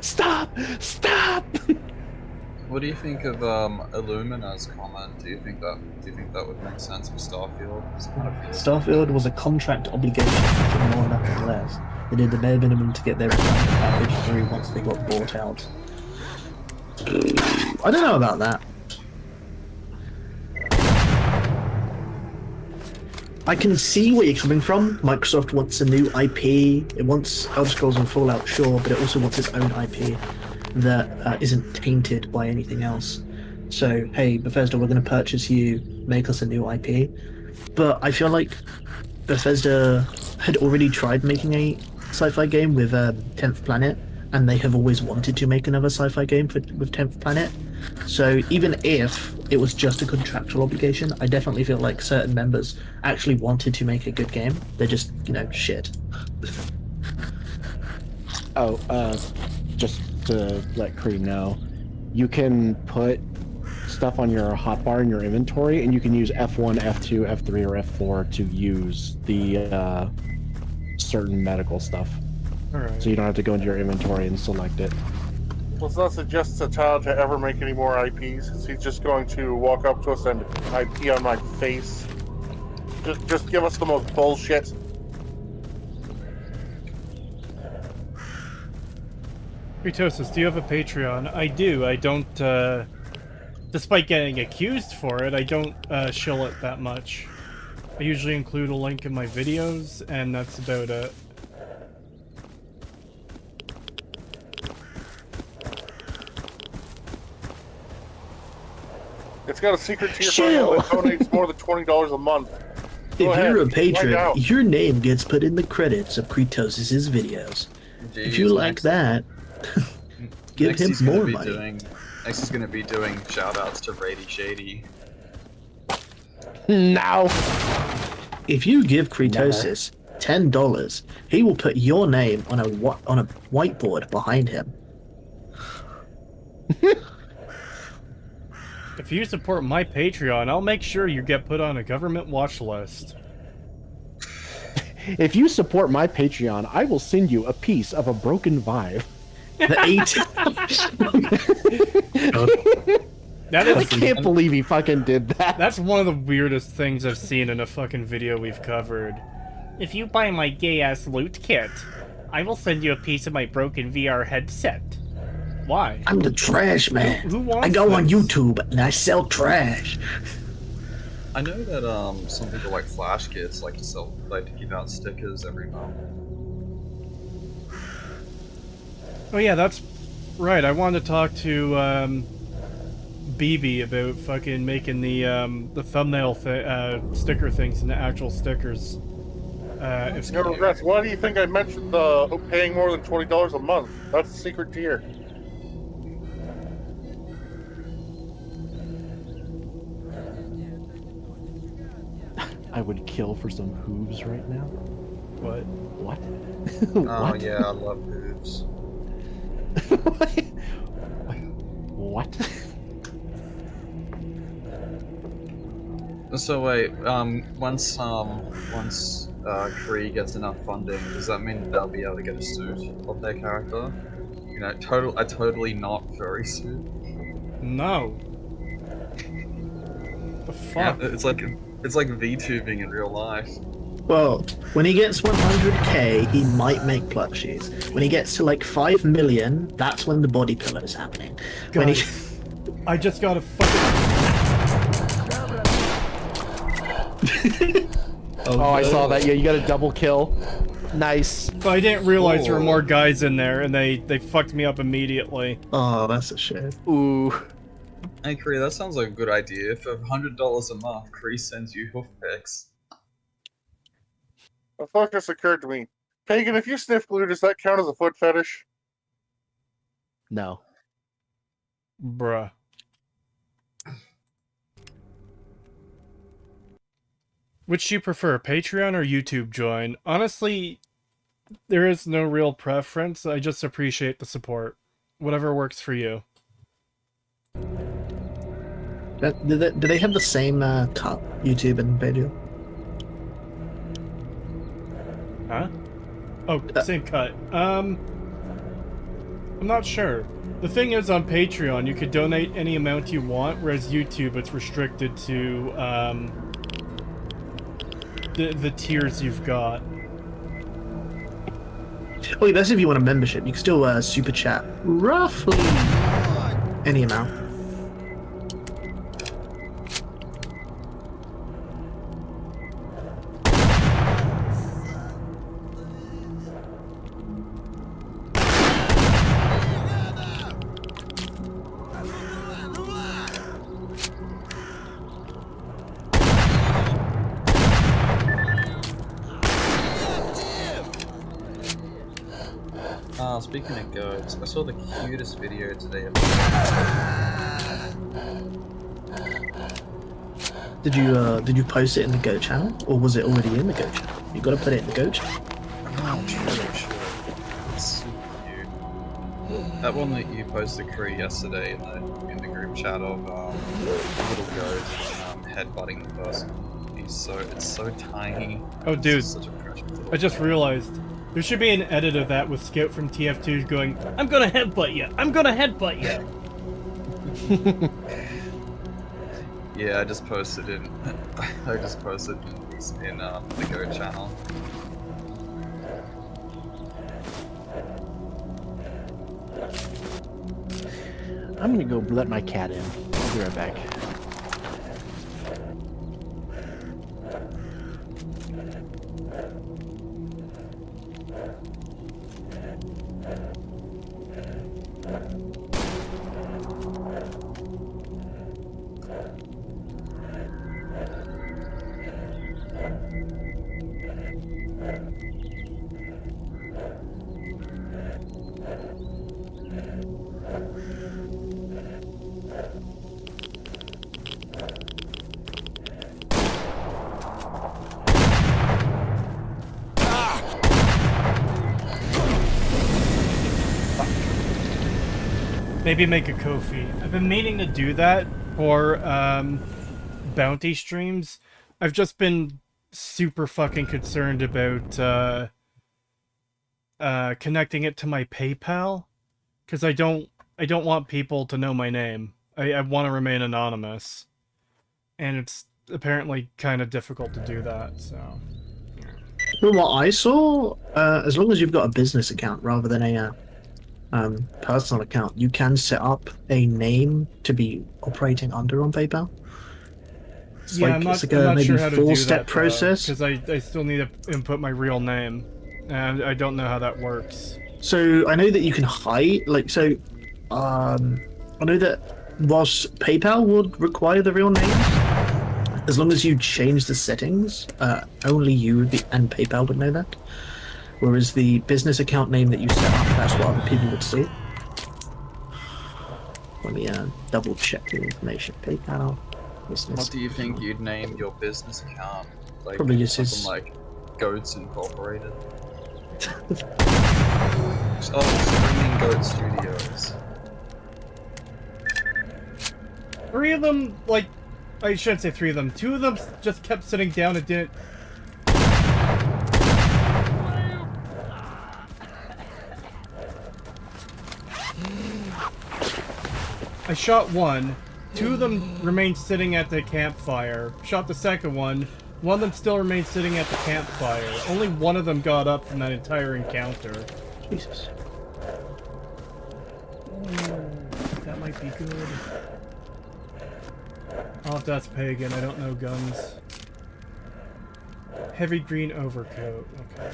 Speaker 1: Stop! Stop!
Speaker 8: What do you think of Illumina's comment? Do you think that would make sense for Starfield? It's kind of feels
Speaker 5: Starfield was a contract obligation, nothing more, nothing less. They did the bare minimum to get their retirement package through once they got bought out. I don't know about that. I can see where you're coming from. Microsoft wants a new IP. It wants Elder Scrolls and Fallout, sure, but it also wants its own IP that isn't tainted by anything else. So, hey, Bethesda, we're going to purchase you, make us a new IP. But I feel like Bethesda had already tried making a sci-fi game with 10th Planet, and they have always wanted to make another sci-fi game with 10th Planet. So even if it was just a contractual obligation, I definitely feel like certain members actually wanted to make a good game. They're just, shit.
Speaker 1: Oh, just to let Cree know, you can put stuff on your hotbar in your inventory, and you can use F1, F2, F3, or F4 to use the certain medical stuff.
Speaker 2: Alright.
Speaker 1: So you don't have to go into your inventory and select it.
Speaker 4: Let's not suggest to Tyler to ever make any more IPs. He's just going to walk up to us and IP on my face. Just give us the most bullshit.
Speaker 2: Retosis, do you have a Patreon? I do. I don't, despite getting accused for it, I don't shill it that much. I usually include a link in my videos, and that's about it.
Speaker 4: It's got a secret tier for anyone that donates more than $20 a month. Go
Speaker 5: If
Speaker 4: ahead,
Speaker 5: you're a
Speaker 4: find
Speaker 5: patron,
Speaker 4: out.
Speaker 5: your name gets put in the credits of Kretosis' videos. If you like that, give
Speaker 8: next
Speaker 5: him
Speaker 8: he's gonna
Speaker 5: more
Speaker 8: be
Speaker 5: money.
Speaker 8: Next he's gonna be doing shoutouts to Rady Shady.
Speaker 1: Now,
Speaker 5: If you give Kretosis $10, he will put your name on a whiteboard behind him.
Speaker 2: If you support my Patreon, I'll make sure you get put on a government watch list.
Speaker 1: if you support my Patreon, I will send you a piece of a broken vibe.
Speaker 5: The 8.
Speaker 2: That
Speaker 1: I
Speaker 2: is,
Speaker 1: can't believe he fucking did that.
Speaker 2: that's one of the weirdest things I've seen in a fucking video we've covered.
Speaker 7: If you buy my gay-ass loot kit, I will send you a piece of my broken VR headset.
Speaker 2: Why?
Speaker 5: I'm the trash man.
Speaker 2: Who wants
Speaker 5: I go on
Speaker 2: this?
Speaker 5: YouTube and I sell trash.
Speaker 8: I know that some people like Flash Kids like to give out stickers every month.
Speaker 2: Oh yeah, that's right. I wanted to talk to BB about fucking making the thumbnail sticker things into actual stickers. If
Speaker 4: No regrets. Why do you think I mentioned the paying more than $20 a month? That's the secret tier.
Speaker 1: I would kill for some hooves right now.
Speaker 2: what?
Speaker 1: What?
Speaker 8: Oh
Speaker 1: What?
Speaker 8: yeah, I love boobs.
Speaker 1: What?
Speaker 8: So wait, once Kree gets enough funding, does that mean they'll be able to get a suit of their character? A totally not furry suit.
Speaker 2: No. The fuck?
Speaker 8: Yeah, it's like VTubing in real life.
Speaker 5: Well, when he gets 100k, he might make plushies. When he gets to like 5 million, that's when the body pillow is happening. When he...
Speaker 2: Guys, I just got a fucking.
Speaker 1: Oh, I saw that. Yeah, you got a double kill. Nice.
Speaker 2: But I didn't realize there were more guys in there, and they fucked me up immediately.
Speaker 5: Oh, that's a shame.
Speaker 1: Ooh.
Speaker 8: Hey Kree, that sounds like a good idea. For $100 a month, Kree sends you hoof pics.
Speaker 4: The fuck just occurred to me. Pagan, if you sniff glue, does that count as a foot fetish?
Speaker 1: No.
Speaker 2: Bruh. Which do you prefer, Patreon or YouTube join? Honestly, there is no real preference. I just appreciate the support. Whatever works for you.
Speaker 5: Do they have the same cut, YouTube and video?
Speaker 2: Huh? Oh, same cut. I'm not sure. The thing is, on Patreon, you could donate any amount you want, whereas YouTube, it's restricted to, the tiers you've got.
Speaker 5: Oh, that's if you want a membership. You can still super chat roughly any amount.
Speaker 8: Speaking of goats, I saw the cutest video today of
Speaker 5: Did you post it in the goat channel, or was it already in the goat channel? You got to put it in the goat channel.
Speaker 8: Oh, sure. It's super cute. That one that you posted, Cree, yesterday in the group chat of the little goat headbutting the person. It's so tiny.
Speaker 2: Oh, dude.
Speaker 8: It's such a precious little
Speaker 2: I just realized. There should be an edit of that with Scout from TF2 going, I'm gonna headbutt you! I'm gonna headbutt you!
Speaker 8: Yeah, I just posted in the Go channel.
Speaker 1: I'm gonna go let my cat in. I'll be right back.
Speaker 2: Maybe make a Ko-fi. I've been meaning to do that for bounty streams. I've just been super fucking concerned about connecting it to my PayPal, because I don't want people to know my name. I want to remain anonymous, and it's apparently kind of difficult to do that. So.
Speaker 5: From what I saw, as long as you've got a business account rather than a personal account, you can set up a name to be operating under on PayPal. It's
Speaker 2: Yeah,
Speaker 5: like,
Speaker 2: I'm not
Speaker 5: maybe
Speaker 2: sure how to do
Speaker 5: four-step
Speaker 2: that
Speaker 5: process.
Speaker 2: because I still need to input my real name, and I don't know how that works.
Speaker 5: So I know that you can hide, I know that whilst PayPal would require the real name, as long as you change the settings, only you would be, and PayPal would know that. Whereas the business account name that you set up, that's what other people would see. Let me double check the information. PayPal business.
Speaker 8: What do you think you'd name your business account? Like,
Speaker 5: Probably just
Speaker 8: something
Speaker 5: his...
Speaker 8: like Goats Incorporated. Streaming Goat Studios.
Speaker 2: 3 of them, like, I shouldn't say 3 of them. 2 of them just kept sitting down and didn't. I shot one. 2 of them remained sitting at the campfire. Shot the second one. One of them still remained sitting at the campfire. Only one of them got up from that entire encounter.
Speaker 5: Jesus.
Speaker 2: That might be good. Oh, if that's pagan, I don't know guns. Heavy green overcoat. Okay.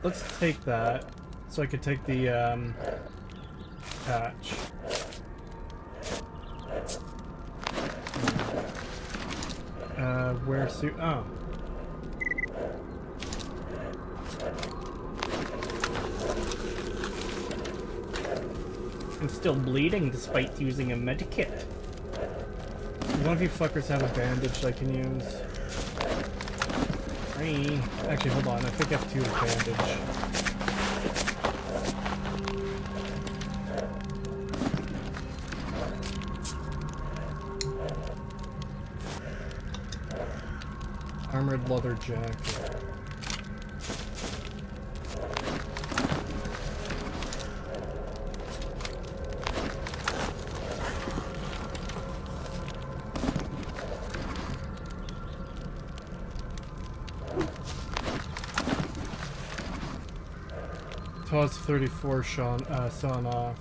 Speaker 2: Let's take that. So I could take the, patch. Wear suit. Oh. I'm still bleeding despite using a medikit. One of you fuckers have a bandage I can use. Three. Actually, hold on. I think I have 2 bandage. Armored leather jacket. Toss 34 sawn off.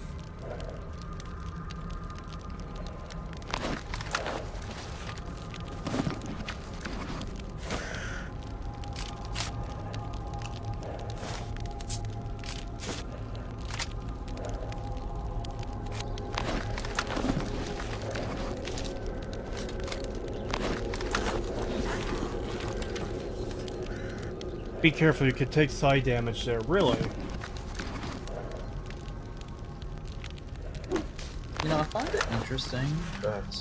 Speaker 2: Be careful, you could take side damage there, really.
Speaker 8: You know, I find it interesting that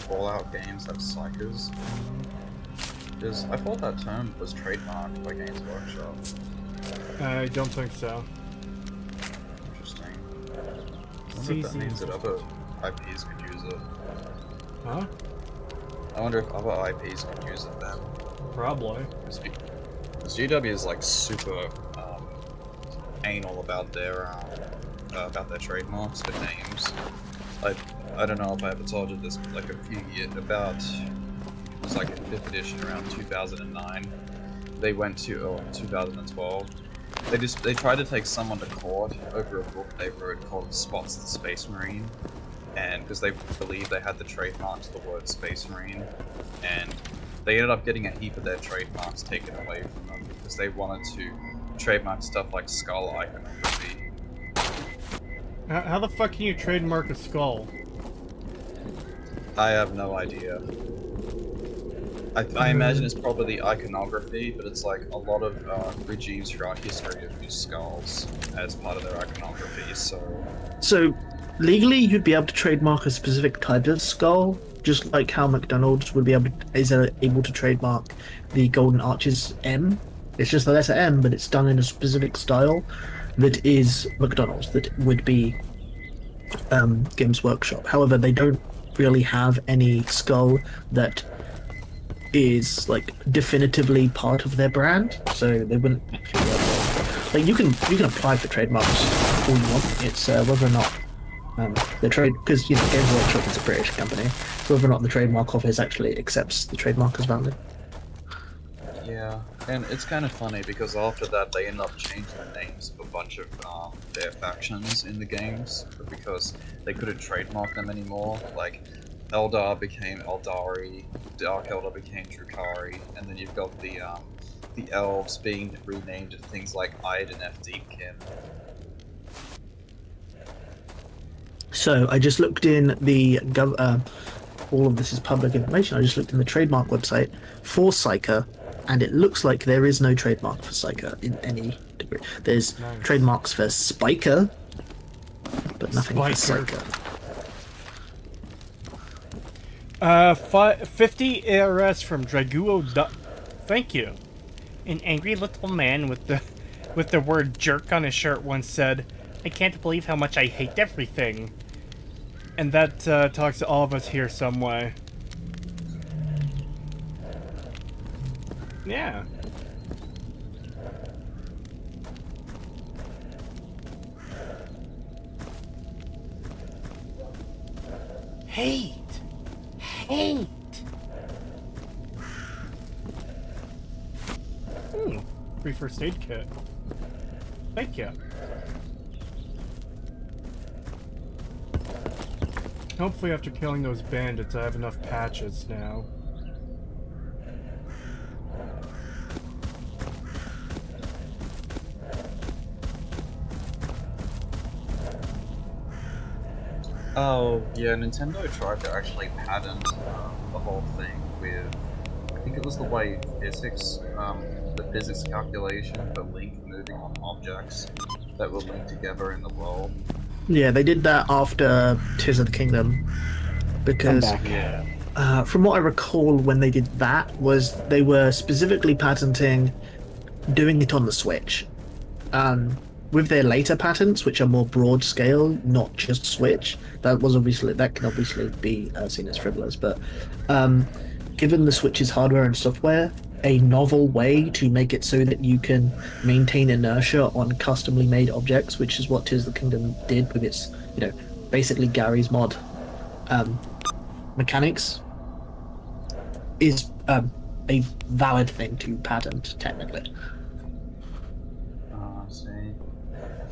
Speaker 8: Fallout games have psychers. Because I thought that term was trademarked by Games Workshop.
Speaker 2: I don't think so.
Speaker 8: Interesting. I wonder if that means that other IPs could use it.
Speaker 2: Huh?
Speaker 8: I wonder if other IPs could use it then.
Speaker 2: Probably.
Speaker 8: Because GW is like super anal about their trademarks for names. I don't know if I ever told you this, but like a few years about, it was like in 5th edition around 2009. They went to 2012. They tried to take someone to court over a book they wrote called Spots the Space Marine, and because they believed they had the trademark to the word Space Marine, and they ended up getting a heap of their trademarks taken away from them because they wanted to trademark stuff like skull iconography.
Speaker 2: How the fuck can you trademark a skull?
Speaker 8: I have no idea. I imagine it's probably the iconography, but it's like a lot of regimes throughout history have used skulls as part of their iconography, so...
Speaker 5: So, legally, you'd be able to trademark a specific type of skull, just like how McDonald's would be able to trademark the Golden Arches M. It's just the letter M, but it's done in a specific style that is McDonald's, that would be Games Workshop. However, they don't really have any skull that is like definitively part of their brand, so they wouldn't actually work. Like you can apply for trademarks all you want. It's whether or not the trade, because you know Games Workshop is a British company, so whether or not the trademark office actually accepts the trademark as valid.
Speaker 8: Yeah, and it's kind of funny because after that they ended up changing the names of a bunch of their factions in the games because they couldn't trademark them anymore. Like Eldar became Eldari, Dark Eldar became Drukhari, and then you've got the elves being renamed to things like Id and F Deepkin.
Speaker 5: So I just looked in the all of this is public information. I just looked in the trademark website for Cyka, and it looks like there is no trademark for Cyka in any degree. There's trademarks for Spiker, but nothing for Cyka.
Speaker 2: 50 ARS from Draguo. Thank you.
Speaker 7: An angry little man with the word jerk on his shirt once said, "I can't believe how much I hate everything."
Speaker 2: And that talks to all of us here some way. Yeah.
Speaker 7: Hate. Hate.
Speaker 2: Free first aid kit. Thank you. Hopefully after killing those bandits I have enough patches now.
Speaker 8: Oh, yeah, Nintendo tried to actually patent the whole thing with, I think it was the way physics, the physics calculation for Link moving on objects that were linked together in the world.
Speaker 5: Yeah, they did that after Tears of the Kingdom, because from what I recall when they did that was they were specifically patenting doing it on the Switch. With their later patents, which are more broad scale, not just Switch, that can obviously be seen as frivolous. But given the Switch's hardware and software, a novel way to make it so that you can maintain inertia on customly made objects, which is what Tears of the Kingdom did with its, basically Gary's mod mechanics, is a valid thing to patent, technically.
Speaker 8: I see.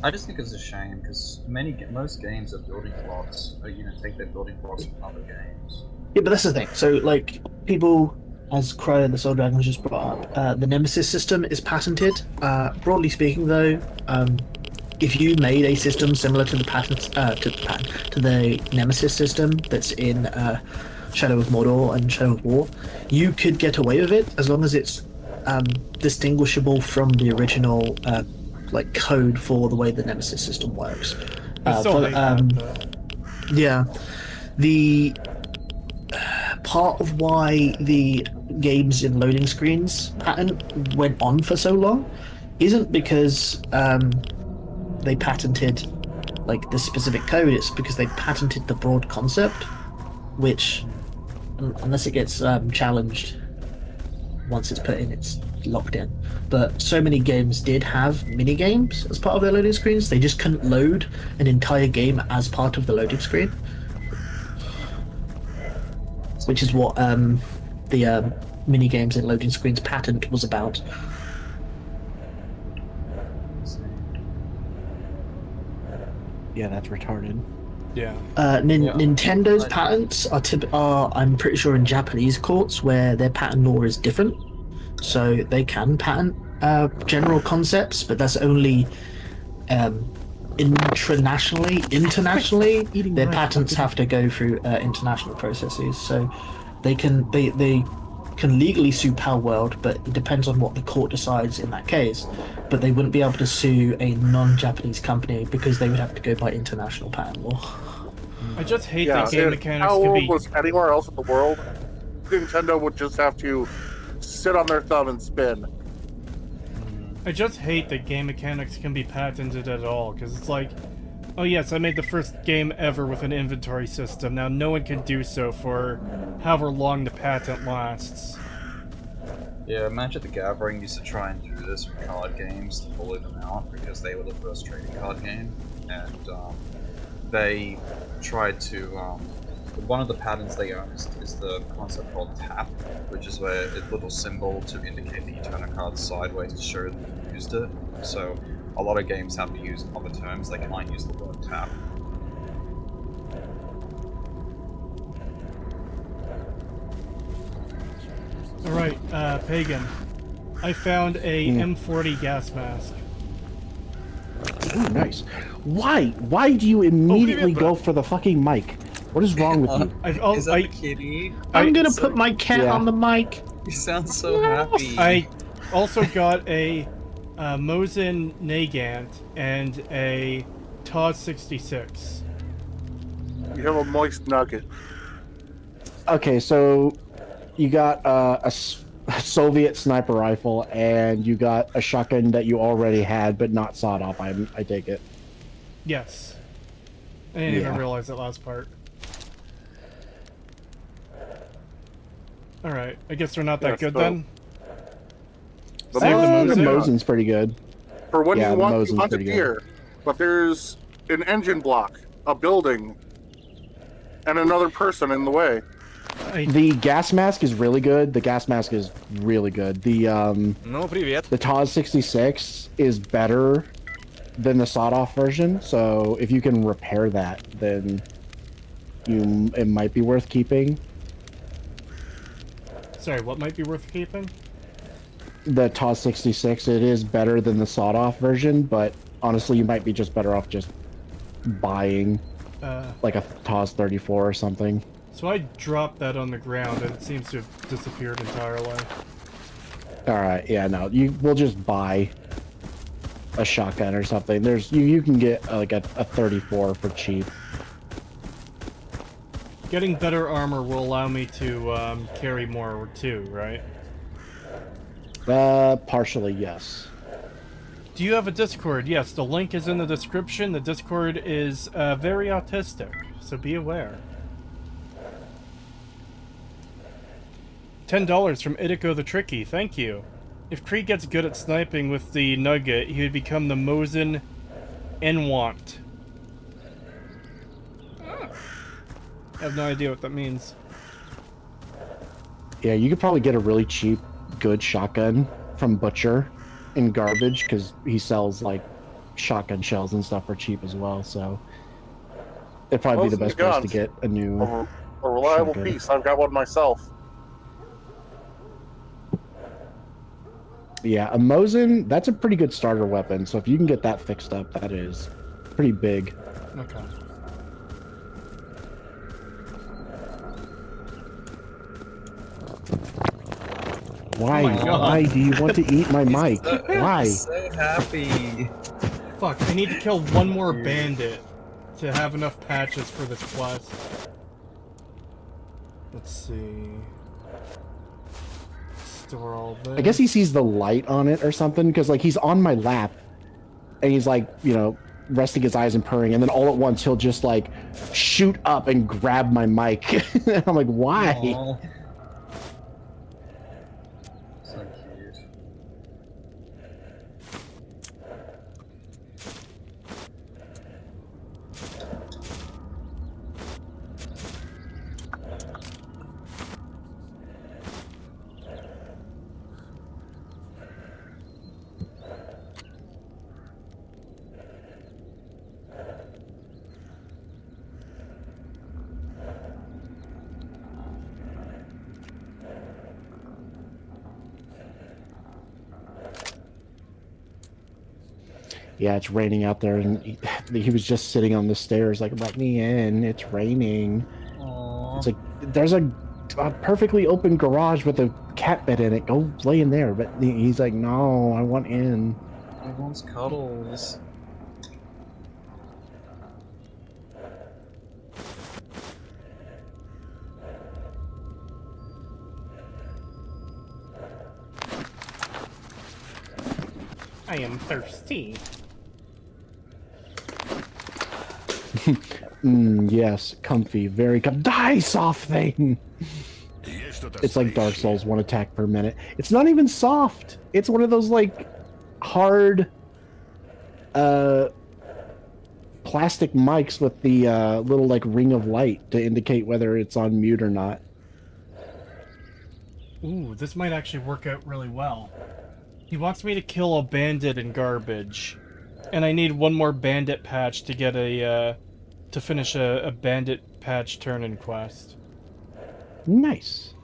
Speaker 8: I just think it's a shame because most games are building blocks. Take their building blocks from other games.
Speaker 5: Yeah, but that's the thing. So, like, people, as Crow and the Soul Dragons just brought up, the Nemesis system is patented. Broadly speaking, though, if you made a system similar to the to the Nemesis system that's in Shadow of Mordor and Shadow of War, you could get away with it as long as it's distinguishable from the original code for the way the Nemesis system works.
Speaker 2: I still hate that, though.
Speaker 5: Yeah, the part of why the games in loading screens patent went on for so long isn't because they patented the specific code. It's because they patented the broad concept, which unless it gets challenged once it's put in, it's locked in. But so many games did have mini games as part of their loading screens. They just couldn't load an entire game as part of the loading screen, which is what the mini games in loading screens patent was about.
Speaker 1: Yeah, that's retarded.
Speaker 2: Yeah.
Speaker 5: Nintendo's patents are, I'm pretty sure, in Japanese courts where their patent law is different. So they can patent general concepts, but that's only internationally. Their patents have to go through international processes. So they can legally sue Palworld, but it depends on what the court decides in that case. But they wouldn't be able to sue a non-Japanese company because they would have to go by international patent law.
Speaker 2: I just hate that game mechanics
Speaker 4: can
Speaker 2: can
Speaker 4: be...
Speaker 2: be...
Speaker 4: was anywhere else in the world, Nintendo would just have to sit on their thumb and spin.
Speaker 2: I just hate that game mechanics can be patented at all, because it's like, oh yes, I made the first game ever with an inventory system. Now no one can do so for however long the patent lasts.
Speaker 8: Yeah, Magic the Gathering used to try and do this with card games to follow them out because they were the first trading card game, and they tried to. One of the patents they own is the concept called tap, which is where it's a little symbol to indicate that you turn a card sideways to show that you used it. So a lot of games have to use other terms, they can't use the word tap.
Speaker 2: Alright, Pagan. I found a M40 gas mask.
Speaker 1: Ooh, nice. Why? Why do you immediately go for the fucking mic? What is wrong with you?
Speaker 8: Is that the kitty?
Speaker 5: I'm gonna put my cat on the mic.
Speaker 8: You sound so happy.
Speaker 2: I also got a Mosin Nagant and a TOS 66.
Speaker 4: You have a moist nugget.
Speaker 1: Okay, so you got a Soviet sniper rifle, and you got a shotgun that you already had, but not sawed off. I take it.
Speaker 2: Yes. I didn't even realize that last part. Alright, I guess they're not that good then?
Speaker 1: The
Speaker 2: Save the Mosin?
Speaker 1: Mosin's pretty good.
Speaker 4: For when
Speaker 1: Yeah,
Speaker 4: you
Speaker 1: the
Speaker 4: want
Speaker 1: Mosin's
Speaker 4: a
Speaker 1: pretty good.
Speaker 4: deer, but there's an engine block, a building, and another person in the way.
Speaker 1: The gas mask is really good. The gas mask is really good. The the TOS 66 is better than the sawed-off version. So if you can repair that, then it might be worth keeping.
Speaker 2: Sorry, what might be worth keeping?
Speaker 1: The TOS 66, it is better than the sawed-off version, but honestly, you might be just better off just buying like a TOS 34 or something.
Speaker 2: So I dropped that on the ground and it seems to have disappeared entirely.
Speaker 1: Alright, yeah, no, we'll just buy a shotgun or something. You can get like a 34 for cheap.
Speaker 2: Getting better armor will allow me to carry more too, right?
Speaker 1: Partially, yes.
Speaker 2: Do you have a Discord? Yes, the link is in the description. The Discord is very autistic, so be aware. $10 from Itiko the Tricky, thank you. If Krieg gets good at sniping with the Nugget, he would become the Mosin Enwant. I have no idea what that means.
Speaker 1: Yeah, you could probably get a really cheap, good shotgun from Butcher in Garbage, because he sells, like, shotgun shells and stuff for cheap as well, so... It'd probably be the best place to get a new...
Speaker 4: A reliable
Speaker 1: shotgun.
Speaker 4: piece. I've got one myself.
Speaker 1: Yeah, a Mosin, that's a pretty good starter weapon, so if you can get that fixed up, that is pretty big.
Speaker 2: Okay.
Speaker 1: Why?
Speaker 2: Oh my God.
Speaker 1: Why do you want to eat my mic? Why?
Speaker 8: So happy.
Speaker 2: Fuck, I need to kill one more bandit to have enough patches for this quest. Let's see. Store all this.
Speaker 1: I guess he sees the light on it or something, because, like, he's on my lap, and he's, like, you know, resting his eyes and purring, and then all at once he'll just, like, shoot up and grab my mic. And I'm like, why?
Speaker 8: Aww. So cute.
Speaker 1: Yeah, it's raining out there, and he was just sitting on the stairs, like, let me in, it's raining.
Speaker 8: Aww.
Speaker 1: It's like, there's a perfectly open garage with a cat bed in it. Go lay in there. But he's like, no, I want in.
Speaker 8: He wants cuddles.
Speaker 2: I am thirsty.
Speaker 1: Yes, comfy, very die, soft thing. It's like Dark Souls, 1 attack per minute. It's not even soft. It's one of those, like, hard plastic mics with the little, like, ring of light to indicate whether it's on mute or not.
Speaker 2: Ooh, this might actually work out really well. He wants me to kill a bandit in Garbage, and I need one more bandit patch to get a to finish a bandit patch turn-in quest.
Speaker 1: Nice.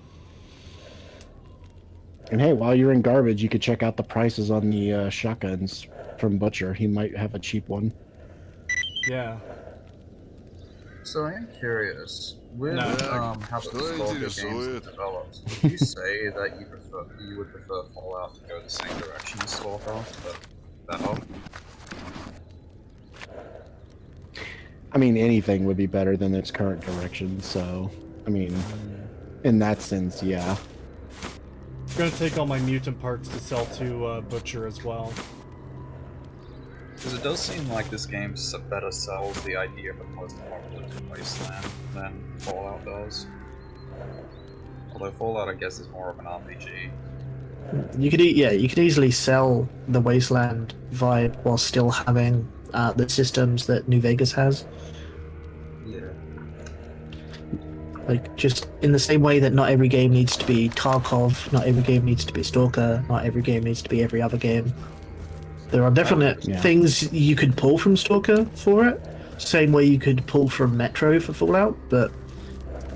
Speaker 1: And hey, while you're in Garbage, you could check out the prices on the shotguns from Butcher. He might have a cheap one.
Speaker 2: Yeah.
Speaker 8: So I am curious, with
Speaker 2: No.
Speaker 8: how the Stalker games are developed, would you say that you would prefer Fallout to go the same direction as Stalker, but better?
Speaker 1: I mean, anything would be better than its current direction, so, I mean, in that sense, yeah.
Speaker 2: I'm gonna take all my mutant parts to sell to Butcher as well.
Speaker 8: Because it does seem like this game better sells the idea of a post-apocalyptic wasteland than Fallout does. Although Fallout, I guess, is more of an RPG.
Speaker 5: You could you could easily sell the Wasteland vibe while still having the systems that New Vegas has.
Speaker 8: Yeah.
Speaker 5: Like, just in the same way that not every game needs to be Tarkov, not every game needs to be Stalker, not every game needs to be every other game. There are definite things you could pull from Stalker for it, same way you could pull from Metro for Fallout, but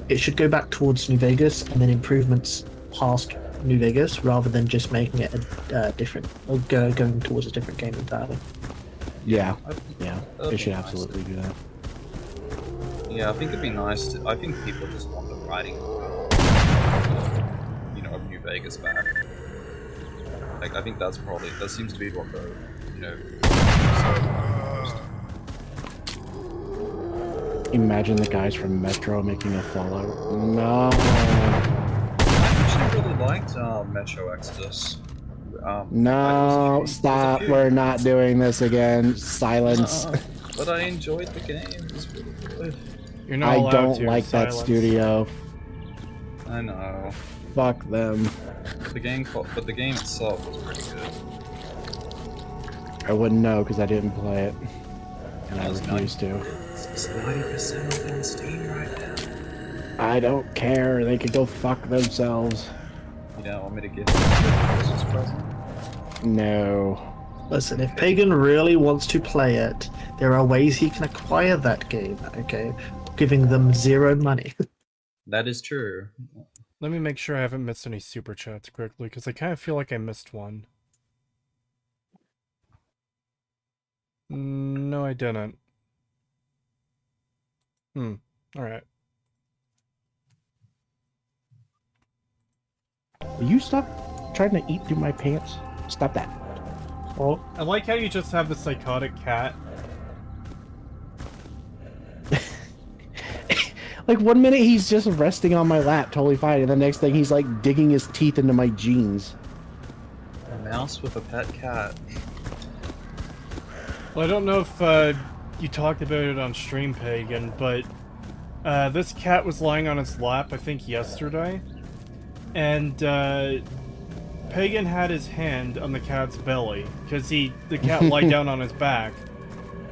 Speaker 5: it should go back towards New Vegas and then improvements past New Vegas rather than just making it a different, or going towards a different game entirely.
Speaker 1: Yeah,
Speaker 8: That'd
Speaker 1: they
Speaker 8: be
Speaker 1: should
Speaker 8: nice
Speaker 1: absolutely do that.
Speaker 8: Yeah, I think it'd be nice to. I think people just want the writing, of New Vegas back. Like, I think that seems to be what the,
Speaker 1: Imagine the guys from Metro making a Fallout. No.
Speaker 8: I actually really liked Metro Exodus.
Speaker 1: No, stop. We're not doing this again. Silence.
Speaker 8: But I enjoyed the game. It was really good.
Speaker 2: You're not
Speaker 1: I
Speaker 2: allowed
Speaker 1: don't
Speaker 2: to,
Speaker 1: like that
Speaker 2: silence.
Speaker 1: studio.
Speaker 8: I know.
Speaker 1: Fuck them.
Speaker 8: But the game itself was pretty good.
Speaker 1: I wouldn't know because I didn't play it. And I
Speaker 8: It's
Speaker 1: refuse to.
Speaker 8: It's 90% off on Steam right now.
Speaker 1: I don't care. They could go fuck themselves.
Speaker 8: You don't want me to give you a Christmas present?
Speaker 1: No.
Speaker 5: Listen, if Pagan really wants to play it, there are ways he can acquire that game, okay? Giving them 0 money.
Speaker 8: That is true.
Speaker 2: Let me make sure I haven't missed any super chats quickly, because I kind of feel like I missed one. No, I didn't. Alright.
Speaker 1: Will you stop trying to eat through my pants? Stop that.
Speaker 2: Well, I like how you just have the psychotic cat.
Speaker 1: Like, 1 minute he's just resting on my lap, totally fine, and the next thing he's like digging his teeth into my jeans.
Speaker 8: A mouse with a pet cat.
Speaker 2: Well, I don't know if you talked about it on stream, Pagan, but this cat was lying on his lap, I think yesterday, and Pagan had his hand on the cat's belly, because the cat lied down on his back,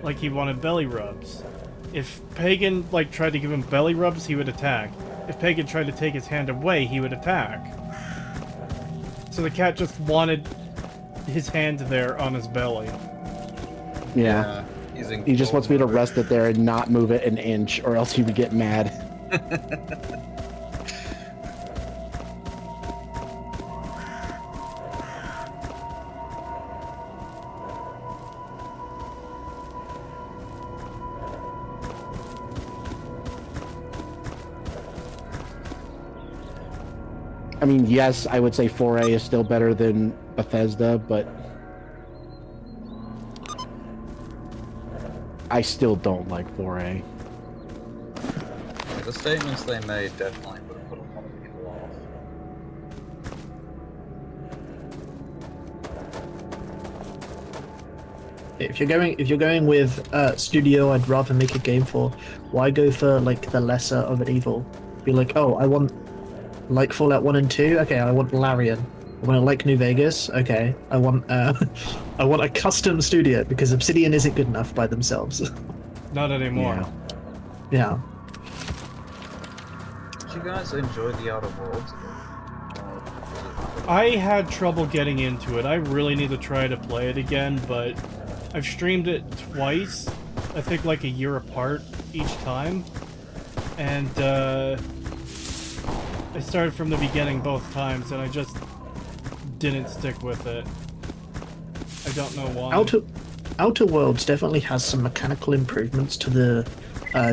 Speaker 2: like he wanted belly rubs. If Pagan, like, tried to give him belly rubs, he would attack. If Pagan tried to take his hand away, he would attack. So the cat just wanted his hand there on his belly.
Speaker 1: Yeah. He just wants me to rest it there and not move it an inch, or else he would get mad. I mean, yes, I would say 4A is still better than Bethesda, but I still don't like 4A.
Speaker 8: The statements they made definitely would have put a lot of people off.
Speaker 5: If you're going with studio I'd rather make a game for, why go for like the lesser of an evil? Be like, oh, I want like Fallout 1 and 2, okay, I want Larian. I want like New Vegas, okay. I want I want a custom studio because Obsidian isn't good enough by themselves.
Speaker 2: Not anymore.
Speaker 5: Yeah.
Speaker 8: Did you guys enjoy the Outer Worlds?
Speaker 2: I had trouble getting into it. I really need to try to play it again, but I've streamed it twice, I think like a year apart each time, and I started from the beginning both times, and I just didn't stick with it. I don't know why.
Speaker 5: Outer Worlds definitely has some mechanical improvements to the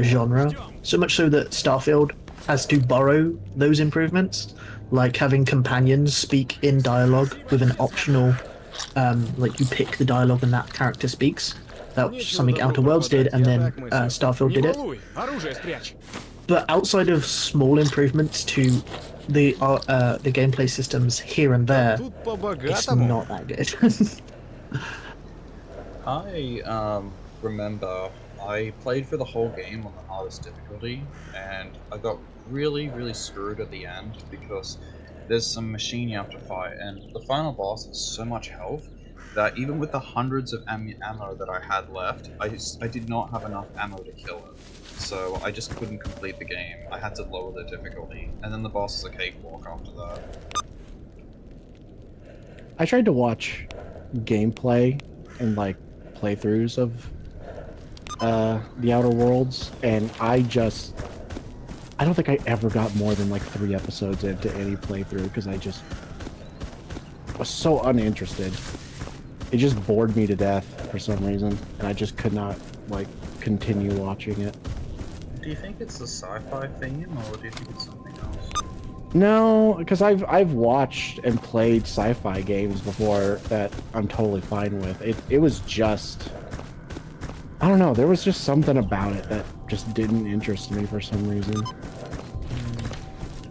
Speaker 5: genre, so much so that Starfield has to borrow those improvements, like having companions speak in dialogue with an optional, like you pick the dialogue and that character speaks. That's something Outer Worlds did, and then Starfield did it. But outside of small improvements to the gameplay systems here and there, it's not that good.
Speaker 8: I remember I played for the whole game on the hardest difficulty, and I got really, really screwed at the end because there's some machine you have to fight, and the final boss has so much health that even with the hundreds of ammo that I had left, I did not have enough ammo to kill it. So I just couldn't complete the game. I had to lower the difficulty, and then the boss is a cakewalk after that.
Speaker 1: I tried to watch gameplay and like playthroughs of the Outer Worlds, and I don't think I ever got more than like 3 episodes into any playthrough because I just was so uninterested. It just bored me to death for some reason, and I just could not like continue watching it.
Speaker 8: Do you think it's a sci-fi theme, or do you think it's something else?
Speaker 1: No, because I've watched and played sci-fi games before that I'm totally fine with. It was just, I don't know, there was just something about it that just didn't interest me for some reason.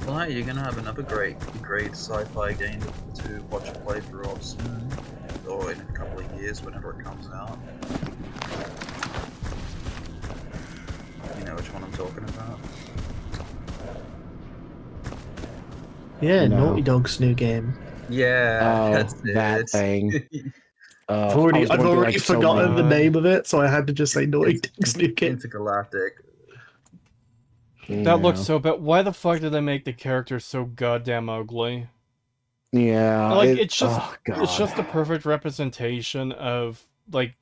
Speaker 8: Well, you're gonna have another great sci-fi game to watch a playthrough of soon, or in a couple of years, whenever it comes out. You know which one I'm talking about?
Speaker 5: Yeah,
Speaker 1: No.
Speaker 5: Naughty Dog's new game.
Speaker 8: Yeah,
Speaker 1: Oh,
Speaker 8: that's
Speaker 1: that
Speaker 8: it.
Speaker 1: thing.
Speaker 5: I've
Speaker 1: I
Speaker 5: already,
Speaker 1: was
Speaker 5: I've
Speaker 1: going through,
Speaker 5: already
Speaker 1: like, so
Speaker 5: forgotten the
Speaker 2: many-
Speaker 5: name of it, so I had to just say Naughty
Speaker 8: It's
Speaker 5: Dog's new game.
Speaker 8: intergalactic.
Speaker 2: That looks
Speaker 1: Yeah.
Speaker 2: so bad. Why the fuck did they make the character so goddamn ugly?
Speaker 1: Yeah.
Speaker 2: Like
Speaker 1: it-
Speaker 2: it's just
Speaker 1: oh, God.
Speaker 2: it's just the perfect representation of like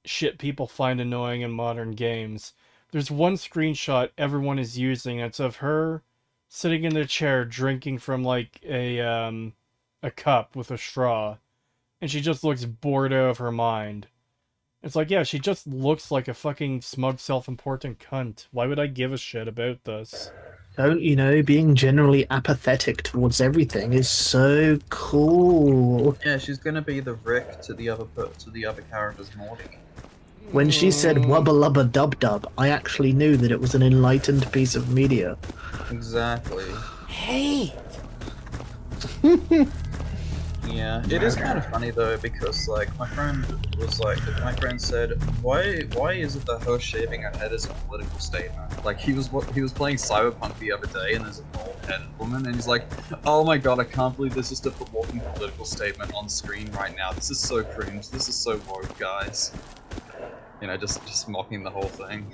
Speaker 2: shit people find annoying in modern games. There's one screenshot everyone is using. It's of her sitting in the chair drinking from like a cup with a straw, and she just looks bored out of her mind. It's like, yeah, she just looks like a fucking smug, self-important cunt. Why would I give a shit about this?
Speaker 5: Don't you know, being generally apathetic towards everything is so cool.
Speaker 8: Yeah, she's gonna be the Rick to the other character's Morty.
Speaker 5: When she said wubba lubba dub dub, I actually knew that it was an enlightened piece of media.
Speaker 8: Exactly.
Speaker 7: Hey!
Speaker 8: Yeah, it is kind of funny though because like my friend said, why is it that her shaving her head is a political statement? Like he was playing Cyberpunk the other day and there's a bald headed woman and he's like, oh my god, I can't believe there's just a walking political statement on screen right now. This is so cringe. This is so woke, guys. You know, just mocking the whole thing.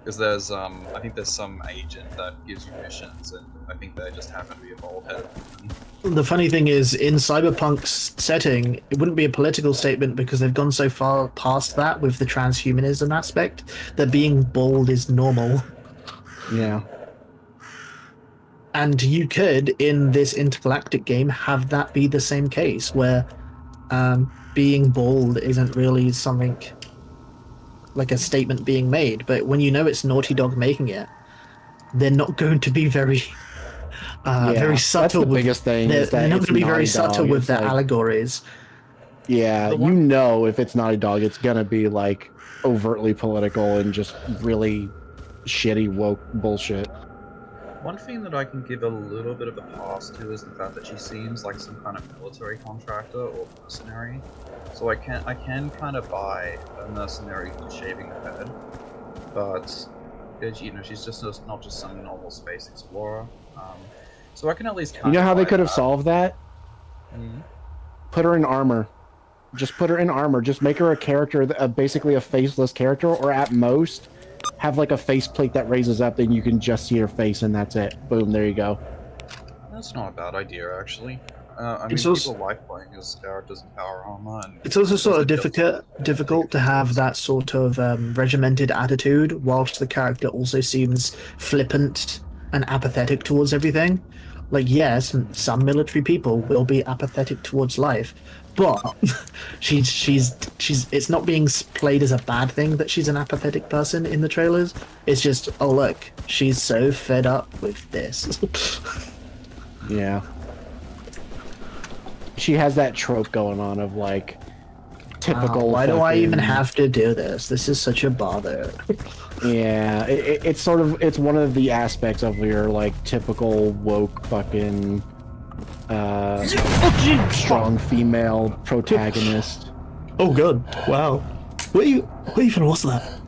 Speaker 8: Because there's I think there's some agent that gives you missions, and I think they just happen to be a bald-headed woman.
Speaker 5: The funny thing is, in Cyberpunk's setting, it wouldn't be a political statement because they've gone so far past that with the transhumanism aspect that being bald is normal.
Speaker 1: Yeah.
Speaker 5: And you could, in this intergalactic game, have that be the same case, where being bald isn't really something like a statement being made, but when you know it's Naughty Dog making it, they're not going to be very very subtle.
Speaker 1: That's the
Speaker 5: with,
Speaker 1: biggest thing.
Speaker 5: They're,
Speaker 1: Is that
Speaker 5: they're not
Speaker 1: it's
Speaker 5: going to be very
Speaker 1: Naughty
Speaker 5: subtle
Speaker 1: Dog.
Speaker 5: with
Speaker 1: It's
Speaker 5: their
Speaker 1: like-
Speaker 5: allegories.
Speaker 1: Yeah, you know, if it's Naughty Dog, it's gonna be like overtly political and just really shitty woke bullshit.
Speaker 8: One thing that I can give a little bit of a pass to is the fact that she seems like some kind of military contractor or mercenary. So I can kind of buy a mercenary who's shaving her head, but you know, she's just not just some normal space explorer. So I can at least kind
Speaker 1: You know
Speaker 8: of
Speaker 1: how they
Speaker 8: buy
Speaker 1: could have
Speaker 8: that.
Speaker 1: solved that?
Speaker 8: Mhm.
Speaker 1: Put her in armor. Just put her in armor. Just make her a character, basically a faceless character, or at most, have like a faceplate that raises up, then you can just see her face and that's it. Boom, there you go.
Speaker 8: That's not a bad idea, actually. I mean,
Speaker 5: It's also-
Speaker 8: people like playing as characters in Power Armor, and
Speaker 5: It's also sort of
Speaker 8: it's just-
Speaker 5: difficult to have that sort of regimented attitude whilst the character also seems flippant and apathetic towards everything. Like, yes, some military people will be apathetic towards life, but she's it's not being played as a bad thing that she's an apathetic person in the trailers. It's just, oh look, she's so fed up with this.
Speaker 1: Yeah. She has that trope going on of like typical.
Speaker 5: Why do I even
Speaker 1: fucking-
Speaker 5: have to do this? This is such a bother.
Speaker 1: Yeah, it's sort of, it's one of the aspects of your like typical woke fucking strong female protagonist.
Speaker 5: Oh god! Wow. What even was that?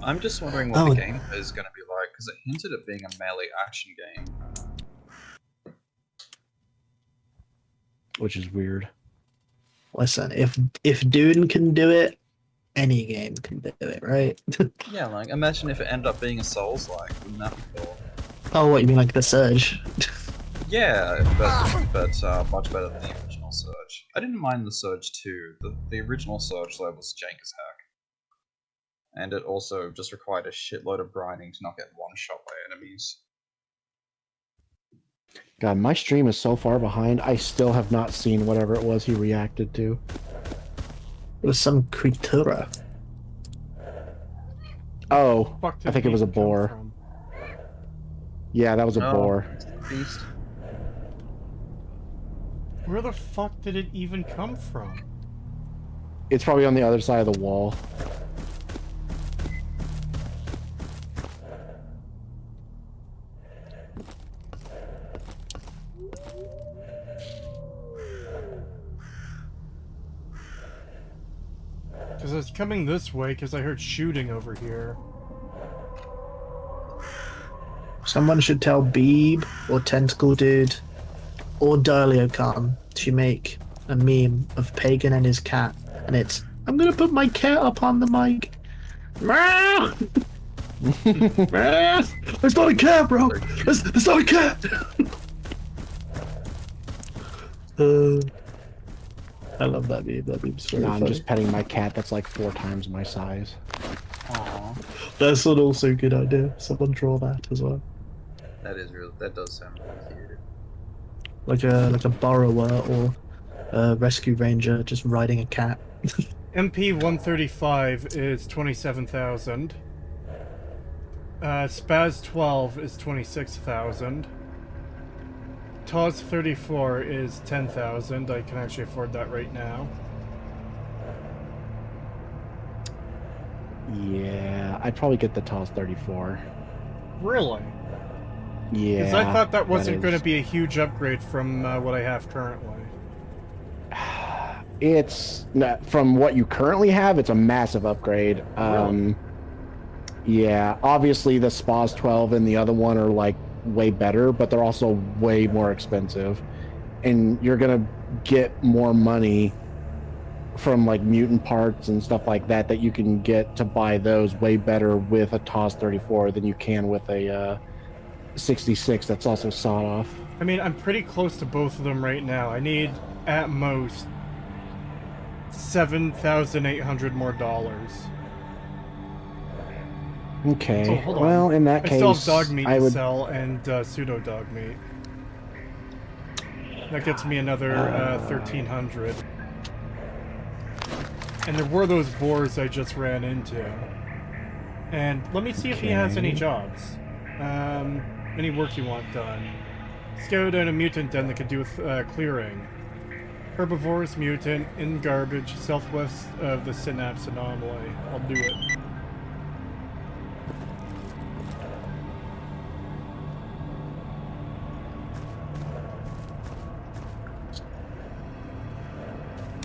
Speaker 8: I'm just wondering what
Speaker 5: Oh.
Speaker 8: the gameplay is going to be like, because it hinted at being a melee action game.
Speaker 1: Which is weird.
Speaker 5: Listen, if Dune can do it, any game can do it, right?
Speaker 8: Yeah, like, imagine if it ended up being a Souls-like. Wouldn't that be cool?
Speaker 5: Oh, what you mean, like the Surge?
Speaker 8: Yeah, but much better than the original Surge. I didn't mind the Surge 2. The original Surge, though, was jank as heck. And it also just required a shitload of grinding to not get one-shot by enemies.
Speaker 1: God, my stream is so far behind. I still have not seen whatever it was he reacted to.
Speaker 5: It was some creatura.
Speaker 1: Oh,
Speaker 2: Fuck did
Speaker 1: I think it was a
Speaker 2: even come
Speaker 1: boar.
Speaker 2: from?
Speaker 1: Yeah, that was a
Speaker 8: Oh,
Speaker 1: boar.
Speaker 8: it's the beast.
Speaker 2: Where the fuck did it even come from?
Speaker 1: It's probably on the other side of the wall.
Speaker 2: Because it's coming this way because I heard shooting over here.
Speaker 5: Someone should tell Beeb or Tentacle Dude or Darlio Khan to make a meme of Pagan and his cat, and it's I'm gonna put my cat up on the mic. Meow! Meow! It's not a cat, bro. It's not a cat. I love that meme. That meme's very
Speaker 1: No,
Speaker 5: funny.
Speaker 1: I'm just petting my cat that's like 4 times my size.
Speaker 8: Aww.
Speaker 5: That's an also good idea. Someone draw that as well.
Speaker 8: That is real. That does sound really cute.
Speaker 5: Like a borrower or a rescue ranger just riding a cat.
Speaker 2: MP 135 is 27,000. Spaz 12 is 26,000. TOS 34 is 10,000. I can actually afford that right now.
Speaker 1: Yeah, I'd probably get the TOS 34.
Speaker 2: Really?
Speaker 1: Yeah.
Speaker 2: Because I thought that wasn't going to
Speaker 1: is-
Speaker 2: be a huge upgrade from what I have currently.
Speaker 1: It's not, from what you currently have, it's a massive upgrade. Yeah, obviously the Spaz 12 and the other one are like way better, but they're also way more expensive. And you're gonna get more money from like mutant parts and stuff like that you can get to buy those way better with a TOS 34 than you can with a 66 that's also sawed off.
Speaker 2: I mean, I'm pretty close to both of them right now. I need, at most, 7,800 more dollars.
Speaker 1: Okay.
Speaker 2: Oh, hold on.
Speaker 1: Well, in that
Speaker 2: I
Speaker 1: case,
Speaker 2: still have dog meat
Speaker 1: I
Speaker 2: to
Speaker 1: would.
Speaker 2: sell and pseudo dog meat. That gets me another 1,300. And there were those boars I just ran into. And let me see if he has any
Speaker 1: Okay.
Speaker 2: jobs. Any work you want done. Let's go down a mutant den that could do with clearing. Herbivores, mutant, in garbage, southwest of the Synapse Anomaly. I'll do it.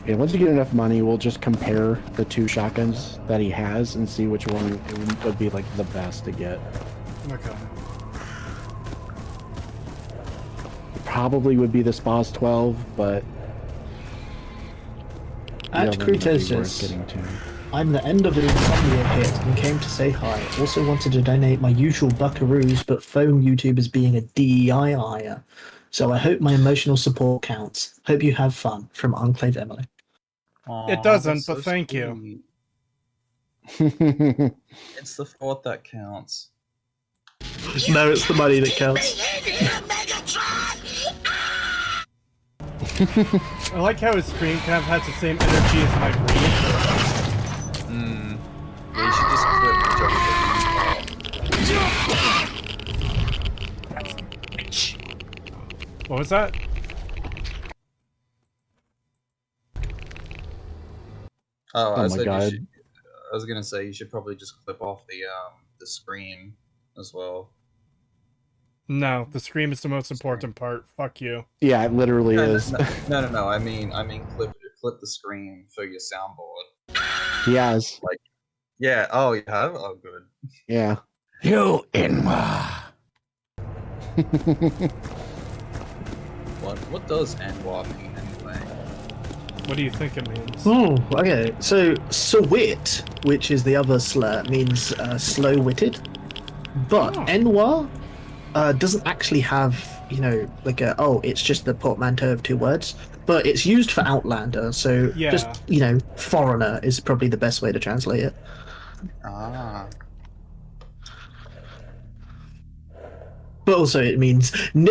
Speaker 1: Yeah, once you get enough money, we'll just compare the 2 shotguns that he has and see which one would be like the best to get.
Speaker 2: Okay.
Speaker 1: Probably would be the Spaz 12, but
Speaker 5: At
Speaker 1: the other one might be worth
Speaker 5: Cretaceous,
Speaker 1: getting to.
Speaker 5: I'm the end of an insomnia hit and came to say hi. Also wanted to donate my usual buckaroos, but phone YouTube is being a DEI hire. So I hope my emotional support counts. Hope you have fun. From Enclave Emily.
Speaker 8: Aw,
Speaker 2: It doesn't,
Speaker 8: that's
Speaker 2: but
Speaker 8: so
Speaker 2: thank you.
Speaker 8: sweet. It's the thought that counts.
Speaker 5: No, it's the money that counts.
Speaker 3: Keep me in here, Megatron!
Speaker 2: I like how his screen kind of has the same energy as my breed.
Speaker 8: Yeah, you should just clip
Speaker 2: What was that?
Speaker 8: Oh,
Speaker 1: Oh
Speaker 8: I
Speaker 1: my
Speaker 8: said
Speaker 1: God.
Speaker 8: you should. I was gonna say you should probably just clip off the screen as well.
Speaker 2: No, the scream is the most important part. Fuck you.
Speaker 1: Yeah, it literally is.
Speaker 8: No. I mean, clip the screen for your soundboard.
Speaker 1: He has.
Speaker 8: Yeah. Oh, you have. Oh, good.
Speaker 1: Yeah.
Speaker 9: You Inwa.
Speaker 8: What does Anwar mean anyway?
Speaker 2: What do you think it means?
Speaker 5: Oh, okay. So, Sawit, which is the other slur, means slow-witted. But Enwa doesn't actually have, like it's just the portmanteau of 2 words. But it's used for Outlander, so
Speaker 2: Yeah.
Speaker 5: just, foreigner is probably the best way to translate it.
Speaker 8: Ah.
Speaker 5: But also it means...
Speaker 4: Well,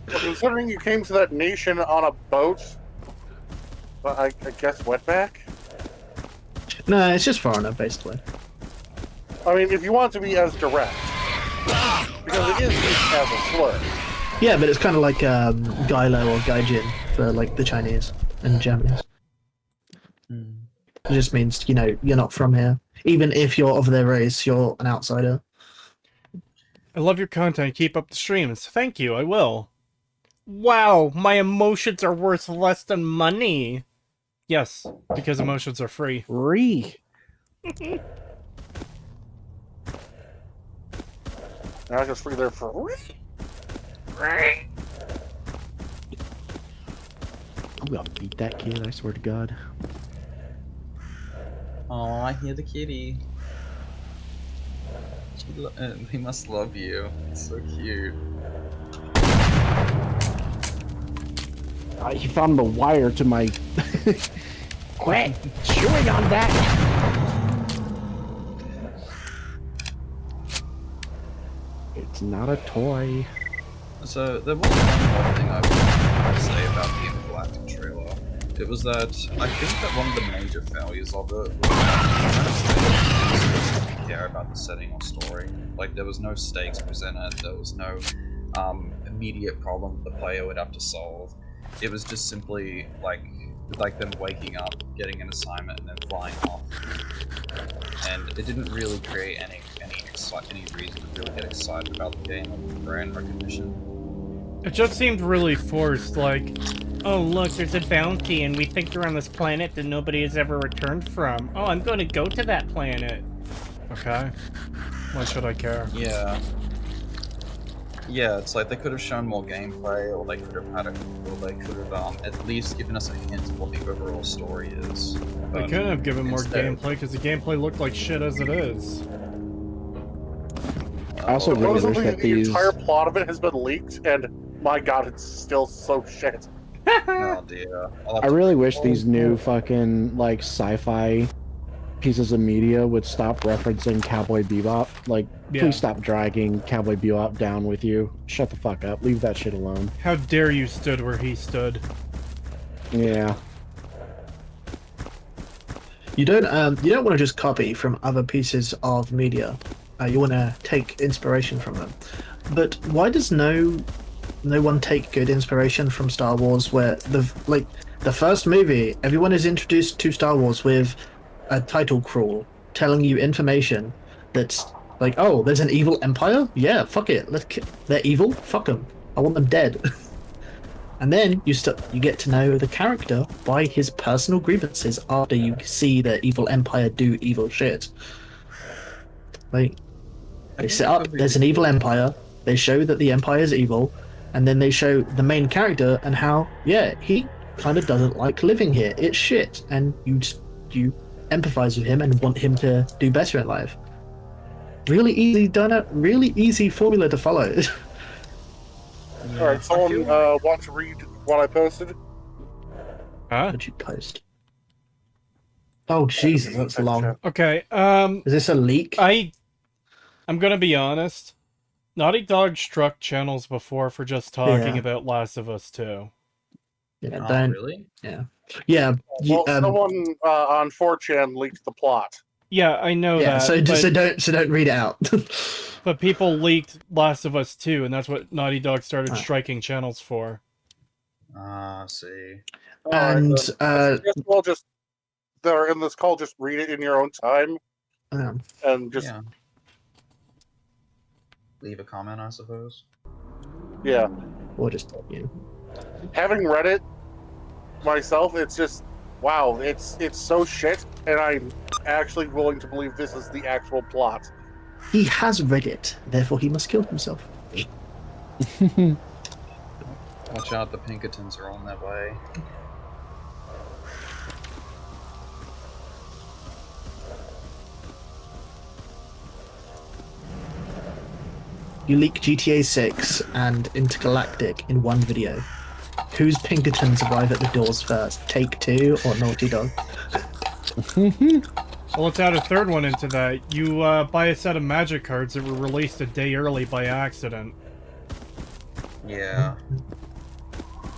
Speaker 4: considering you came to that nation on a boat, but I guess wetback?
Speaker 5: No, it's just foreigner, basically.
Speaker 4: I mean, if you want to be as direct, because it is used as a slur.
Speaker 5: Yeah, but it's kind of like Gailo or Gaijin for, like, the Chinese and Japanese. It just means, you're not from here. Even if you're of their race, you're an outsider.
Speaker 2: I love your content. Keep up the streams. Thank you. I will. Wow, my emotions are worth less than money. Yes, because emotions are free.
Speaker 1: Free.
Speaker 4: And I just flew there for.
Speaker 1: I'm gonna beat that kid, I swear to God.
Speaker 8: Oh, I hear the kitty. He must love you. It's so cute.
Speaker 1: He found the wire to my... Quit chewing on that! It's not a toy.
Speaker 8: So, there was one more thing I would say about the Galactic trailer. It was that, I think that one of the major failures of it was that it didn't care about the setting or story. Like, there was no stakes presented, there was no immediate problem the player would have to solve. It was just simply, like them waking up, getting an assignment, and then flying off. And it didn't really create any reason to really get excited about the game or brand recognition.
Speaker 2: It just seemed really forced, like, oh look, there's a bounty and we think they're on this planet that nobody has ever returned from. Oh, I'm going to go to that planet. Okay. Why should I care?
Speaker 8: Yeah. Yeah, it's like they could have shown more gameplay, or they could have at least given us a hint of what the overall story is.
Speaker 2: They couldn't have given more gameplay because the gameplay looked like shit as it is.
Speaker 1: I also really wish that
Speaker 4: the
Speaker 1: these...
Speaker 4: entire plot of it has been leaked, and my god, it's still so shit.
Speaker 8: Oh dear.
Speaker 1: I really wish these new fucking, like, sci-fi pieces of media would stop referencing Cowboy Bebop. Like, please stop dragging Cowboy Bebop down with you. Shut the fuck up. Leave that shit alone.
Speaker 2: How dare you stood where he stood.
Speaker 1: Yeah.
Speaker 5: You don't want to just copy from other pieces of media. You want to take inspiration from them. But why does no one take good inspiration from Star Wars, where the first movie, everyone is introduced to Star Wars with a title crawl telling you information that's like, oh, there's an evil empire? Yeah, fuck it. They're evil? Fuck them. I want them dead. And then you get to know the character by his personal grievances after you see the evil empire do evil shit. Like, they set up, there's an evil empire, they show that the empire is evil, and then they show the main character and how, yeah, he kind of doesn't like living here. It's shit. And you empathize with him and want him to do better in life. Really easy done, really easy formula to follow.
Speaker 4: Alright, someone want to read what I posted?
Speaker 2: Huh?
Speaker 5: What did you post? Oh Jesus, that's long.
Speaker 2: Okay,
Speaker 5: Is this a leak?
Speaker 2: I'm gonna be honest. Naughty Dog struck channels before for just talking about Last of Us 2.
Speaker 5: Yeah,
Speaker 8: Oh, really?
Speaker 5: Yeah. Yeah.
Speaker 4: Well, someone on 4chan leaked the plot.
Speaker 2: Yeah, I know
Speaker 5: yeah,
Speaker 2: that.
Speaker 5: So don't read it out.
Speaker 2: But people leaked Last of Us 2, and that's what Naughty Dog started striking channels for.
Speaker 8: See.
Speaker 5: And
Speaker 4: well, just they're in this call. Just read it in your own time, and just
Speaker 8: leave a comment, I suppose.
Speaker 4: Yeah.
Speaker 5: Or just
Speaker 4: Having read it myself, it's just wow. It's so shit, and I'm actually willing to believe this is the actual plot.
Speaker 5: He has read it, therefore he must kill himself.
Speaker 8: Watch out, the Pinkertons are on their way.
Speaker 5: You leak GTA 6 and Intergalactic in one video. Whose Pinkertons arrive at the doors first? Take-Two or Naughty Dog?
Speaker 2: Well, let's add a third one into that. You buy a set of magic cards that were released a day early by accident.
Speaker 8: Yeah.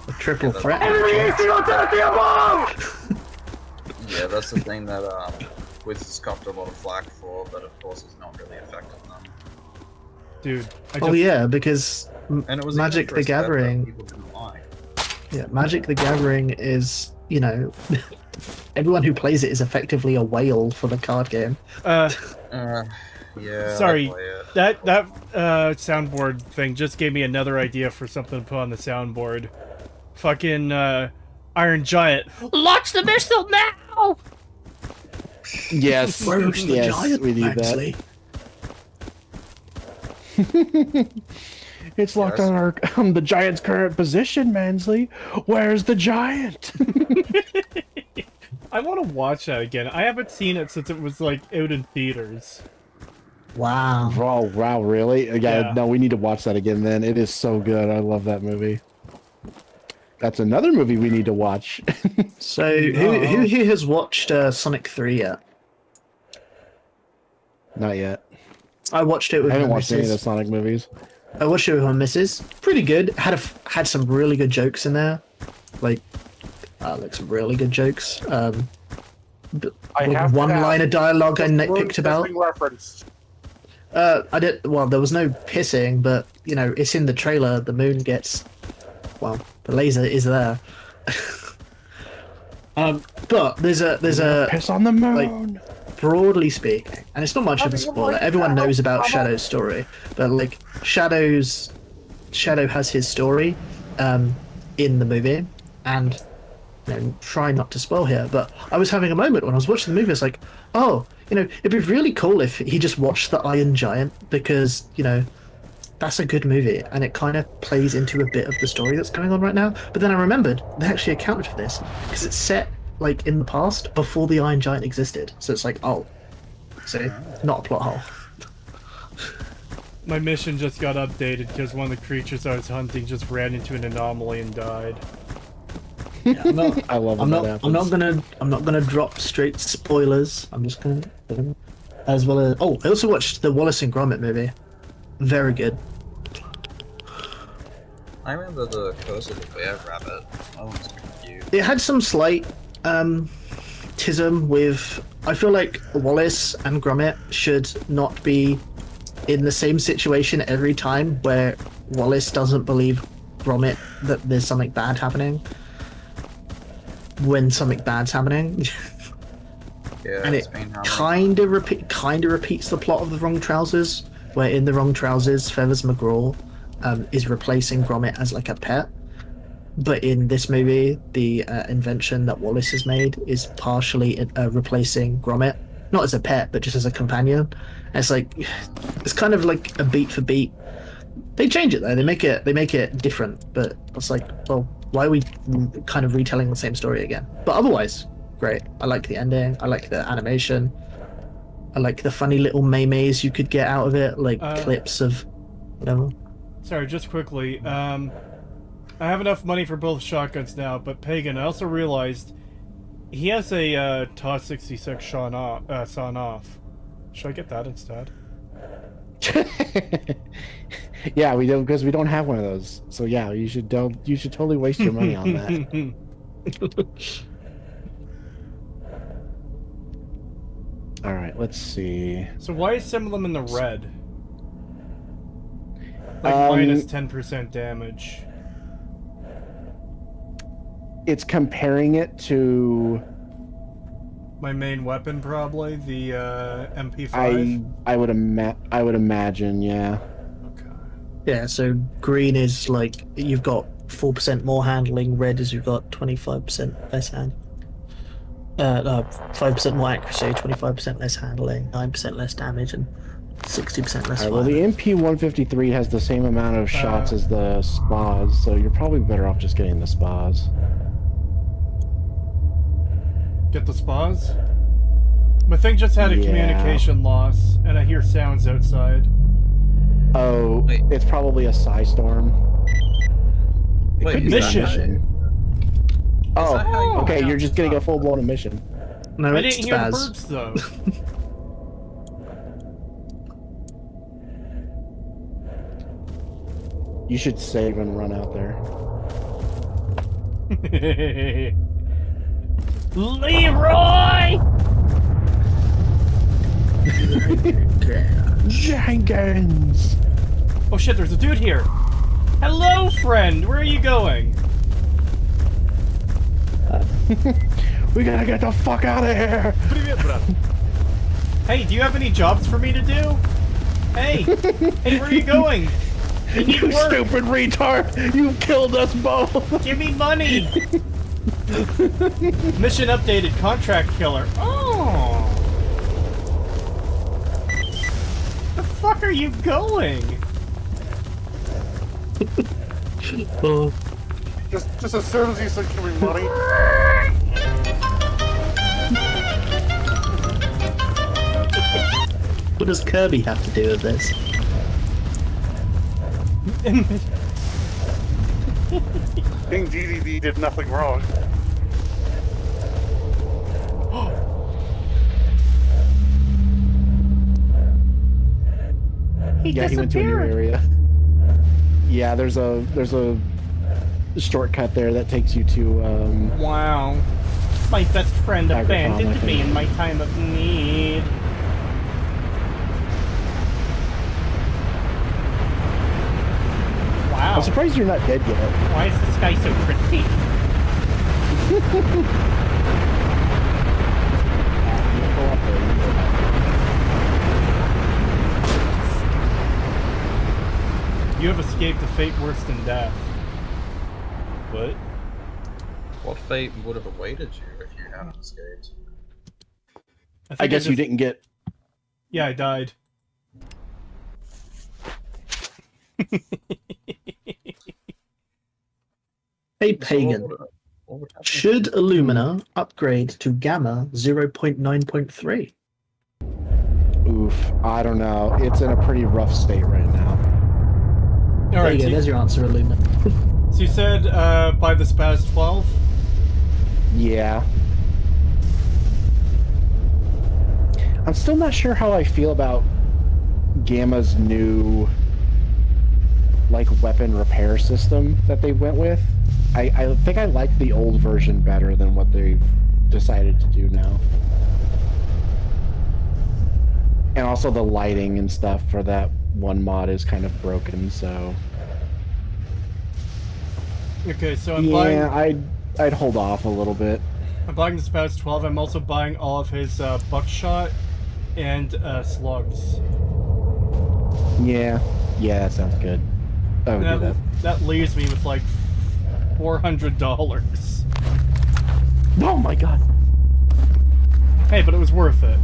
Speaker 5: A triple threat.
Speaker 8: Yeah, that's the thing that Wiz has copped a lot of flack for, but of course it's not really affected them.
Speaker 2: Dude.
Speaker 5: Yeah, because
Speaker 8: and it was
Speaker 5: Magic the Gathering. Yeah, Magic the Gathering is, everyone who plays it is effectively a whale for the card game.
Speaker 8: Yeah.
Speaker 2: Sorry, that soundboard thing just gave me another idea for something to put on the soundboard. Fucking Iron Giant. Launch the missile now!
Speaker 1: Yes.
Speaker 5: Where's the giant,
Speaker 1: we need
Speaker 5: Maxley?
Speaker 1: It's locked
Speaker 8: Yes.
Speaker 1: on the giant's current position, Mansley. Where's the giant?
Speaker 2: I want to watch that again. I haven't seen it since it was like out in theaters.
Speaker 5: Wow.
Speaker 1: Oh, wow, really?
Speaker 2: Yeah.
Speaker 1: No, we need to watch that again then. It is so good. I love that movie. That's another movie we need to watch.
Speaker 5: So, who here has watched Sonic 3 yet?
Speaker 1: Not yet.
Speaker 5: I watched it with
Speaker 1: I haven't
Speaker 5: my
Speaker 1: watched any of the
Speaker 5: missus.
Speaker 1: Sonic movies.
Speaker 5: I watched it with my missus. Pretty good. Had some really good jokes in there, like some really good jokes.
Speaker 4: I have to
Speaker 5: One-liner
Speaker 4: ask,
Speaker 5: dialogue I
Speaker 4: just
Speaker 5: nitpicked about.
Speaker 4: pissing reference.
Speaker 5: I did. Well, there was no pissing, but you know, it's in the trailer. The moon gets. Well, the laser is there. But there's a
Speaker 1: Piss on the moon.
Speaker 5: broadly speaking, and it's not much of a spoiler. Everyone knows about Shadow's story, but like Shadow has his story in the movie, and you know, try not to spoil here. But I was having a moment when I was watching the movie. It's like, oh, you know, it'd be really cool if he just watched The Iron Giant, because you know that's a good movie and it kind of plays into a bit of the story that's going on right now. But then I remembered they actually accounted for this because it's set like in the past before the Iron Giant existed. So it's like, oh, see, not a plot hole.
Speaker 2: My mission just got updated because one of the creatures I was hunting just ran into an anomaly and died.
Speaker 5: Yeah, I'm not,
Speaker 1: I love
Speaker 5: I'm
Speaker 1: when
Speaker 5: not.
Speaker 1: that
Speaker 5: I'm not
Speaker 1: happens.
Speaker 5: gonna drop straight spoilers. I'm just gonna, as well as. Oh, I also watched the Wallace and Gromit movie. Very good.
Speaker 8: I remember the Curse of the Bear Rabbit. That one's cute.
Speaker 5: It had some slight tism with. I feel like Wallace and Gromit should not be in the same situation every time where Wallace doesn't believe Gromit that there's something bad happening when something bad's happening.
Speaker 8: Yeah,
Speaker 5: And
Speaker 8: it's
Speaker 5: it
Speaker 8: been happening.
Speaker 5: kind of repeats the plot of The Wrong Trousers, where in The Wrong Trousers, Feathers McGraw is replacing Gromit as like a pet. But in this movie, the invention that Wallace has made is partially replacing Gromit, not as a pet, but just as a companion. And it's like, it's kind of like a beat for beat. They change it though. They make it different. But it's like, well, why are we kind of retelling the same story again? But otherwise, great. I like the ending. I like the animation. I like the funny little memes you could get out of it, like clips of whatever.
Speaker 2: Sorry, just quickly. I have enough money for both shotguns now, but Pagan, I also realized he has a TOS 66 sawn off. Should I get that instead?
Speaker 1: Yeah, we don't, because we don't have one of those. So yeah, you should totally waste your money on that. All right, let's see.
Speaker 2: So why is some of them in the red? Like minus 10% damage.
Speaker 1: It's comparing it to
Speaker 2: My main weapon, probably the MP5.
Speaker 1: I would imagine, yeah.
Speaker 2: Okay.
Speaker 5: Yeah, so green is like you've got 4% more handling. Red is you've got 25% less handling. 5% more accuracy, 25% less handling, 9% less damage, and 60% less.
Speaker 1: All right, well, the MP153 has the same amount of shots as the spas, so you're probably better off just getting the spas.
Speaker 2: Get the spas? My thing just had a communication loss, and I hear sounds outside.
Speaker 1: Oh,
Speaker 8: Wait.
Speaker 1: it's probably a Psystorm.
Speaker 8: Wait,
Speaker 1: Could
Speaker 8: is
Speaker 1: be
Speaker 8: that
Speaker 1: mission. Oh,
Speaker 8: that how you
Speaker 1: okay,
Speaker 8: count
Speaker 1: you're just getting a
Speaker 8: stuff?
Speaker 1: full-blown emission.
Speaker 5: No,
Speaker 2: I
Speaker 5: it's
Speaker 2: didn't hear the
Speaker 5: spaz.
Speaker 2: burps, though.
Speaker 1: You should save and run out there.
Speaker 7: Leroy!
Speaker 1: Jenkins!
Speaker 2: Oh shit, there's a dude here! Hello, friend! Where are you going?
Speaker 1: We gotta get the fuck out of here!
Speaker 2: Hey, do you have any jobs for me to do? Hey! Hey, where are you going? I need
Speaker 1: You
Speaker 2: work!
Speaker 1: stupid retard! You killed us both!
Speaker 2: Give me money! Mission updated, contract killer. Oh! The fuck are you going?
Speaker 5: Oh,
Speaker 4: Just as soon as he said, "Give me money,"
Speaker 5: what does Kirby have to do with this?
Speaker 4: King DDD did nothing wrong.
Speaker 1: Yeah, he went to a new area. Yeah, there's a shortcut there that takes you to
Speaker 7: Wow. My best friend
Speaker 1: Cybertron, I
Speaker 7: abandoned
Speaker 1: think.
Speaker 7: me in my time of need. Wow.
Speaker 1: I'm surprised you're not dead yet.
Speaker 7: Why is this guy so pretty?
Speaker 2: You have escaped a fate worse than death. What?
Speaker 8: What fate would have awaited you if you hadn't escaped?
Speaker 2: think
Speaker 1: I guess you
Speaker 2: just-
Speaker 1: didn't get.
Speaker 2: Yeah, I died.
Speaker 5: Hey,
Speaker 8: So
Speaker 5: Pagan.
Speaker 8: what would happen if
Speaker 5: Should
Speaker 8: you-
Speaker 5: Illumina upgrade to Gamma 0.9.3?
Speaker 1: Oof, I don't know. It's in a pretty rough state right now.
Speaker 2: All
Speaker 5: There
Speaker 2: right.
Speaker 5: you go,
Speaker 2: So,
Speaker 5: there's your answer, Illumina.
Speaker 2: so you said by the Spaz 12.
Speaker 1: Yeah. I'm still not sure how I feel about Gamma's new like weapon repair system that they went with. I think I like the old version better than what they've decided to do now. And also the lighting and stuff for that one mod is kind of broken, so
Speaker 2: Okay, so I'm buying.
Speaker 1: yeah, I'd hold off a little bit.
Speaker 2: I'm buying the Spaz 12. I'm also buying all of his buckshot and slugs.
Speaker 1: Yeah, that sounds good. I would do that.
Speaker 2: That leaves me with like $400.
Speaker 1: Oh my god.
Speaker 2: Hey, but it was worth it.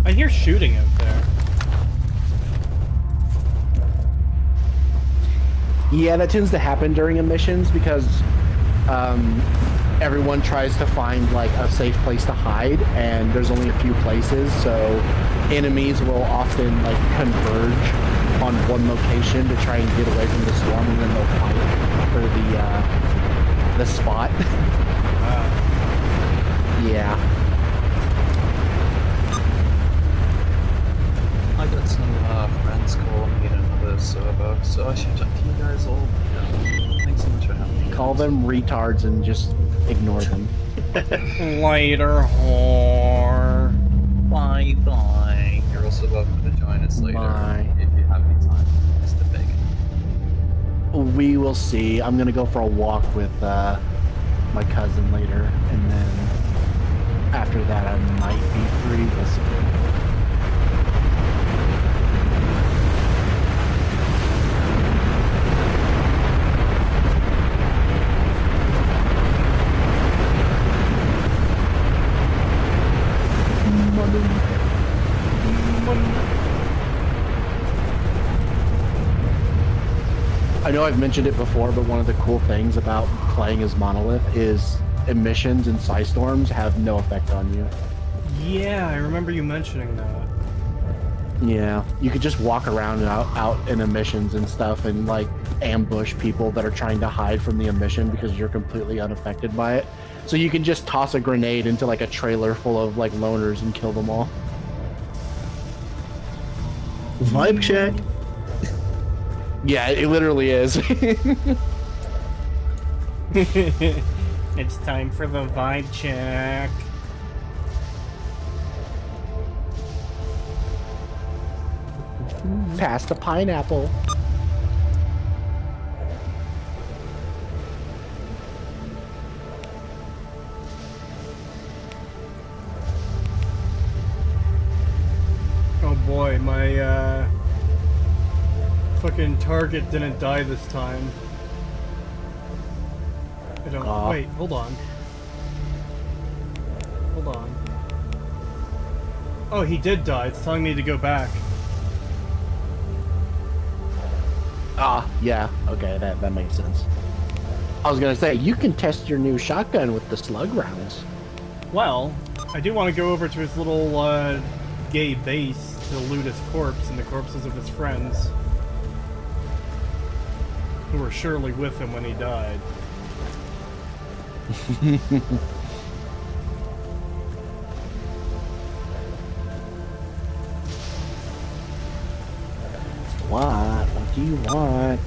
Speaker 2: I hear shooting out there.
Speaker 1: Yeah, that tends to happen during emissions because everyone tries to find like a safe place to hide, and there's only a few places, so enemies will often like converge on one location to try and get away from the swarm, and then they'll fight for the spot. Yeah.
Speaker 8: I got some friends calling me in another server, so I should talk to you guys all. Thanks so much for having me.
Speaker 1: Call them retards and just ignore them.
Speaker 7: Later, whore.
Speaker 8: Bye bye. You're also welcome to join us later
Speaker 1: Bye.
Speaker 8: if you have any time, Mr. Bacon.
Speaker 1: We will see. I'm gonna go for a walk with my cousin later, and then after that I might be free. We'll see. I know I've mentioned it before, but one of the cool things about playing as Monolith is emissions and storms have no effect on you.
Speaker 2: Yeah, I remember you mentioning that.
Speaker 1: Yeah, you could just walk around out in emissions and stuff and like ambush people that are trying to hide from the emission because you're completely unaffected by it. So you can just toss a grenade into like a trailer full of like loners and kill them all.
Speaker 5: Vibe check.
Speaker 1: Yeah, it literally is.
Speaker 7: It's time for the vibe check.
Speaker 1: Pass the pineapple.
Speaker 2: Oh boy, my fucking target didn't die this time. I don't.
Speaker 1: Aw.
Speaker 2: Wait, hold on. Hold on. Oh, he did die. It's telling me to go back.
Speaker 1: Ah, yeah. Okay, that makes sense. I was gonna say, you can test your new shotgun with the slug rounds.
Speaker 2: Well, I do want to go over to his little, gay base to loot his corpse and the corpses of his friends. Who were surely with him when he died.
Speaker 1: What do you want?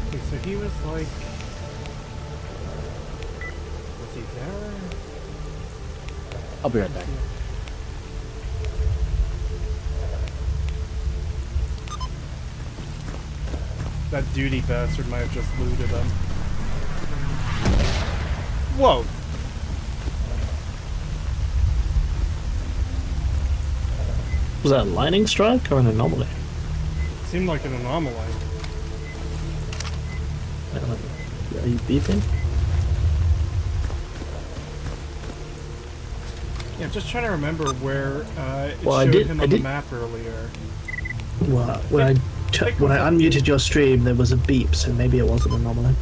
Speaker 2: Okay, so he was like... Was he there?
Speaker 1: I'll be right back.
Speaker 2: That duty bastard might have just looted him. Whoa!
Speaker 5: Was that a lightning strike or an anomaly?
Speaker 2: Seemed like an anomaly.
Speaker 5: Are you beeping?
Speaker 2: Yeah, I'm just trying to remember where it
Speaker 5: Well,
Speaker 2: showed him on the map earlier.
Speaker 5: Well, when I unmuted your stream, there was a beep, so maybe it was an anomaly.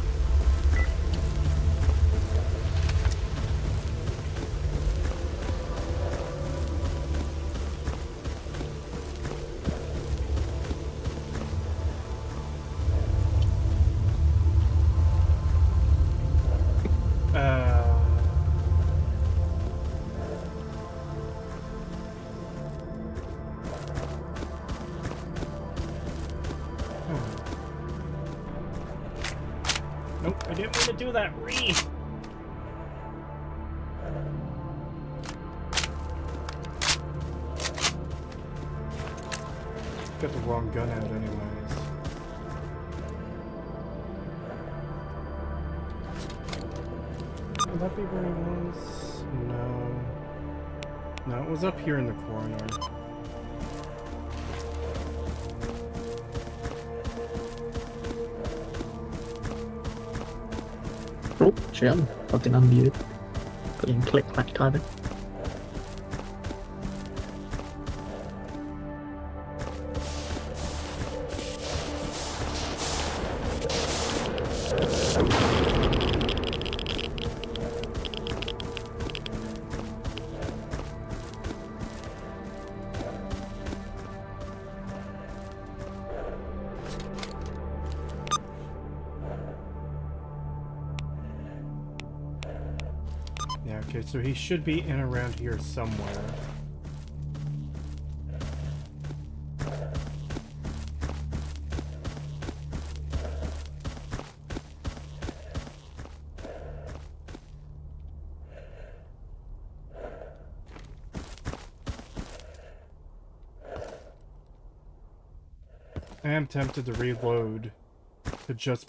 Speaker 2: Nope, I didn't want to do that. Got the wrong gun out anyways. Would that be where he was? No. No, it was up here in the corner.
Speaker 5: Oh, shit, I'm fucking unmuted. Putting click-clack timing.
Speaker 2: Yeah, okay, so he should be in around here somewhere. I am tempted to reload to just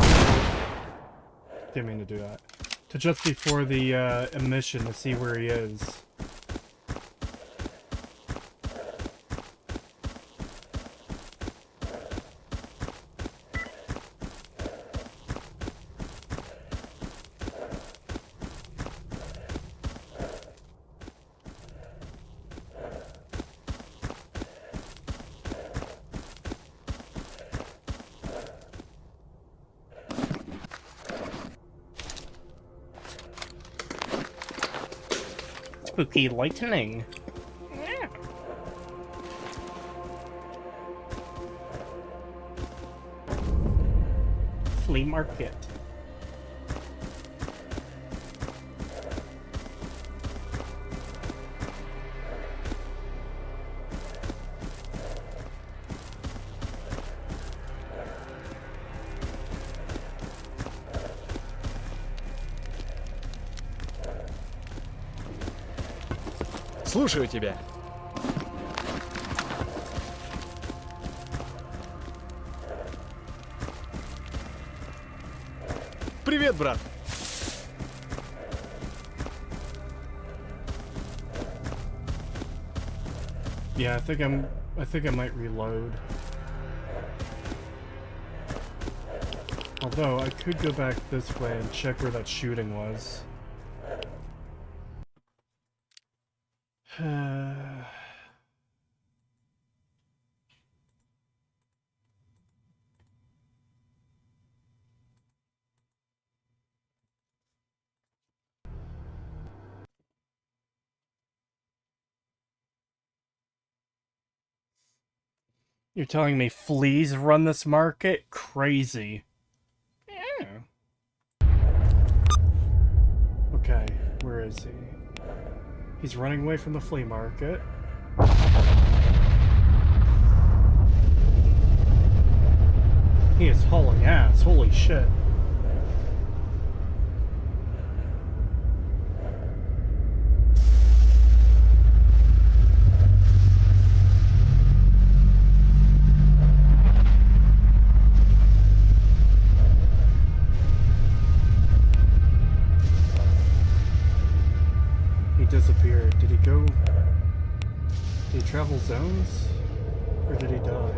Speaker 2: didn't mean to do that. To just before the emission to see where he is. Spooky lightning. Yeah. Flea market.
Speaker 6: Слушаю тебя. Привет, брат.
Speaker 2: Yeah, I think I might reload. Although I could go back this way and check where that shooting was. You're telling me fleas run this market? Crazy. Yeah. Okay, where is he? He's running away from the flea market. He is hauling ass, holy shit. He disappeared. Did he go... Did he travel zones? Or did he die?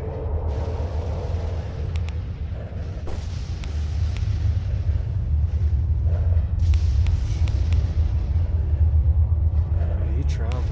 Speaker 2: He traveled.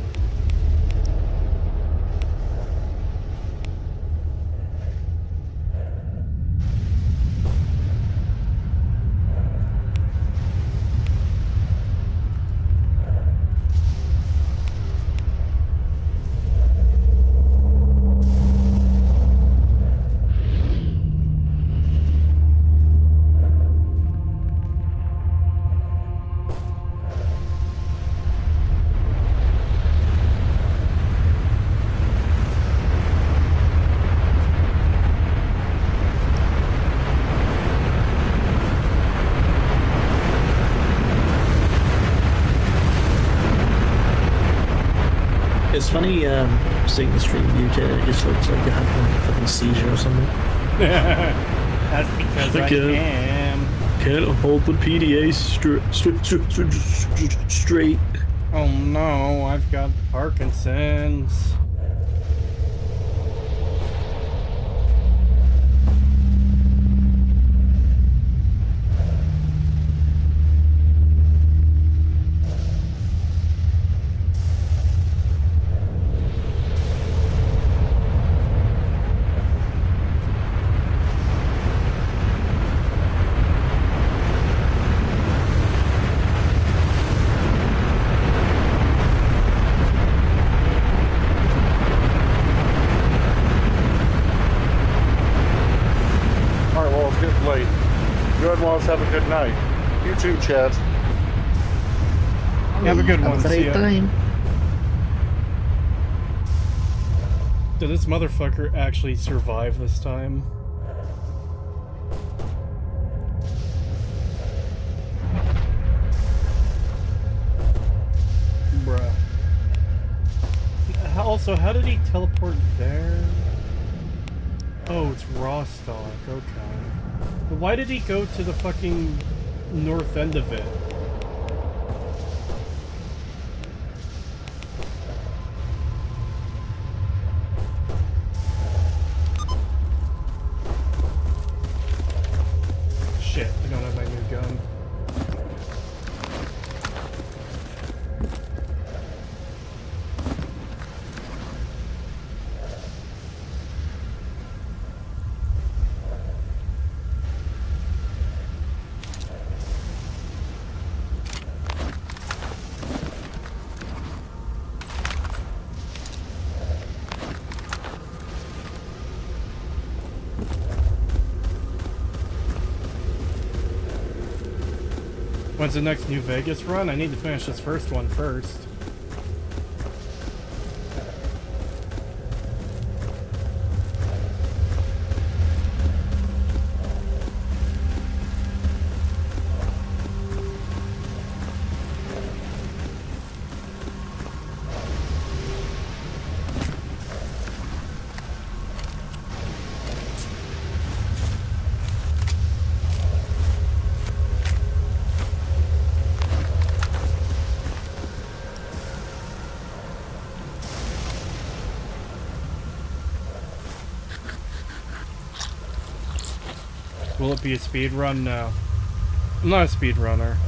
Speaker 5: It's funny seeing the stream view, kid. It just looks like you're having like a fucking seizure or something.
Speaker 7: That's because I
Speaker 5: Okay.
Speaker 7: am.
Speaker 5: Can't hold the PDA straight.
Speaker 2: Oh no, I've got Parkinson's.
Speaker 4: Alright, well, it's getting late. You and Wallace have a good night. You too, Chad.
Speaker 2: Have a good one. See ya.
Speaker 5: time.
Speaker 2: Did this motherfucker actually survive this time? Bruh. Also, how did he teleport there? Oh, it's Rostock, okay. But why did he go to the fucking north end of it? Shit, I don't have my new gun. When's the next New Vegas run? I need to finish this first one first. Will it be a speed run? No. I'm not a speed runner.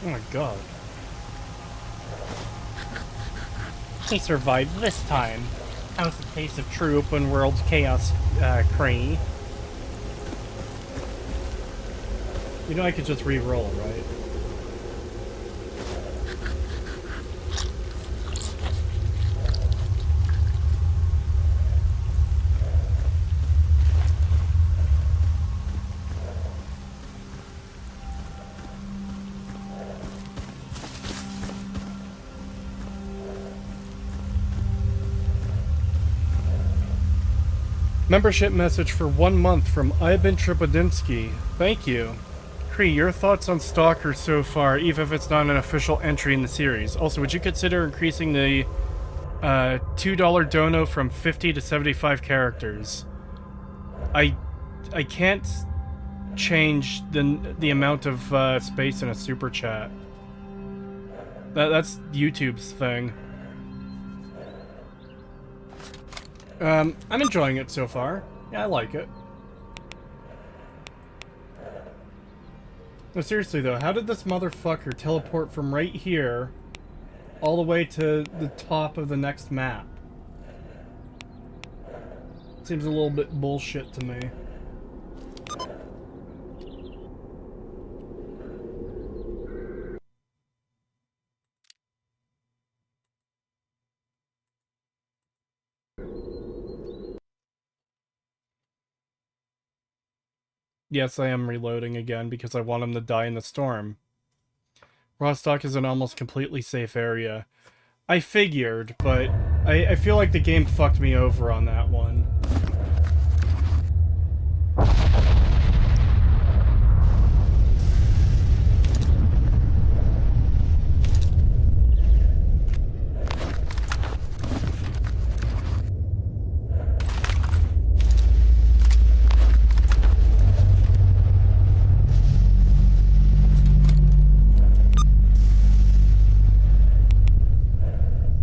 Speaker 2: Oh my god.
Speaker 7: He survived this time. How's the taste of true open world chaos, Crane?
Speaker 2: You know I could just re-roll, right? Membership message for 1 month from Ivan Tripodinsky. Thank you. Cree, your thoughts on Stalker so far, even if it's not an official entry in the series. Also, would you consider increasing the $2 dono from 50 to 75 characters? I can't change the amount of space in a super chat. That's YouTube's thing. I'm enjoying it so far. Yeah, I like it. No, seriously though, how did this motherfucker teleport from right here all the way to the top of the next map? Seems a little bit bullshit to me. Yes, I am reloading again because I want him to die in the storm. Rostock is an almost completely safe area. I figured, but I feel like the game fucked me over on that one.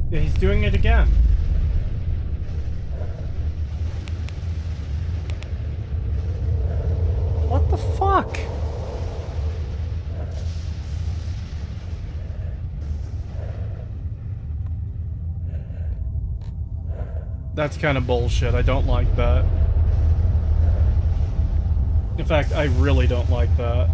Speaker 2: Yeah, he's doing it again. What the fuck? That's kind of bullshit. I don't like that. In fact, I really don't like that.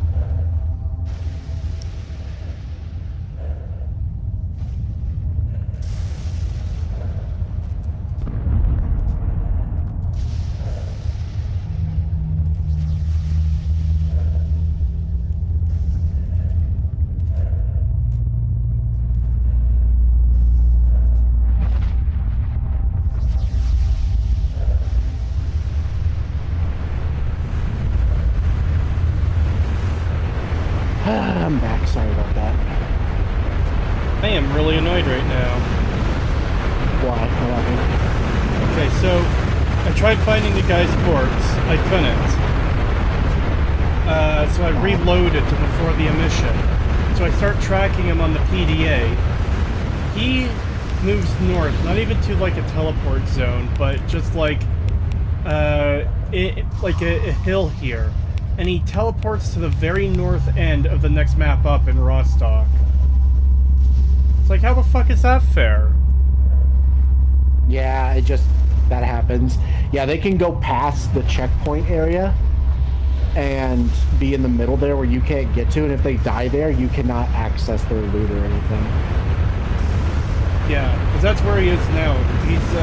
Speaker 1: I'm back. Sorry about that.
Speaker 2: I am really annoyed right now.
Speaker 1: Why? What happened?
Speaker 2: Okay, so I tried finding the guy's corpse. I couldn't. So I reloaded to before the emission. So I start tracking him on the PDA. He moves north, not even to like a teleport zone, but just like like a hill here. And he teleports to the very north end of the next map up in Rostock. It's like, how the fuck is that fair?
Speaker 1: Yeah, that happens. Yeah, they can go past the checkpoint area and be in the middle there where you can't get to, and if they die there, you cannot access their loot or anything.
Speaker 2: Yeah, because that's where he is now. He's,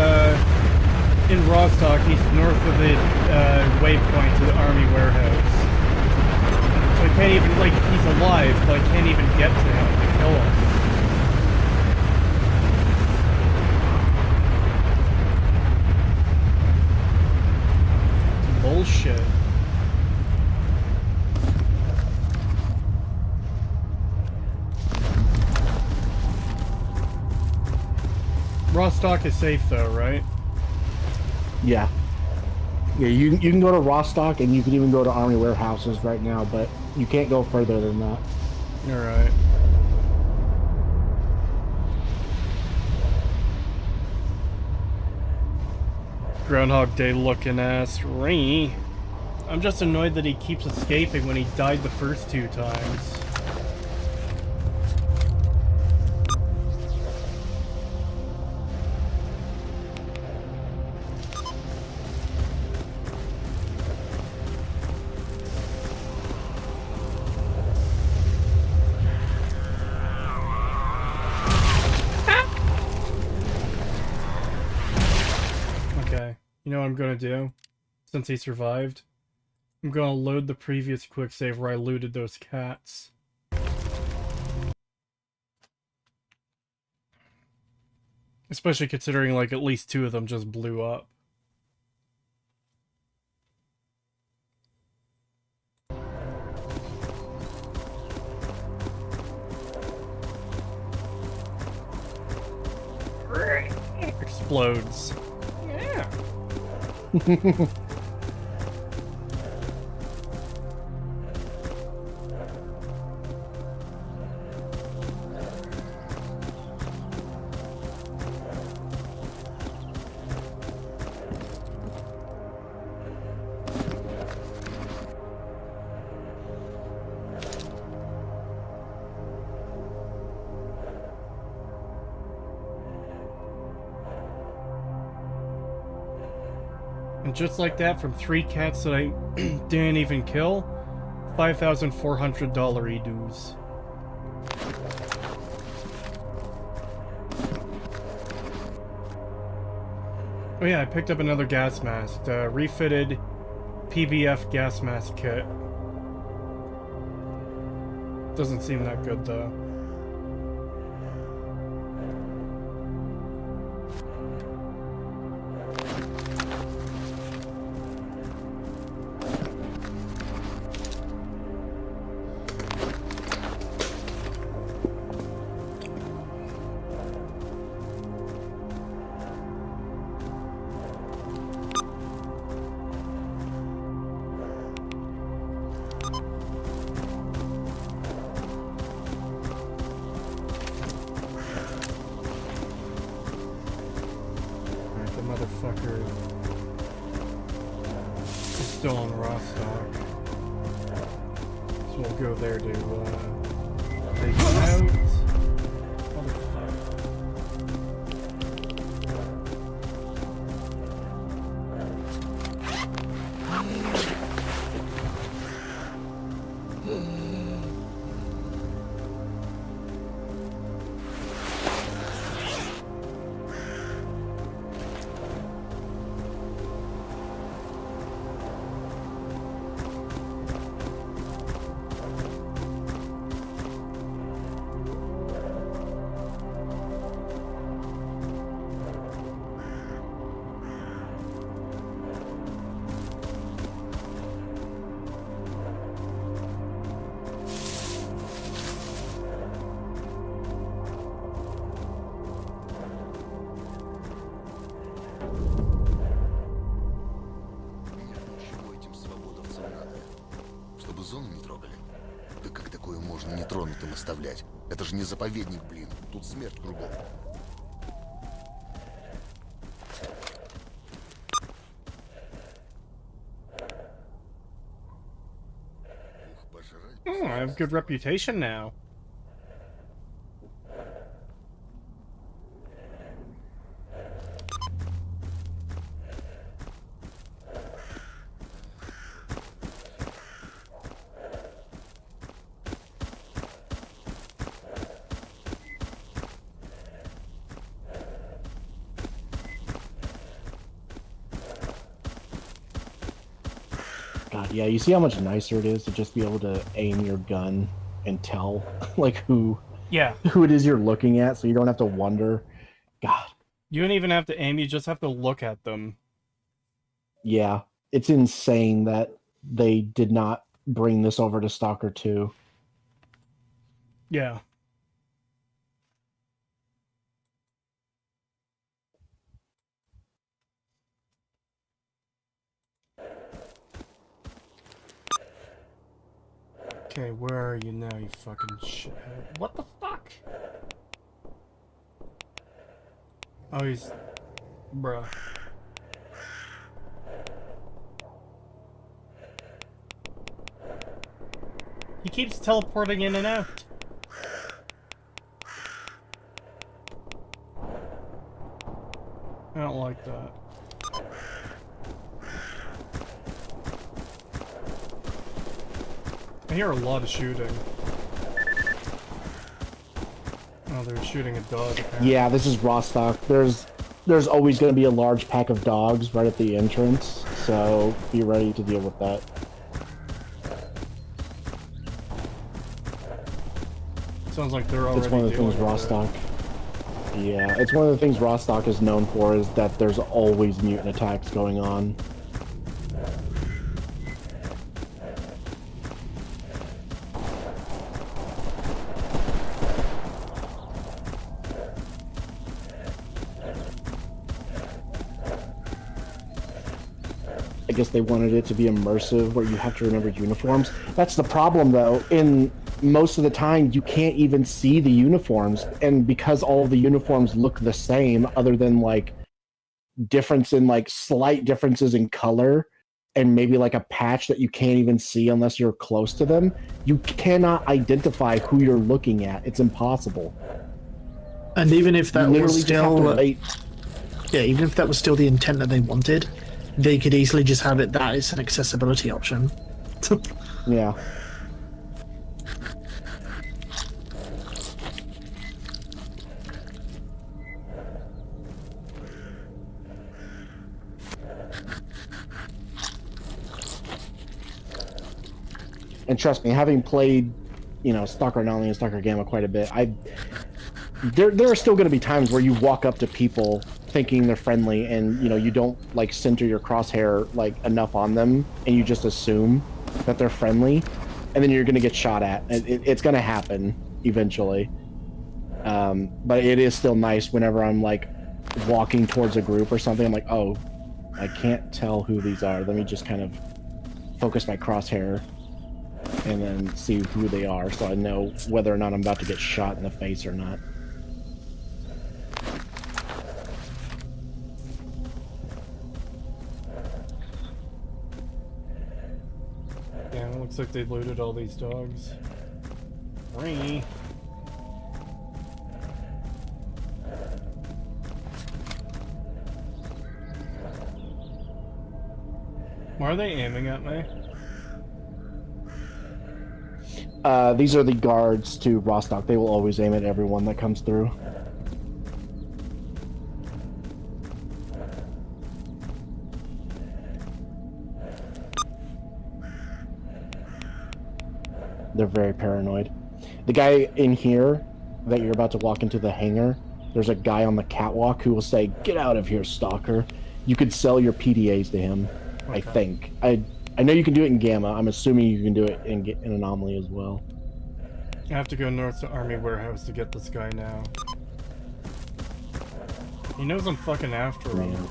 Speaker 2: in Rostock, he's north of the, waypoint to the army warehouse. So I can't even, like, he's alive, but I can't even get to him to kill him. It's bullshit. Rostock is safe though, right?
Speaker 1: Yeah. Yeah, you can go to Rostock and you can even go to army warehouses right now, but you can't go further than that.
Speaker 2: Alright. Groundhog Day looking ass. Ringy. I'm just annoyed that he keeps escaping when he died the first 2 times. You know what I'm gonna do? Since he survived? I'm gonna load the previous quick save where I looted those cats. Especially considering like at least 2 of them just blew up. explodes. Yeah. And just like that, from 3 cats that I didn't even kill, $5,400 e-dues. Oh yeah, I picked up another gas mask. Refitted PBF gas mask kit. Doesn't seem that good though. Motherfucker is still on raw stock. So we'll go there to take it out. Motherfucker.
Speaker 9: Нетронутым оставлять. Это же не заповедник, блин. Тут смерть кругом.
Speaker 2: Oh, I have good reputation now.
Speaker 1: God, yeah, you see how much nicer it is to just be able to aim your gun and tell, like, who it is you're looking at, so you don't have to wonder. God.
Speaker 2: You don't even have to aim, you just have to look at them.
Speaker 1: Yeah, it's insane that they did not bring this over to Stalker 2.
Speaker 2: Yeah. Okay, where are you now, you fucking shithead? What the fuck? Oh, he's... Bruh. He keeps teleporting in and out. I don't like that. I hear a lot of shooting. Oh, they're shooting a dog. Apparently.
Speaker 1: Yeah, this is raw stock. There's always going to be a large pack of dogs right at the entrance, so be ready to deal with that.
Speaker 2: Sounds like they're already.
Speaker 1: It's one of the things raw stock. Yeah, it's one of the things raw stock is known for, is that there's always mutant attacks going on. guess they wanted it to be immersive, where you have to remember uniforms. That's the problem, though. In most of the time, you can't even see the uniforms, and because all of the uniforms look the same, other than like difference in like slight differences in color, and maybe like a patch that you can't even see unless you're close to them, you cannot identify who you're looking at. It's impossible.
Speaker 5: And even if
Speaker 1: You
Speaker 5: that
Speaker 1: literally
Speaker 5: was
Speaker 1: just have
Speaker 5: still,
Speaker 1: to wait.
Speaker 5: yeah, even if that was still the intent that they wanted, they could easily just have it that it's an accessibility option.
Speaker 1: Yeah. And trust me, having played, you know, Stalker Anomaly and Stalker Gamma quite a bit, there are still going to be times where you walk up to people thinking they're friendly, and you know you don't like center your crosshair like enough on them, and you just assume that they're friendly, and then you're going to get shot at. It's going to happen eventually. But it is still nice whenever I'm like walking towards a group or something. I'm like, oh, I can't tell who these are. Let me just kind of focus my crosshair and then see who they are, so I know whether or not I'm about to get shot in the face or not.
Speaker 2: Yeah, it looks like they looted all these dogs. Free. Why are they aiming at me?
Speaker 1: These are the guards to Rostock. They will always aim at everyone that comes through. They're very paranoid. The guy in here that you're about to walk into the hangar, there's a guy on the catwalk who will say, "Get out of here, Stalker." You could sell your PDAs to him, okay. I think. I know you can do it in Gamma. I'm assuming you can do it in Anomaly as well.
Speaker 2: I have to go north to Army Warehouse to get this guy now. He knows I'm fucking after him.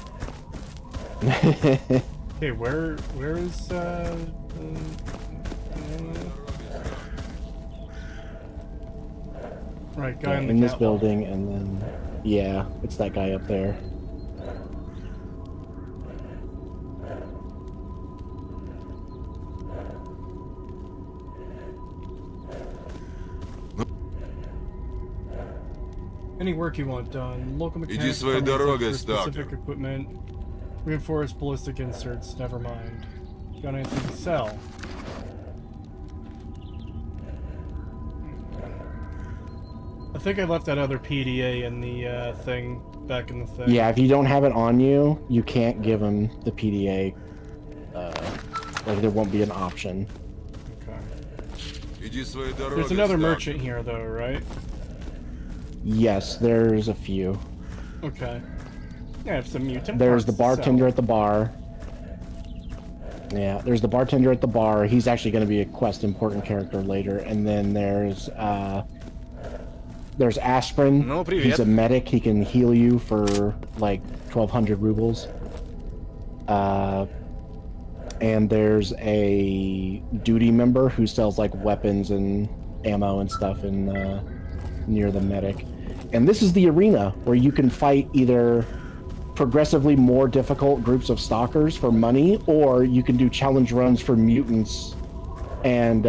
Speaker 2: Okay, where is right, guy
Speaker 1: in this building, and then yeah, it's that guy up there.
Speaker 2: Any work you want done. Local mechanics, specific equipment, reinforced ballistic inserts, never mind. Got anything to sell? I think I left that other PDA in the thing, back in the thing.
Speaker 1: Yeah, if you don't have it on you, you can't give him the PDA. Like, there won't be an option.
Speaker 2: Okay. There's another merchant here, though, right?
Speaker 1: Yes, there's a few.
Speaker 2: Okay. I have some mutant
Speaker 1: There's the
Speaker 2: parts
Speaker 1: bartender at the bar. Yeah, there's the bartender at the bar. He's actually going to be a quest important character later. And then there's Aspirin. He's a medic. He can heal you for like 1,200 rubles. And there's a duty member who sells like weapons and ammo and stuff in near the medic. And this is the arena where you can fight either progressively more difficult groups of stalkers for money, or you can do challenge runs for mutants, and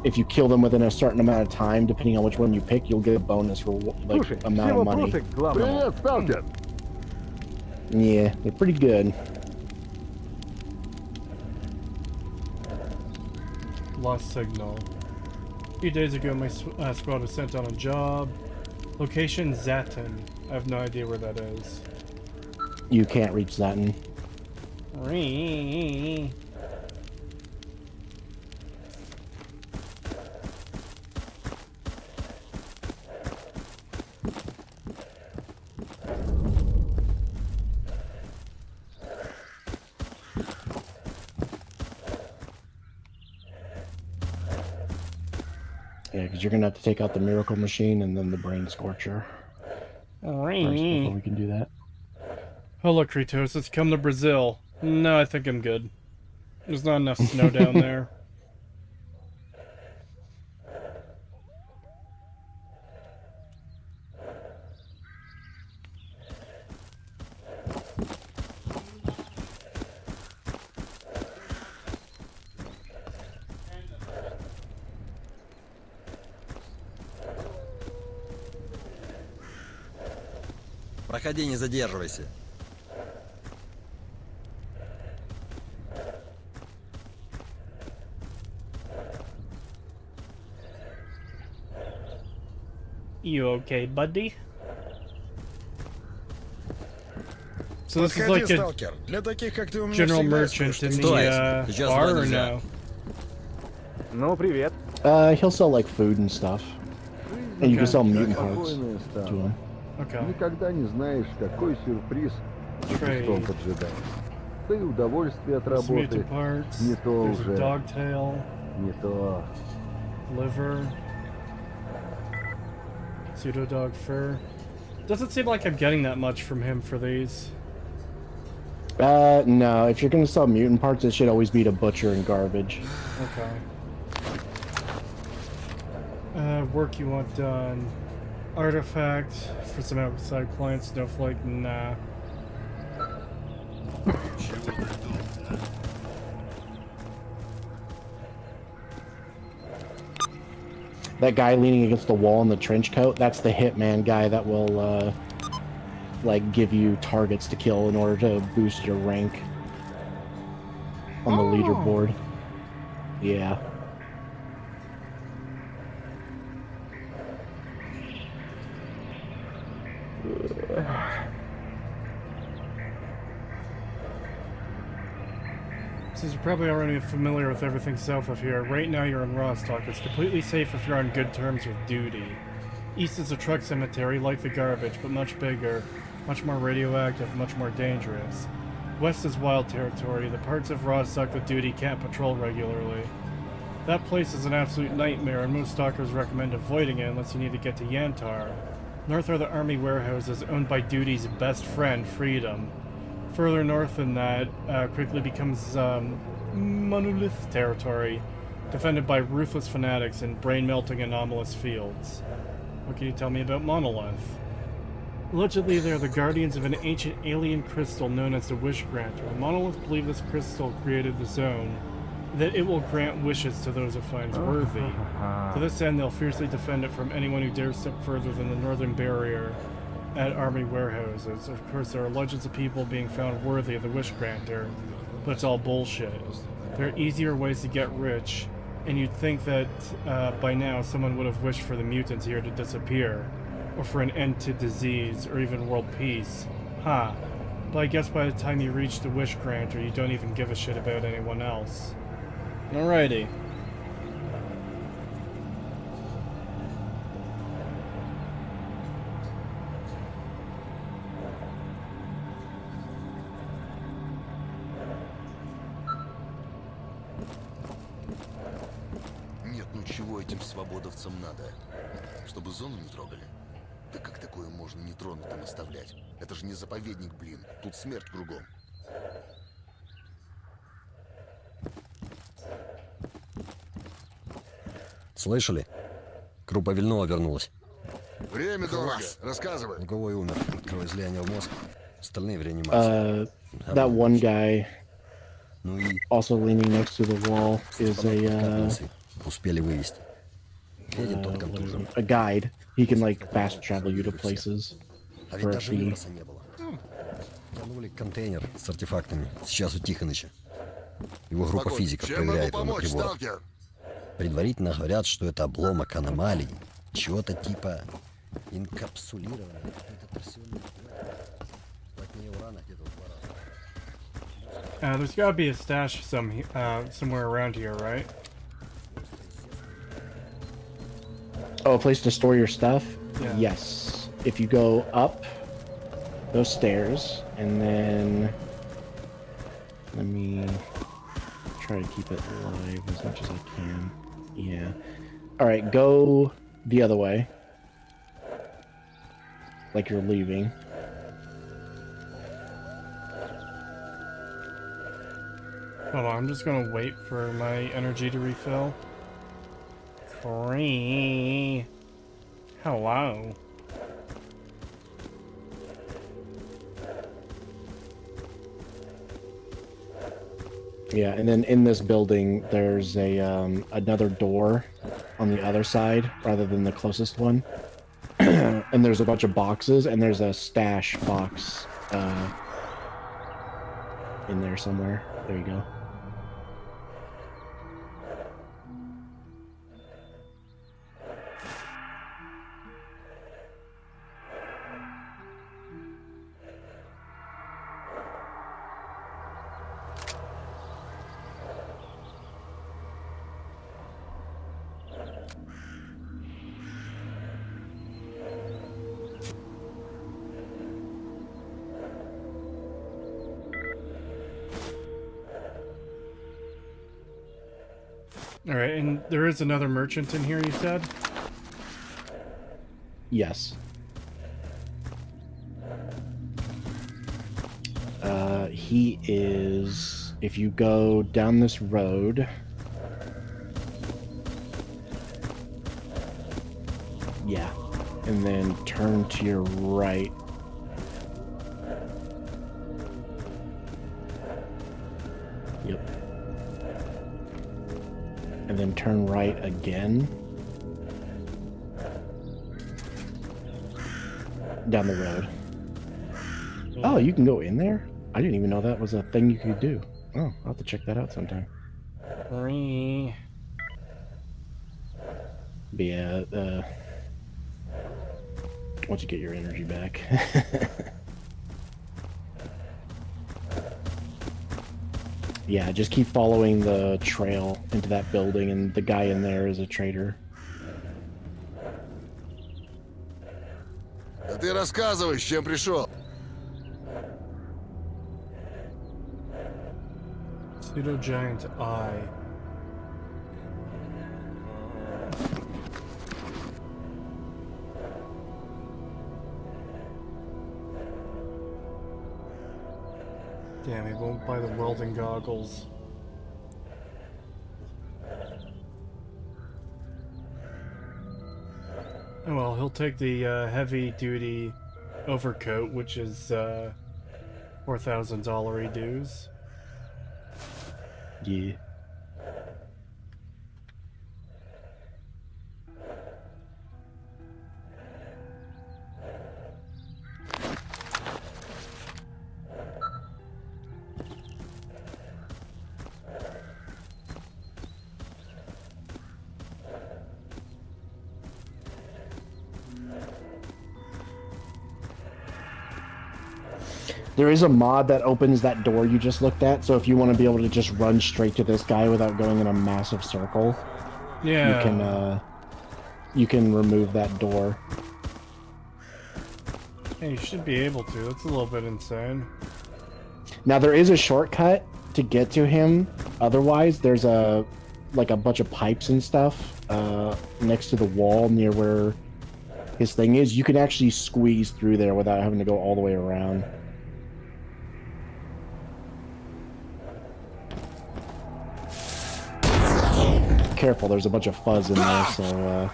Speaker 1: if you kill them within a certain amount of time, depending on which one you pick, you'll get a bonus for like amount of money. Yeah, they're pretty good.
Speaker 2: Lost signal. A few days ago, my squad was sent on a job. Location Zatin. I have no idea where that is.
Speaker 1: You can't reach Zatin. Yeah, because you're gonna have to take out the Miracle Machine and then the Brain Scorcher first before we can do that.
Speaker 2: Hello, Kratos. Let's come to Brazil. No, I think I'm good. There's not enough snow down there.
Speaker 10: Проходи, не задерживайся.
Speaker 2: You okay, buddy? So this is
Speaker 10: Подходи,
Speaker 2: like a
Speaker 10: сталкер. Для таких, как ты, у меня
Speaker 2: general
Speaker 10: всегда есть
Speaker 2: merchant in
Speaker 10: кое-что
Speaker 2: the
Speaker 10: интересное. Сейчас
Speaker 2: bar
Speaker 10: два
Speaker 2: or
Speaker 10: нельзя.
Speaker 2: no?
Speaker 11: Ну, привет.
Speaker 1: He'll sell like food and stuff, and you can
Speaker 2: Okay.
Speaker 1: sell mutant parts
Speaker 11: Спокойная
Speaker 1: to
Speaker 11: стала.
Speaker 1: him.
Speaker 2: Okay.
Speaker 11: Никогда не знаешь, какой сюрприз за
Speaker 2: Trade.
Speaker 11: кустом поджидает. Да и удовольствие от
Speaker 2: There's
Speaker 11: работы
Speaker 2: mutant parts.
Speaker 11: не то
Speaker 2: There's a
Speaker 11: уже,
Speaker 2: dogtail,
Speaker 11: не то.
Speaker 2: liver, pseudo dog fur. Doesn't seem like I'm getting that much from him for these.
Speaker 1: No. If you're gonna sell mutant parts, it should always be to butcher and garbage.
Speaker 2: Okay. Work you want done. Artifact for some outside clients. Snowflake, nah.
Speaker 1: That guy leaning against the wall in the trench coat, that's the hitman guy that will, like, give you targets to kill in order to boost your rank on the leaderboard. Yeah.
Speaker 2: Since you're probably already familiar with everything south of here, right now you're in Rostock. It's completely safe if you're on good terms with duty. East is a truck cemetery, like the garbage, but much bigger, much more radioactive, much more dangerous. West is wild territory, the parts of Rostock that duty can't patrol regularly. That place is an absolute nightmare, and most stalkers recommend avoiding it unless you need to get to Yantar. North are the army warehouses owned by duty's best friend, Freedom. Further north than that quickly becomes monolith territory, defended by ruthless fanatics in brain-melting anomalous fields. What can you tell me about Monolith? Allegedly, they are the guardians of an ancient alien crystal known as the Wish Granter. Monolith believe this crystal created the zone, that it will grant wishes to those it finds worthy. To this end, they'll fiercely defend it from anyone who dares step further than the northern barrier at army warehouses. Of course, there are legends of people being found worthy of the Wish Granter, but it's all bullshit. There are easier ways to get rich, and you'd think that by now someone would have wished for the mutants here to disappear, or for an end to disease, or even world peace. Huh. But I guess by the time you reach the Wish Granter, you don't even give a shit about anyone else. Alrighty.
Speaker 9: Нет, ну чего этим свободовцам надо? Чтобы зону не трогали? Да как такое можно нетронутым оставлять? Это же не заповедник, блин. Тут смерть кругом.
Speaker 10: Слышали? Группа Вильнова вернулась.
Speaker 9: Время дорого. Рассказывай.
Speaker 10: Луговой умер от кровоизлияния в мозг. Остальные в реанимации.
Speaker 1: That one guy,
Speaker 10: Ну и
Speaker 1: also leaning next to the wall, is
Speaker 10: капельницы успели вывести. Федин тот контужен.
Speaker 1: a guide. He can like fast travel you to places
Speaker 10: А
Speaker 1: for
Speaker 10: ведь
Speaker 1: a
Speaker 10: даже
Speaker 1: fee.
Speaker 10: выброса не было. Тянули контейнер с артефактами. Сейчас у Тихоныча. Его группа
Speaker 9: Спокойно.
Speaker 10: физиков
Speaker 9: Чем могу
Speaker 10: проверяет его на
Speaker 9: помочь,
Speaker 10: прибор.
Speaker 9: сталкер?
Speaker 10: Предварительно говорят, что это обломок аномалии. Чего-то типа инкапсулированного. Какой-то торсионный плотнее урана где-то в 2 раза.
Speaker 2: There's gotta be a stash somewhere around here, right?
Speaker 1: Oh, a place to store your stuff?
Speaker 2: Yeah.
Speaker 1: Yes. If you go up those stairs and then let me try to keep it alive as much as I can. Yeah. All right, go the other way. Like you're leaving.
Speaker 2: Hold on, I'm just gonna wait for my energy to refill. Free. Hello.
Speaker 1: Yeah, and then in this building, there's a another door on the other side rather than the closest one. And there's a bunch of boxes, and there's a stash box in there somewhere. There you go.
Speaker 2: Alright, and there is another merchant in here, you said?
Speaker 1: Yes. He is... If you go down this road... Yeah. And then turn to your right. Yep. And then turn right again. Down the road. Oh, you can go in there? I didn't even know that was a thing you could do. Oh, I'll have to check that out sometime.
Speaker 2: Free.
Speaker 1: But yeah, once you get your energy back. Yeah, just keep following the trail into that building, and the guy in there is a traitor.
Speaker 9: Да ты рассказывай, с чем пришел.
Speaker 2: Pseudo giant eye. Damn, he won't buy the welding goggles. Oh well, he'll take the heavy-duty overcoat, which is $4,000 dues.
Speaker 1: Yeah. There is a mod that opens that door you just looked at, so if you want to be able to just run straight to this guy without going in a massive circle,
Speaker 2: yeah,
Speaker 1: you can remove that door.
Speaker 2: Hey, you should be able to. That's a little bit insane.
Speaker 1: Now there is a shortcut to get to him. Otherwise, there's a bunch of pipes and stuff next to the wall near where his thing is. You can actually squeeze through there without having to go all the way around. Careful, there's a bunch of fuzz in there, so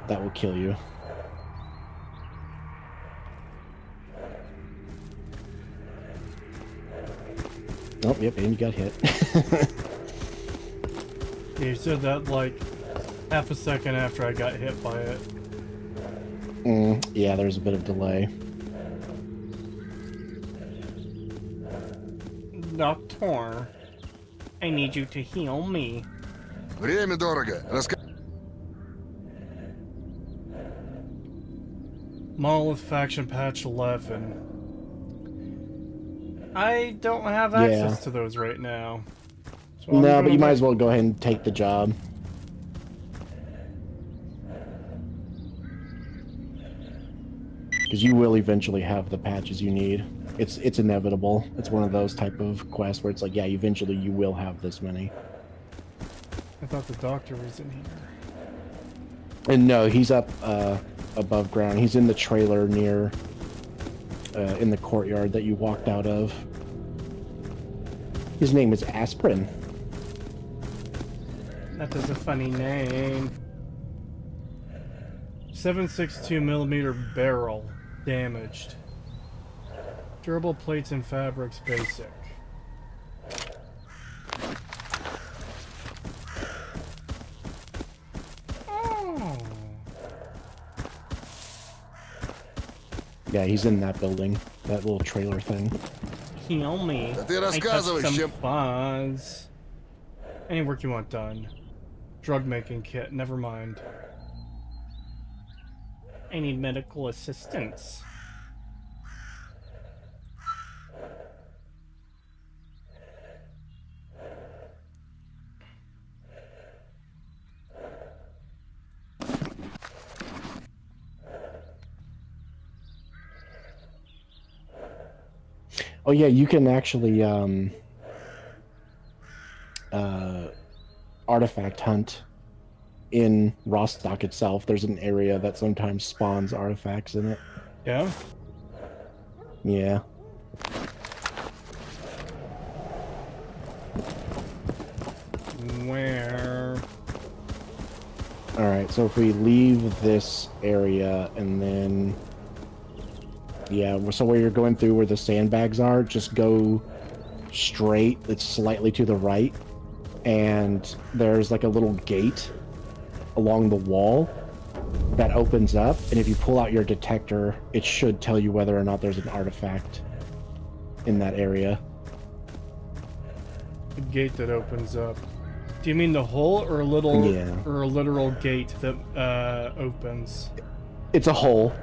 Speaker 1: that will kill you. Oh, yep, and you got hit.
Speaker 2: Yeah, you said that like half a second after I got hit by it.
Speaker 1: Yeah, there's a bit of delay.
Speaker 2: Doctor, I need you to heal me.
Speaker 9: Время дорого.
Speaker 2: Monolith Faction Patch 11. I don't have access to those right now. So
Speaker 1: No, but you might as well go ahead and take the job. Because you will eventually have the patches you need. It's inevitable. It's one of those type of quests where it's like, yeah, eventually you will have this many.
Speaker 2: I thought the doctor was in here.
Speaker 1: And no, he's up above ground. He's in the trailer near in the courtyard that you walked out of. His name is Aspirin.
Speaker 2: That is a funny name. 7.62mm barrel. Damaged. Durable plates and fabrics basic. Oh.
Speaker 1: Yeah, he's in that building. That little trailer thing.
Speaker 2: Heal me.
Speaker 9: Да ты
Speaker 2: I
Speaker 9: рассказывай,
Speaker 2: touched some
Speaker 9: чем...
Speaker 2: fuzz. Any work you want done. Drug making kit, never mind. I need medical assistance.
Speaker 1: Oh yeah, you can actually artifact hunt in Rostock itself. There's an area that sometimes spawns artifacts in it.
Speaker 2: Yeah?
Speaker 1: Yeah.
Speaker 2: Where?
Speaker 1: Alright, so if we leave this area and then... Yeah, so where you're going through where the sandbags are, just go straight. It's slightly to the right. And there's like a little gate along the wall that opens up. And if you pull out your detector, it should tell you whether or not there's an artifact in that area.
Speaker 2: The gate that opens up. Do you mean the hole or a little or a literal gate that opens?
Speaker 1: It's a hole.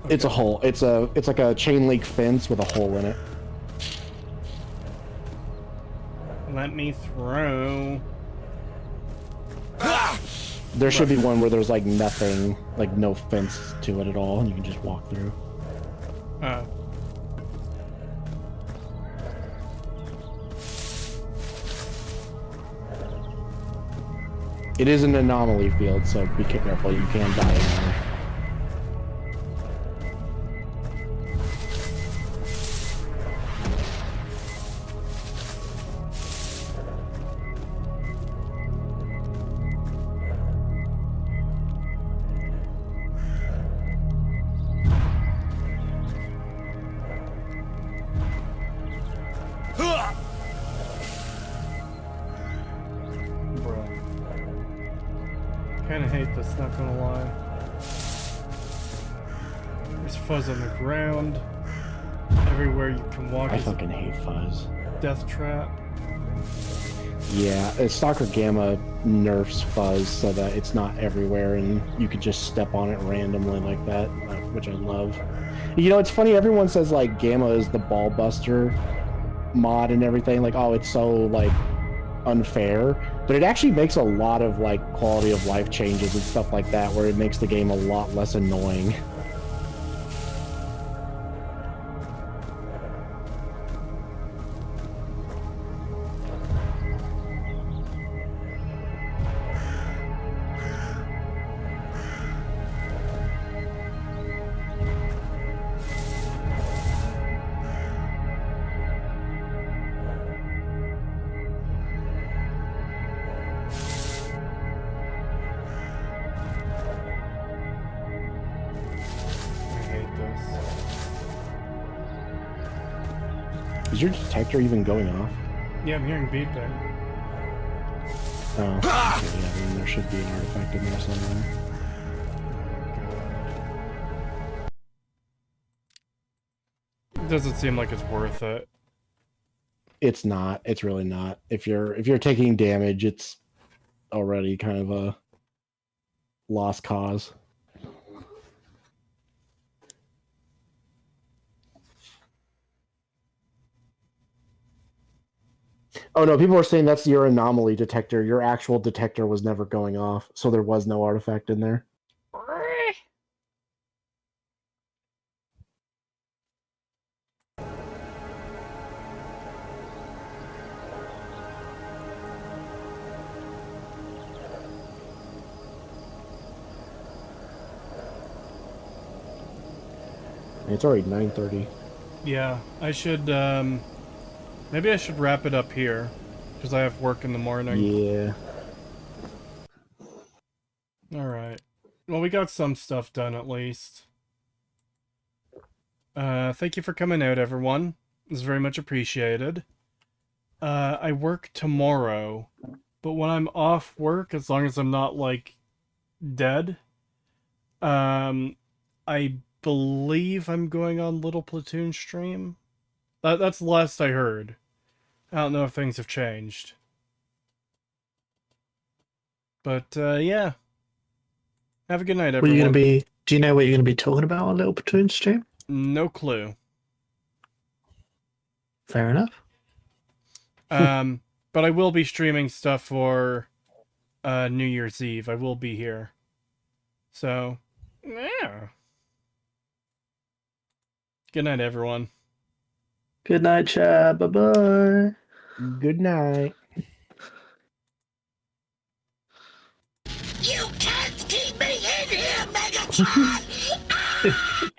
Speaker 2: Okay.
Speaker 1: It's a hole. It's like a chain link fence with a hole in it.
Speaker 2: Let me through.
Speaker 1: There should be one where there's like nothing, like no fence to it at all, and you can just walk through. It is an anomaly field, so be careful. You can die in there.
Speaker 2: Kinda hate this, not gonna lie. There's fuzz on the ground. Everywhere you can walk
Speaker 1: I
Speaker 2: is
Speaker 1: fucking hate fuzz.
Speaker 2: death trap.
Speaker 1: Yeah, Stalker Gamma nerfs fuzz so that it's not everywhere and you could just step on it randomly like that, which I love. You know, it's funny, everyone says like Gamma is the ball buster mod and everything, like, oh, it's so like unfair, but it actually makes a lot of like quality of life changes and stuff like that where it makes the game a lot less annoying. Is your detector even going off?
Speaker 2: Yeah, I'm hearing beeping.
Speaker 1: Oh, okay, yeah, then there should be an artifact in there somewhere.
Speaker 2: It doesn't seem like it's worth it.
Speaker 1: It's not. It's really not. If you're taking damage, it's already kind of a lost cause. Oh no, people are saying that's your anomaly detector. Your actual detector was never going off, so there was no artifact in there. It's already 9:30.
Speaker 2: Yeah, I should Maybe I should wrap it up here, because I have work in the morning.
Speaker 1: Yeah.
Speaker 2: Alright. Well, we got some stuff done, at least. Thank you for coming out, everyone. It's very much appreciated. I work tomorrow, but when I'm off work, as long as I'm not, like, dead, I believe I'm going on Little Platoon stream. That's the last I heard. I don't know if things have changed. But, yeah. Have a good night, everyone.
Speaker 5: What are you gonna be? Do you know what you're gonna be talking about on Little Platoon stream?
Speaker 2: No clue.
Speaker 5: Fair enough.
Speaker 2: But I will be streaming stuff for New Year's Eve. I will be here. So, yeah. Good night, everyone.
Speaker 5: Good night, chat. Bye bye.
Speaker 1: Good night.
Speaker 3: You can't keep me in here, Megatron! Ah!